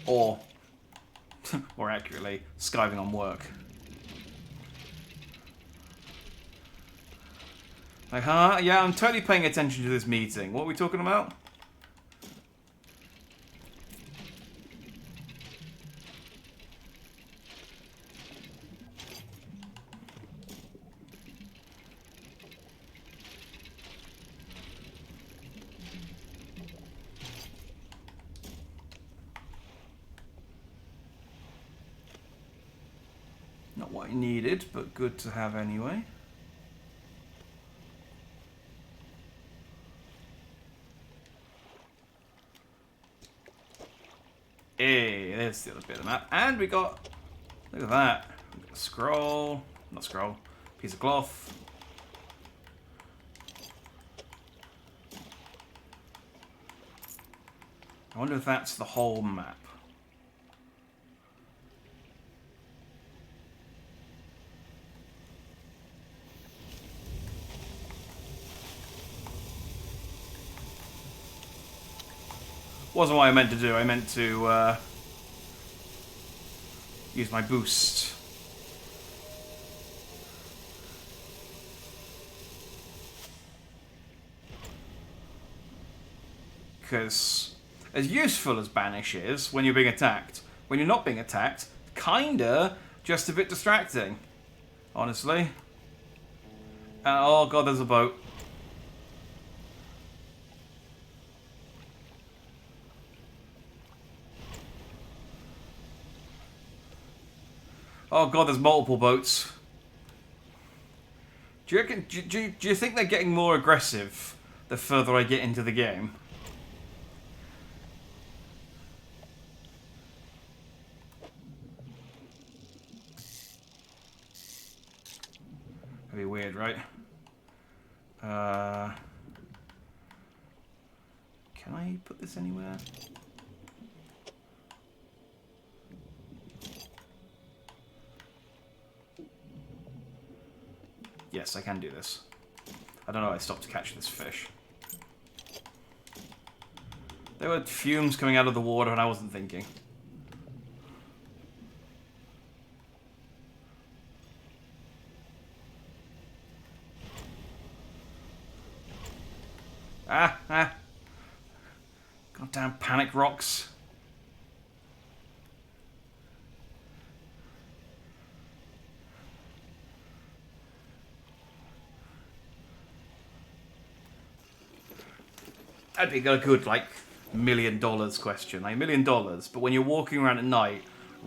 Or, more accurately, skiving on work. Like, huh? Yeah, I'm totally paying attention to this meeting. What are we talking about? Not what I needed, but good to have anyway. Hey, there's the other bit of the map. And we got, look at that. We got a scroll, not scroll, piece of cloth. I wonder if that's the whole map. Wasn't what I meant to do. I meant to use my boost. Because as useful as Banish is when you're being attacked, when you're not being attacked, kinda just a bit distracting, honestly. Oh god, there's a boat. Oh god, there's multiple boats. Do you reckon, do you think they're getting more aggressive the further I get into the game? That'd be weird, right? Can I put this anywhere? Yes, I can do this. I don't know why I stopped to catch this fish. There were fumes coming out of the water and I wasn't thinking. Ah! Goddamn panic rocks. That'd be a good, like, $1 million question. Like, $1 million, but when you're walking around at night,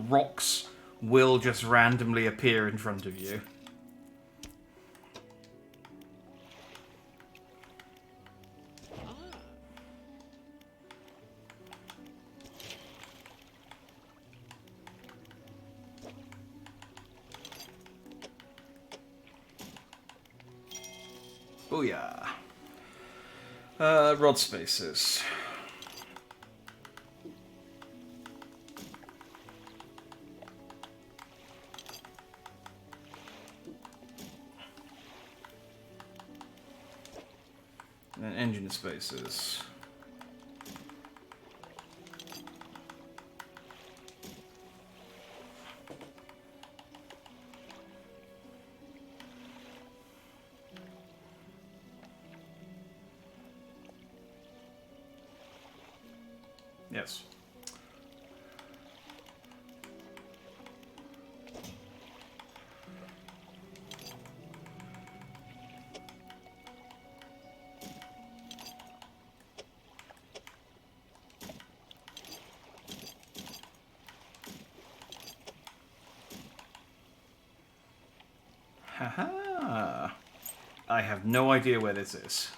rocks will just randomly appear in front of you. Booyah. Rod spaces. And then engine spaces. Yes. Haha. I have no idea where this is.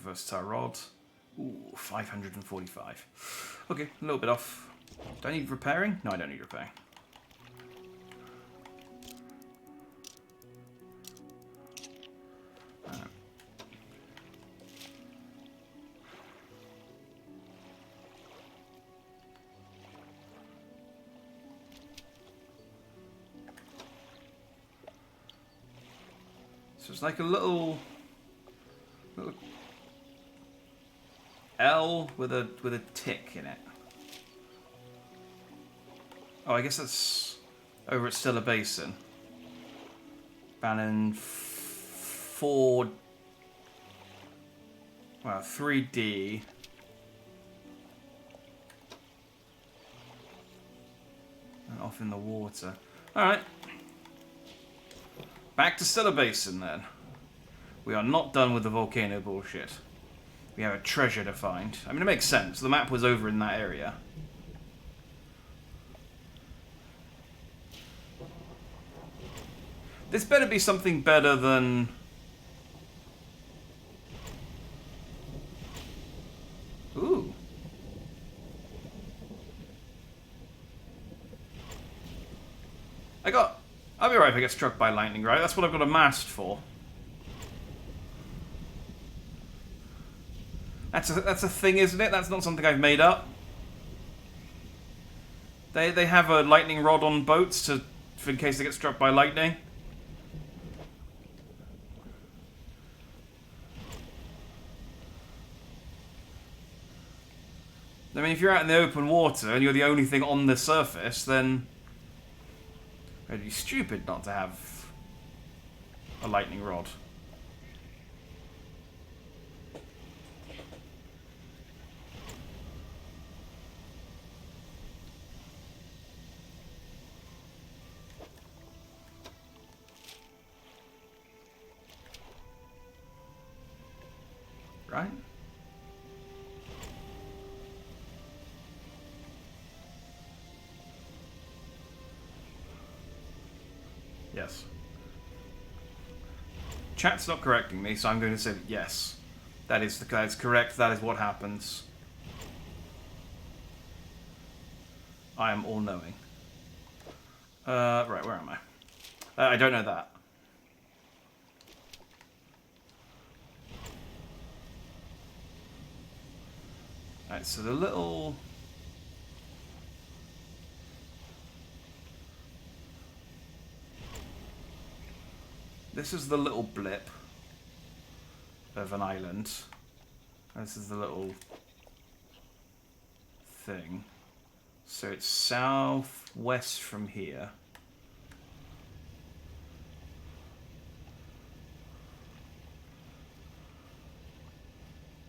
versatile rod. Ooh, 545. Okay, a little bit off. Do I need repairing? No, I don't need repairing. So it's like a little L with a tick in it. Oh, I guess that's over at Stellar Basin. Bannon 4. Wow, 3D. And off in the water. Alright. Back to Stellar Basin then. We are not done with the volcano bullshit. We have a treasure to find. I mean, it makes sense. The map was over in that area. This better be something better than... Ooh. I'll be alright if I get struck by lightning, right? That's what I've got a mast for. That's a thing, isn't it? That's not something I've made up. They have a lightning rod on boats in case they get struck by lightning. I mean, if you're out in the open water and you're the only thing on the surface, then it'd be stupid not to have a lightning rod. Right? Yes. Chat's not correcting me, so I'm going to say that yes. That is correct. That is what happens. I am all-knowing. Right, where am I? I don't know that. Alright, so the little... This is the little blip of an island. This is the little thing. So it's southwest from here.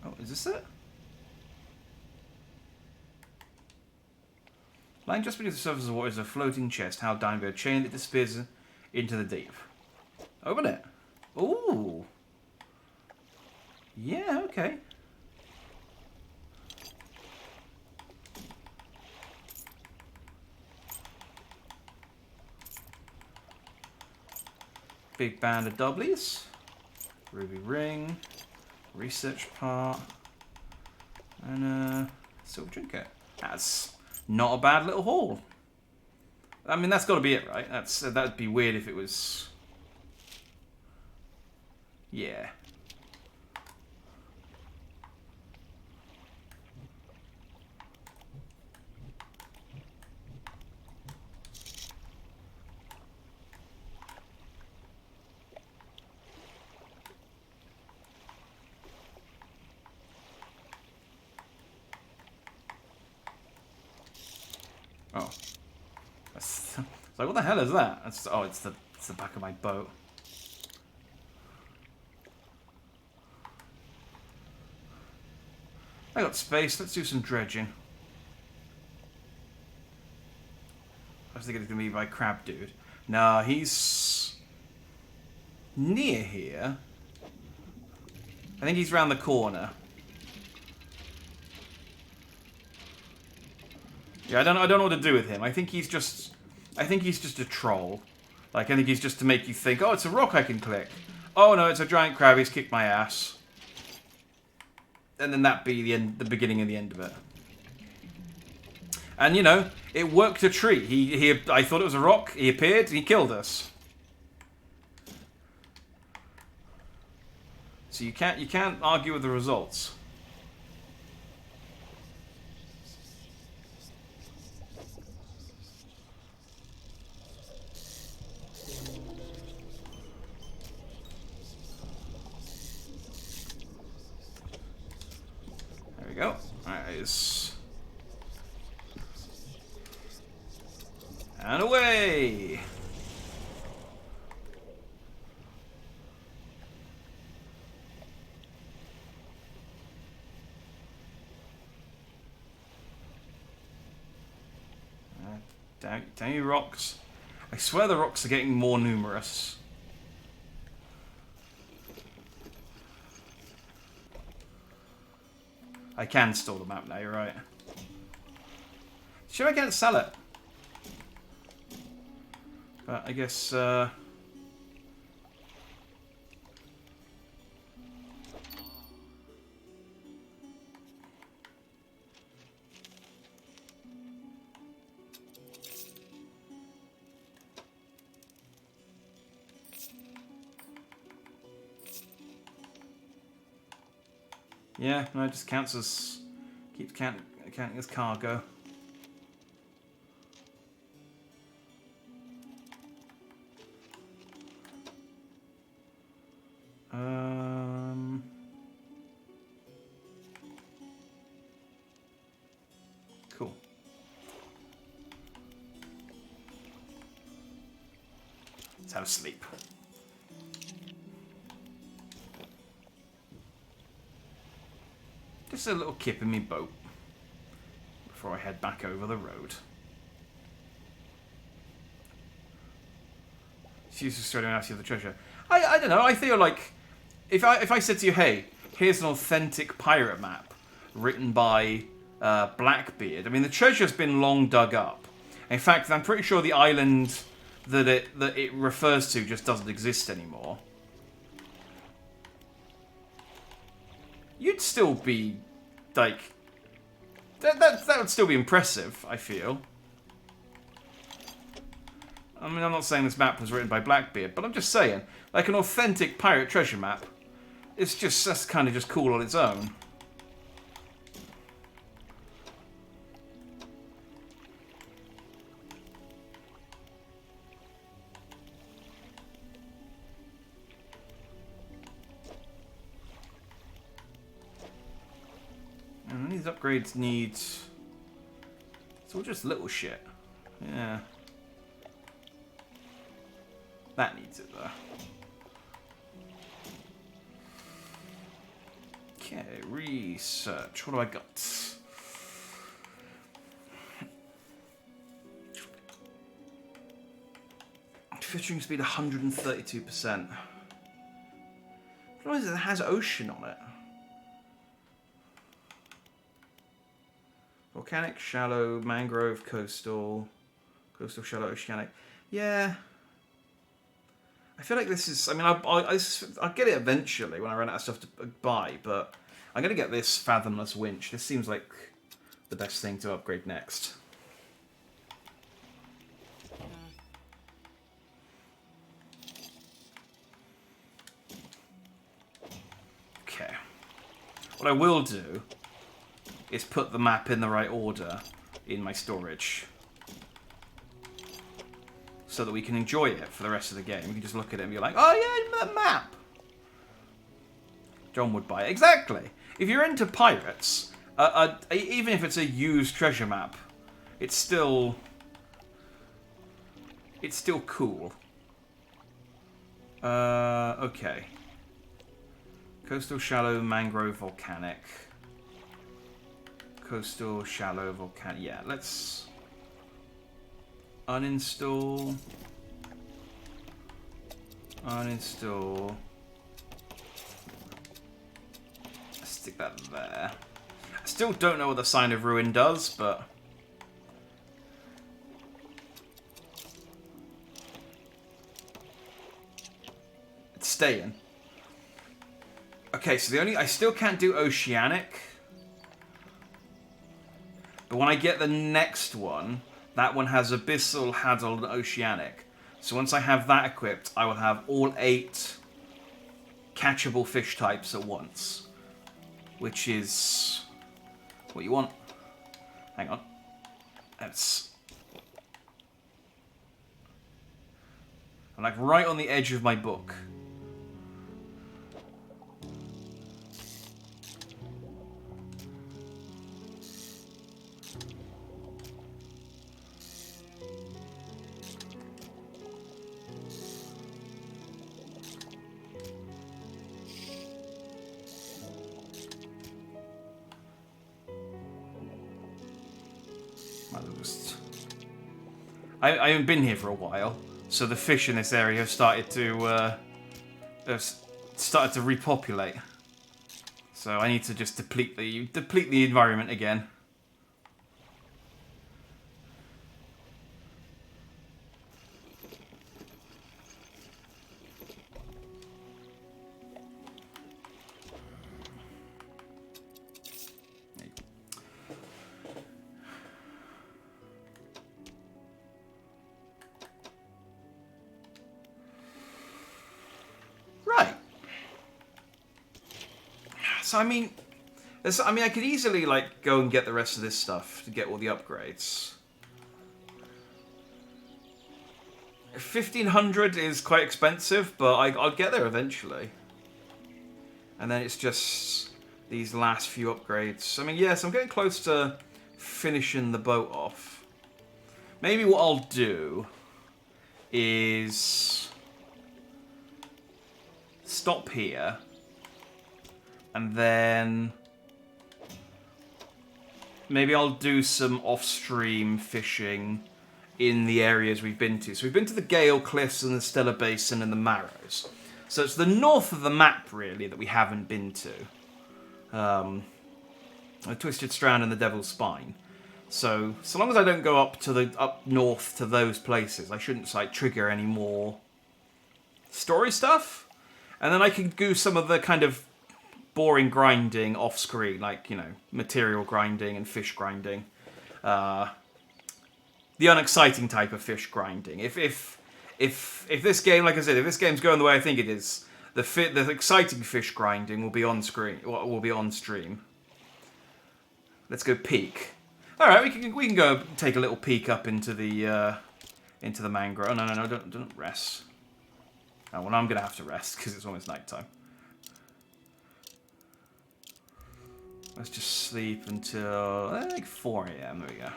Oh, is this it? Lying just beneath the surface of the water is a floating chest held down by a chain that disappears into the deep. Open it. Ooh. Yeah, okay. Big band of doublies. Ruby ring. Research part. And a silver trinket. That's not a bad little haul. I mean, that's got to be it, right? That'd be weird if it was... Yeah. Oh. It's like, what the hell is that? It's the back of my boat. I got space. Let's do some dredging. I was thinking it's going to be by Crab Dude. Nah, he's near here. I think he's round the corner. Yeah, I don't know what to do with him. I think he's just a troll. Like, I think he's just to make you think, oh, it's a rock I can click. Oh no, it's a giant crab. He's kicked my ass. and then that be the end, the beginning and the end of it. And you know, it worked a treat. I thought it was a rock. He appeared. And he killed us. So you can't argue with the results. There we go. Nice. And away. Damn you rocks. I swear the rocks are getting more numerous. I can store the map now, you're right. Should I get sell it? But I guess yeah, no, it just counts as... keeps counting as cargo. Cool. Let's have a sleep. Just a little kip in me boat before I head back over the road. She's just starting to ask you the treasure. I don't know. I feel like if I said to you, hey, here's an authentic pirate map written by Blackbeard. I mean, the treasure's been long dug up. In fact, I'm pretty sure the island that it refers to just doesn't exist anymore. You'd still be, like... That would still be impressive, I feel. I mean, I'm not saying this map was written by Blackbeard, but I'm just saying, like an authentic pirate treasure map, that's kind of just cool on its own. And these upgrades need... it's all just little shit. Yeah. That needs it, though. Okay, research. What do I got? Fishing speed 132%. What is it that has ocean on it? Volcanic, shallow, mangrove, coastal, shallow, oceanic. Yeah. I feel like this is... I mean, I'll get it eventually when I run out of stuff to buy, but I'm going to get this fathomless winch. This seems like the best thing to upgrade next. Okay. What I will do is put the map in the right order in my storage, so that we can enjoy it for the rest of the game. We can just look at it and be like, oh yeah, map! John would buy it. Exactly! If you're into pirates, even if it's a used treasure map, it's still cool. Okay. Coastal, shallow, mangrove, volcanic. Coastal, shallow, volcanic. Yeah, let's... uninstall. Uninstall. Stick that there. I still don't know what the Sign of Ruin does, but... it's staying. Okay, so I still can't do oceanic. But when I get the next one, that one has abyssal, hadal, and oceanic. So once I have that equipped, I will have all 8 catchable fish types at once. Which is what you want. Hang on. I'm like right on the edge of my book. I haven't been here for a while, so the fish in this area have started to repopulate. So I need to just deplete the environment again. So I mean, I could easily like go and get the rest of this stuff to get all the upgrades. 1,500 is quite expensive, but I'll get there eventually. And then it's just these last few upgrades. I mean, yes, I'm getting close to finishing the boat off. Maybe what I'll do is stop here. And then maybe I'll do some off-stream fishing in the areas we've been to. So we've been to the Gale Cliffs and the Stellar Basin and the Marrows. So it's the north of the map, really, that we haven't been to. The Twisted Strand and the Devil's Spine. So long as I don't go up north to those places, I shouldn't like trigger any more story stuff. And then I can do some of the kind of boring grinding off screen, like, you know, material grinding and fish grinding. The unexciting type of fish grinding. If this game, like I said, if this game's going the way I think it is, the exciting fish grinding will be on screen, will be on stream. Let's go peek. All right, we can go take a little peek up into the mangrove. Oh, no, don't rest. Oh, well, I'm gonna have to rest because it's almost nighttime. Let's just sleep until like 4 AM. There we go.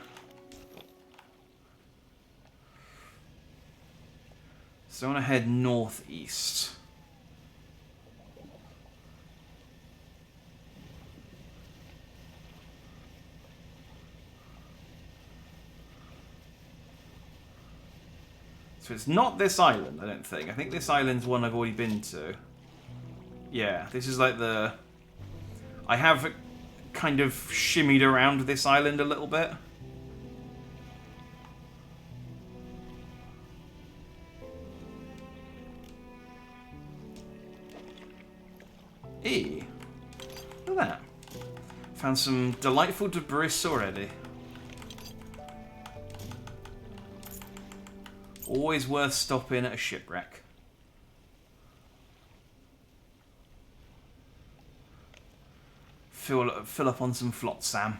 So I want to head northeast. So it's not this island, I don't think. I think this island's one I've already been to. Yeah, this is like the... I have kind of shimmied around this island a little bit. Look at that. Found some delightful debris already. Always worth stopping at a shipwreck. Fill up on some flotsam.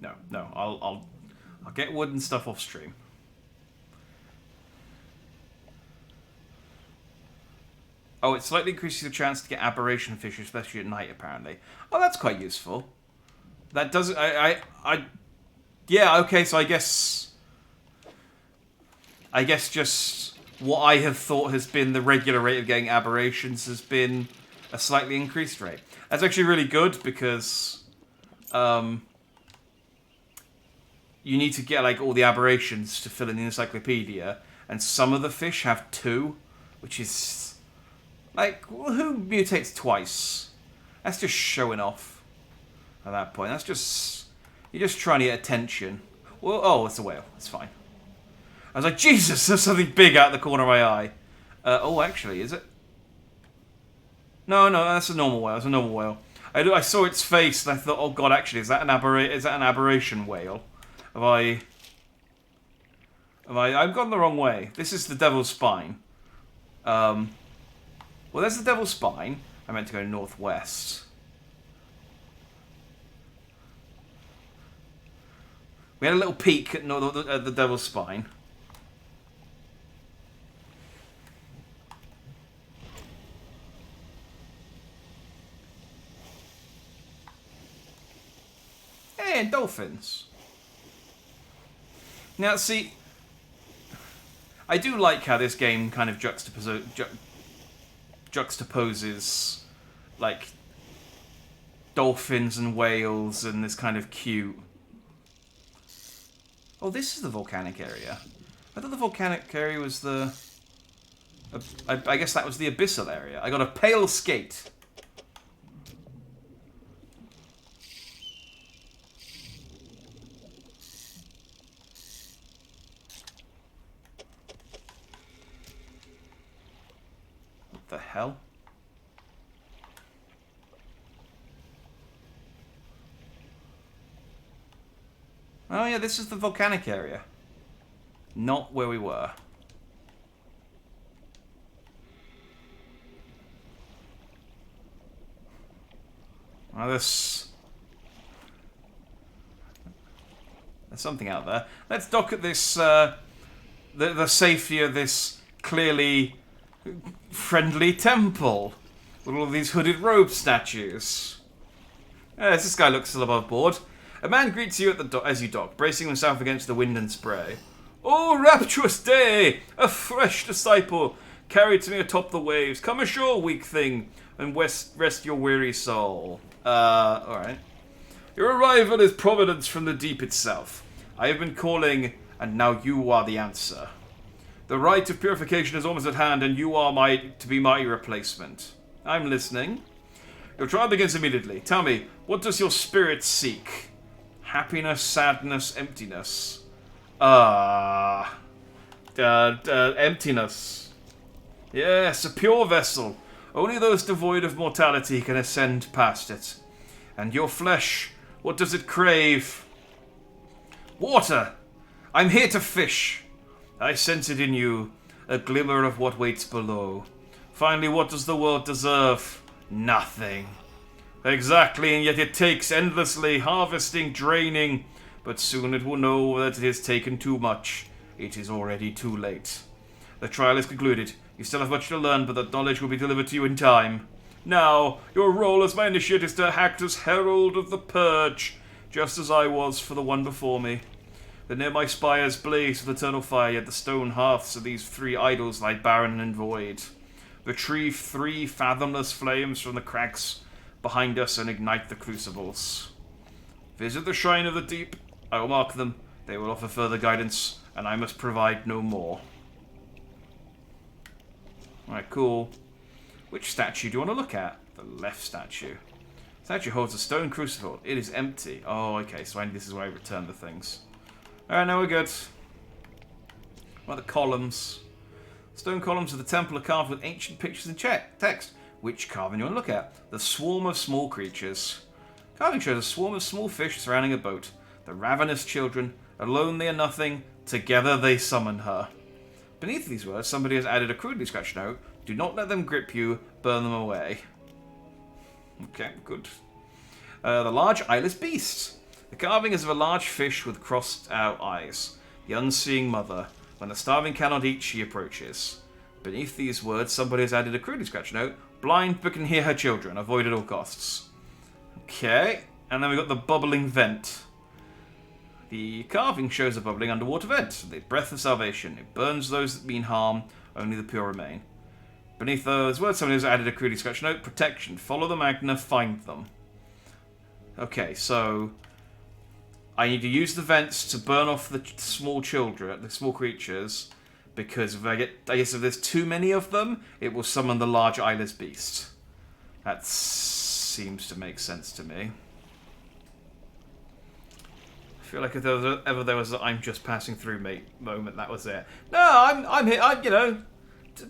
No, I'll get wood and stuff off stream. Oh, it slightly increases your chance to get aberration fish, especially at night, apparently. Oh, that's quite useful. That doesn't... Yeah, okay, so I guess just what I have thought has been the regular rate of getting aberrations has been a slightly increased rate. That's actually really good, because you need to get like all the aberrations to fill in the encyclopedia, and some of the fish have 2, which is... Like, who mutates twice? That's just showing off at that point. That's just... You're just trying to get attention. Well, oh, it's a whale. It's fine. I was like, Jesus, there's something big out of the corner of my eye. Oh, actually, is it? No, that's a normal whale. It's a normal whale. I saw its face and I thought, oh god, actually, is that an aberration whale? I've gone the wrong way. This is the Devil's Spine. Well, there's the Devil's Spine. I meant to go northwest. We had a little peek at the Devil's Spine. Hey, and dolphins. Now, see, I do like how this game kind of juxtaposes, like, dolphins and whales and this kind of cute... Oh, this is the volcanic area. I thought the volcanic area was the... I guess that was the abyssal area. I got a pale skate. What the hell? Oh yeah, this is the volcanic area. Not where we were. Well, there's something out there. Let's dock at this, the safety of this clearly friendly temple. With all of these hooded robe statues. Yes, this guy looks still above board. A man greets you at as you dock, bracing himself against the wind and spray. Oh, rapturous day! A fresh disciple, carried to me atop the waves. Come ashore, weak thing, and rest your weary soul. Alright. Your arrival is providence from the deep itself. I have been calling, and now you are the answer. The rite of purification is almost at hand, and you are to be my replacement. I'm listening. Your trial begins immediately. Tell me, what does your spirit seek? Happiness, sadness, emptiness. Emptiness. Yes, a pure vessel. Only those devoid of mortality can ascend past it. And your flesh, what does it crave? Water! I'm here to fish. I sense it in you, a glimmer of what waits below. Finally, what does the world deserve? Nothing. Exactly, and yet it takes endlessly, harvesting, draining, but soon it will know that it has taken too much. It is already too late. The trial is concluded. You still have much to learn, but that knowledge will be delivered to you in time. Now, your role as my initiate is to act as herald of the purge, just as I was for the one before me. The nearby spires blaze with eternal fire, yet the stone hearths of these three idols lie barren and void. Retrieve 3 fathomless flames from the cracks behind us and ignite the crucibles. Visit the Shrine of the Deep. I will mark them. They will offer further guidance, and I must provide no more. Alright, cool. Which statue do you want to look at? The left statue. The statue holds a stone crucible. It is empty. Oh, okay, so this is where I return the things. Alright, now we're good. What are the columns? Stone columns of the temple are carved with ancient pictures and text. Which carving you want to look at? The swarm of small creatures. Carving shows a swarm of small fish surrounding a boat. The ravenous children. Alone they are nothing. Together they summon her. Beneath these words, somebody has added a crudely scratched note. Do not let them grip you. Burn them away. Okay, good. The large eyeless beast. The carving is of a large fish with crossed out eyes. The unseeing mother. When the starving cannot eat, she approaches. Beneath these words, somebody has added a crudely scratched note. Blind but can hear her children. Avoid at all costs. Okay. And then we've got the bubbling vent. The carving shows a bubbling underwater vent. The breath of salvation. It burns those that mean harm. Only the pure remain. Beneath those words, somebody has added a crudely scratched note. Protection. Follow the magna. Find them. Okay, so I need to use the vents to burn off the small children, the small creatures. Because if if there's too many of them, it will summon the large eyeless beast. That seems to make sense to me. feel like if ever there was a I'm just passing through, mate moment, that was it. No, I'm here. You know,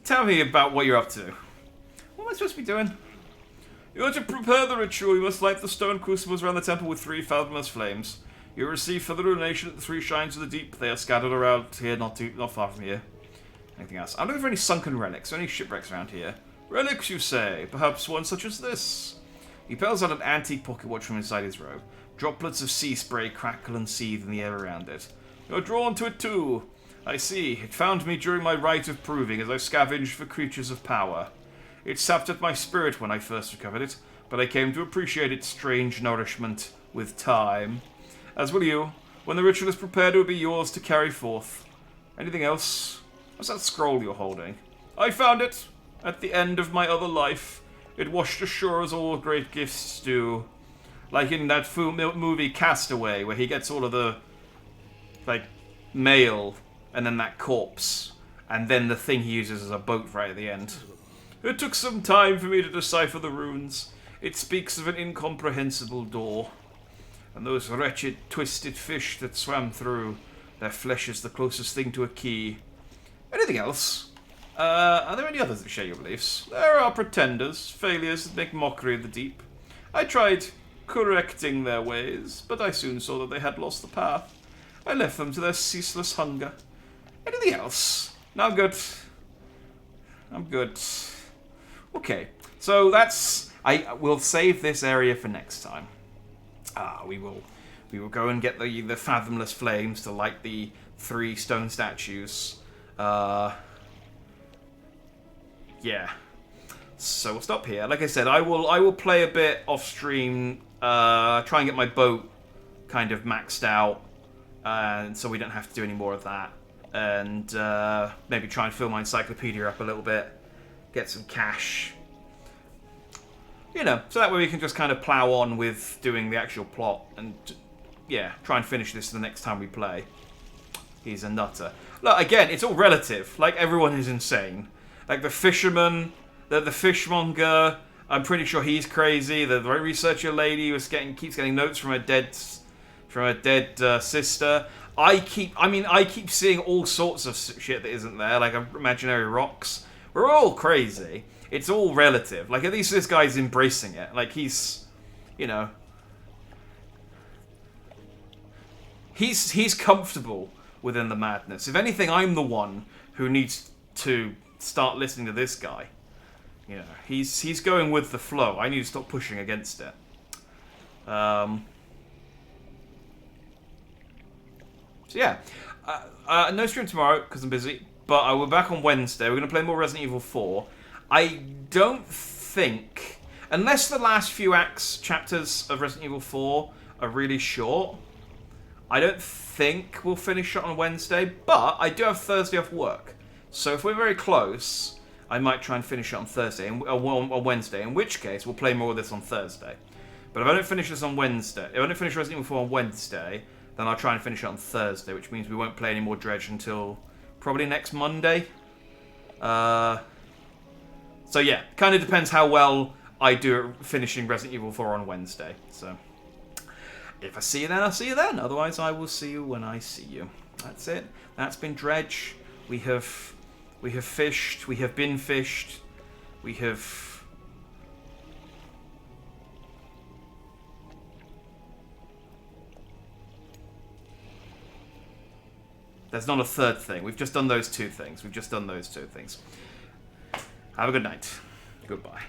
tell me about what you're up to. What am I supposed to be doing? You are to prepare the ritual. You must light the stone crucibles around the temple with 3 fathomless flames. You will receive further illumination at the 3 shrines of the deep. They are scattered around here, not far from here. Anything else? I'm looking for any sunken relics, any shipwrecks around here. Relics, you say? Perhaps one such as this? He pulls out an antique pocket watch from inside his robe. Droplets of sea spray crackle and seethe in the air around it. You're drawn to it too. I see. It found me during my rite of proving as I scavenged for creatures of power. It sapped at my spirit when I first recovered it, but I came to appreciate its strange nourishment with time. As will you. When the ritual is prepared, it will be yours to carry forth. Anything else? What's that scroll you're holding? I found it at the end of my other life. It washed ashore as all great gifts do. Like in that movie Castaway, where he gets all of the, like, mail, and then that corpse, and then the thing he uses as a boat right at the end. It took some time for me to decipher the runes. It speaks of an incomprehensible door. And those wretched, twisted fish that swam through, their flesh is the closest thing to a key. Anything else? Are there any others that share your beliefs? There are pretenders, failures that make mockery of the deep. I tried correcting their ways, but I soon saw that they had lost the path. I left them to their ceaseless hunger. Anything else? No, I'm good. I'm good. Okay, so that's... we'll save this area for next time. We will go and get the fathomless flames to light the 3 stone statues. Yeah. So we'll stop here. Like I said, I will play a bit off stream. Try and get my boat kind of maxed out, and so we don't have to do any more of that. And maybe try and fill my encyclopedia up a little bit, get some cash. You know, so that way we can just kind of plow on with doing the actual plot and, yeah, try and finish this the next time we play. He's a nutter. Look, again, it's all relative. Like, everyone is insane. Like, the fisherman, the fishmonger, I'm pretty sure he's crazy. The researcher lady keeps getting notes from her dead sister. I keep seeing all sorts of shit that isn't there, like imaginary rocks. We're all crazy. It's all relative. Like, at least this guy's embracing it. Like, he's, you know, he's comfortable within the madness. If anything, I'm the one who needs to start listening to this guy. You know, he's going with the flow. I need to stop pushing against it. So yeah, no stream tomorrow because I'm busy. But I will be back on Wednesday. We're going to play more Resident Evil 4. I don't think, unless the last few chapters of Resident Evil 4 are really short, I don't think we'll finish it on Wednesday. But I do have Thursday off work, so if we're very close, I might try and finish it on Thursday on Wednesday. In which case, we'll play more of this on Thursday. But if I don't finish this on Wednesday, if I don't finish Resident Evil 4 on Wednesday, then I'll try and finish it on Thursday, which means we won't play any more Dredge until probably next Monday. So yeah, kind of depends how well I do at finishing Resident Evil 4 on Wednesday. So if I see you then, I'll see you then. Otherwise, I will see you when I see you. That's it. That's been Dredge. We have fished. We have been fished. We have... There's not a third thing. We've just done those 2 things. Have a good night. Goodbye.